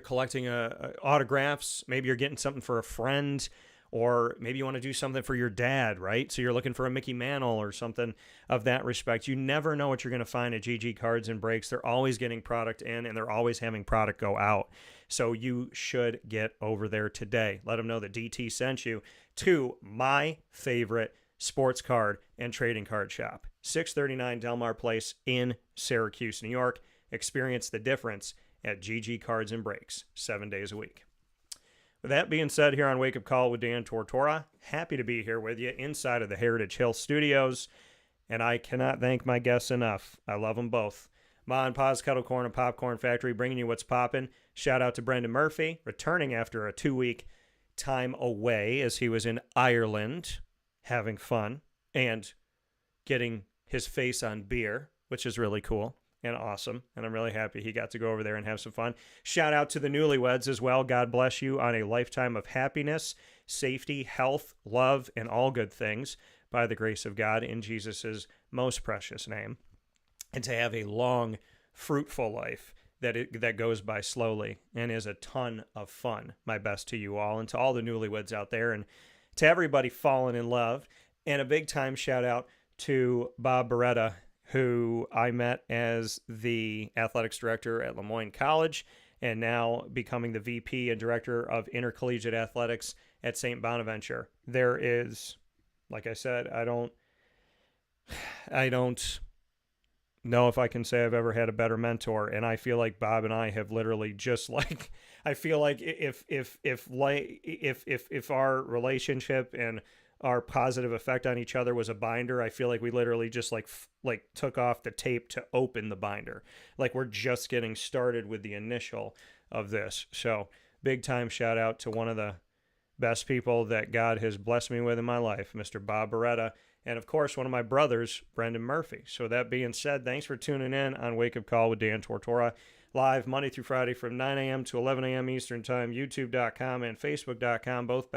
collecting autographs, maybe you're getting something for a friend, or maybe you want to do something for your dad, right? So you're looking for a Mickey Mantle or something of that respect. You never know what you're going to find at GG Cards and Breaks. They're always getting product in, and they're always having product go out. So you should get over there today. Let them know that DT sent you to my favorite sports card and trading card shop, 639 Delmar Place in Syracuse, New York. Experience the difference at GG Cards and Breaks, 7 days a week. With that being said, here on Wake Up Call with Dan Tortora, happy to be here with you inside of the Heritage Hill Studios, and I cannot thank my guests enough. I love them both. Ma and Pa's Kettle Corn and Popcorn Factory bringing you what's poppin'. Shout out to Brendan Murphy, returning after a 2-week time away as he was in Ireland having fun and getting his face on beer, which is really cool and awesome, and I'm really happy he got to go over there and have some fun. Shout out to the newlyweds as well. God bless you on a lifetime of happiness, safety, health, love, and all good things by the grace of God in Jesus' most precious name. And to have a long, fruitful life that goes by slowly and is a ton of fun. My best to you all and to all the newlyweds out there and to everybody falling in love. And a big time shout out to Bob Beretta, who I met as the athletics director at Moyne College and now becoming the VP and director of Intercollegiate Athletics at St. Bonaventure. There is, like I said, I don't know if I can say I've ever had a better mentor, and I feel like Bob and I have literally just like, I feel like if our relationship and our positive effect on each other was a binder, I feel like we literally just like took off the tape to open the binder. Like we're just getting started with the initial of this. So big time shout out to one of the best people that God has blessed me with in my life, Mr. Bob Beretta, and of course one of my brothers, Brendan Murphy. So that being said, thanks for tuning in on Wake Up Call with Dan Tortora, live Monday through Friday from 9 a.m. to 11 a.m. Eastern Time, youtube.com and facebook.com, both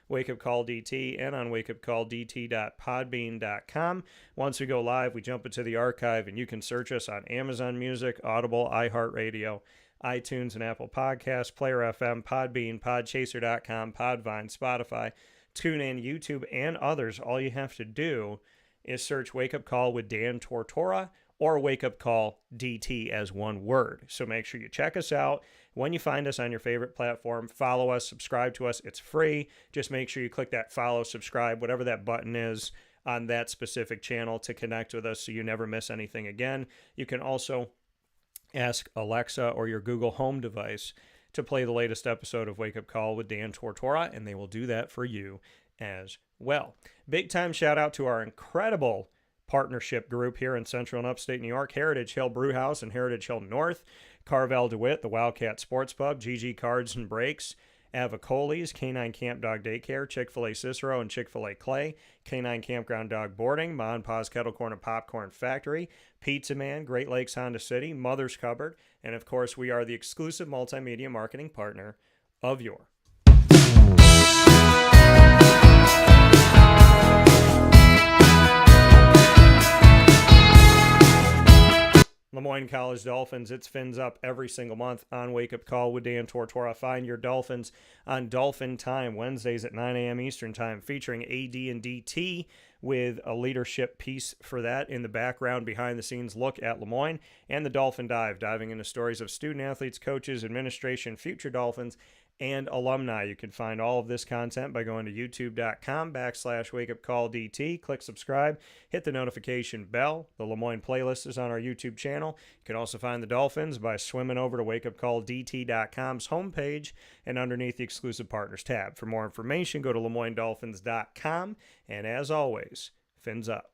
/Wake Up Call DT, and on wakeupcalldt.podbean.com. Once we go live, we jump into the archive, and you can search us on Amazon Music, Audible, iHeartRadio, iTunes and Apple Podcasts, Player FM, Podbean, Podchaser.com, Podvine, Spotify, TuneIn, YouTube, and others. All you have to do is search Wake Up Call with Dan Tortora or Wake Up Call DT as one word. So make sure you check us out. When you find us on your favorite platform, follow us, subscribe to us. It's free. Just make sure you click that follow, subscribe, whatever that button is on that specific channel to connect with us so you never miss anything again. You can also ask Alexa or your Google Home device to play the latest episode of Wake Up Call with Dan Tortora, and they will do that for you as well. Big time shout out to our incredible partnership group here in Central and Upstate New York, Heritage Hill Brewhouse and Heritage Hill North, Carvel DeWitt, the Wildcat Sports Pub, GG Cards and Breaks, Avicoli's, Canine Camp Dog Daycare, Chick-fil-A Cicero and Chick-fil-A Clay, Canine Campground Dog Boarding, Ma and Pa's Kettle Corn and Popcorn Factory, Pizza Man, Great Lakes Honda City, Mother's Cupboard, and of course we are the exclusive multimedia marketing partner of your Moyne College Dolphins. It's Fins Up every single month on Wake Up Call with Dan Tortora. Find your Dolphins on Dolphin Time, Wednesdays at 9 a.m. Eastern Time, featuring AD and DT with a leadership piece for that in the background, behind-the-scenes look at Lemoyne, and the Dolphin Dive, diving into stories of student-athletes, coaches, administration, future Dolphins, and alumni. You can find all of this content by going to youtube.com/wakeupcalldt. Click subscribe, hit the notification bell. The Lemoyne playlist is on our YouTube channel. You can also find the Dolphins by swimming over to wakeupcalldt.com's homepage and underneath the exclusive partners tab. For more information, go to lemoynedolphins.com. And as always, Fins Up.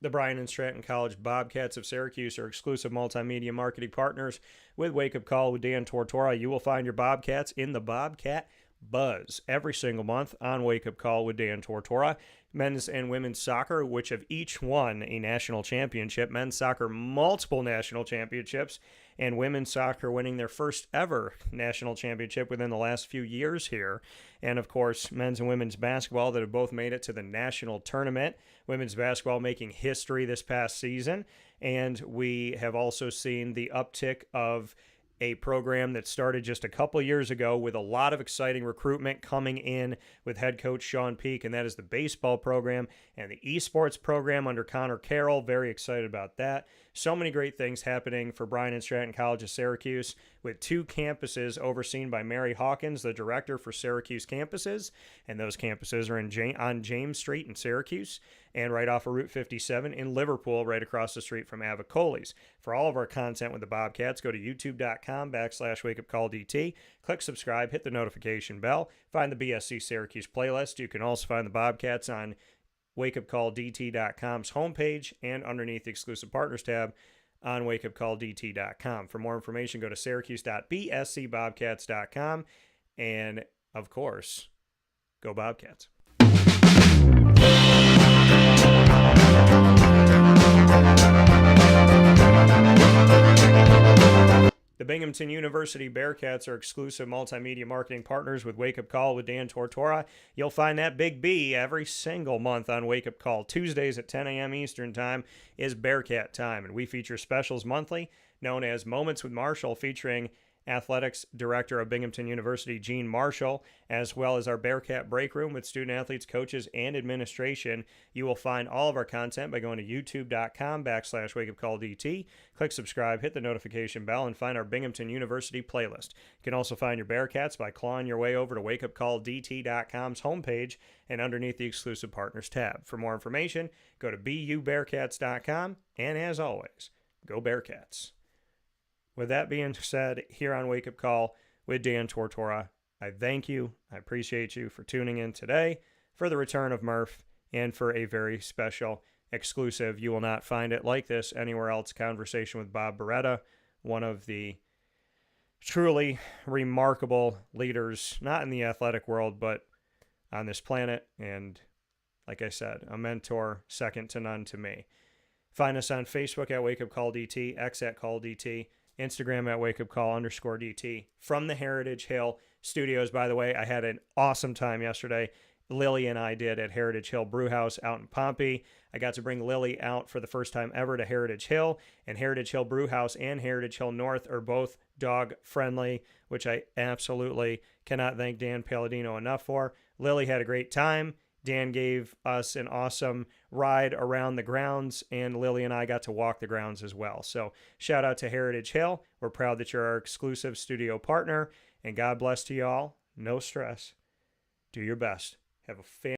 The Bryan and Stratton College Bobcats of Syracuse are exclusive multimedia marketing partners with Wake Up Call with Dan Tortora. You will find your Bobcats in the Bobcat Buzz every single month on Wake Up Call with Dan Tortora. Men's and women's soccer, which have each won a national championship. Men's soccer, multiple national championships, and women's soccer winning their first ever national championship within the last few years here. And, of course, men's and women's basketball that have both made it to the national tournament. Women's basketball making history this past season. And we have also seen the uptick of a program that started just a couple years ago with a lot of exciting recruitment coming in with head coach Sean Peak, and that is the baseball program and the esports program under Connor Carroll. Very excited about that. So many great things happening for Bryan and Stratton College of Syracuse, with 2 campuses overseen by Mary Hawkins, the director for Syracuse campuses, and those campuses are on James Street in Syracuse and right off of Route 57 in Liverpool, right across the street from Avicoli's. For all of our content with the Bobcats, go to youtube.com/wakeupcalldt. Click subscribe, hit the notification bell, find the BSC Syracuse playlist. You can also find the Bobcats on wakeupcalldt.com's homepage and underneath the exclusive partners tab on wakeupcalldt.com. For more information, go to syracuse.bscbobcats.com. And, of course, go Bobcats. The Binghamton University Bearcats are exclusive multimedia marketing partners with Wake Up Call with Dan Tortora. You'll find that Big B every single month on Wake Up Call. Tuesdays at 10 a.m. Eastern Time is Bearcat time, and we feature specials monthly known as Moments with Marshall, featuring Athletics Director of Binghamton University, Gene Marshall, as well as our Bearcat Break Room with student athletes, coaches, and administration. You will find all of our content by going to youtube.com/wakeupcalldt. Click subscribe, hit the notification bell, and find our Binghamton University playlist. You can also find your Bearcats by clawing your way over to wakeupcalldt.com's homepage and underneath the exclusive partners tab. For more information, go to bubearcats.com, and as always, go Bearcats. With that being said, here on Wake Up Call with Dan Tortora, I thank you, I appreciate you for tuning in today for the return of Murph and for a very special exclusive. You will not find it like this anywhere else. Conversation with Bob Beretta, one of the truly remarkable leaders, not in the athletic world, but on this planet. And like I said, a mentor second to none to me. Find us on Facebook at Wake Up Call DT, X at Call DT, Instagram at wakeupcall_DT. From the Heritage Hill Studios, by the way, I had an awesome time yesterday. Lily and I did at Heritage Hill Brewhouse out in Pompey. I got to bring Lily out for the first time ever to Heritage Hill, and Heritage Hill Brewhouse and Heritage Hill North are both dog friendly, which I absolutely cannot thank Dan Palladino enough for. Lily had a great time. Dan gave us an awesome ride around the grounds, and Lily and I got to walk the grounds as well. So shout out to Heritage Hill. We're proud that you're our exclusive studio partner, and God bless to y'all. No stress. Do your best. Have a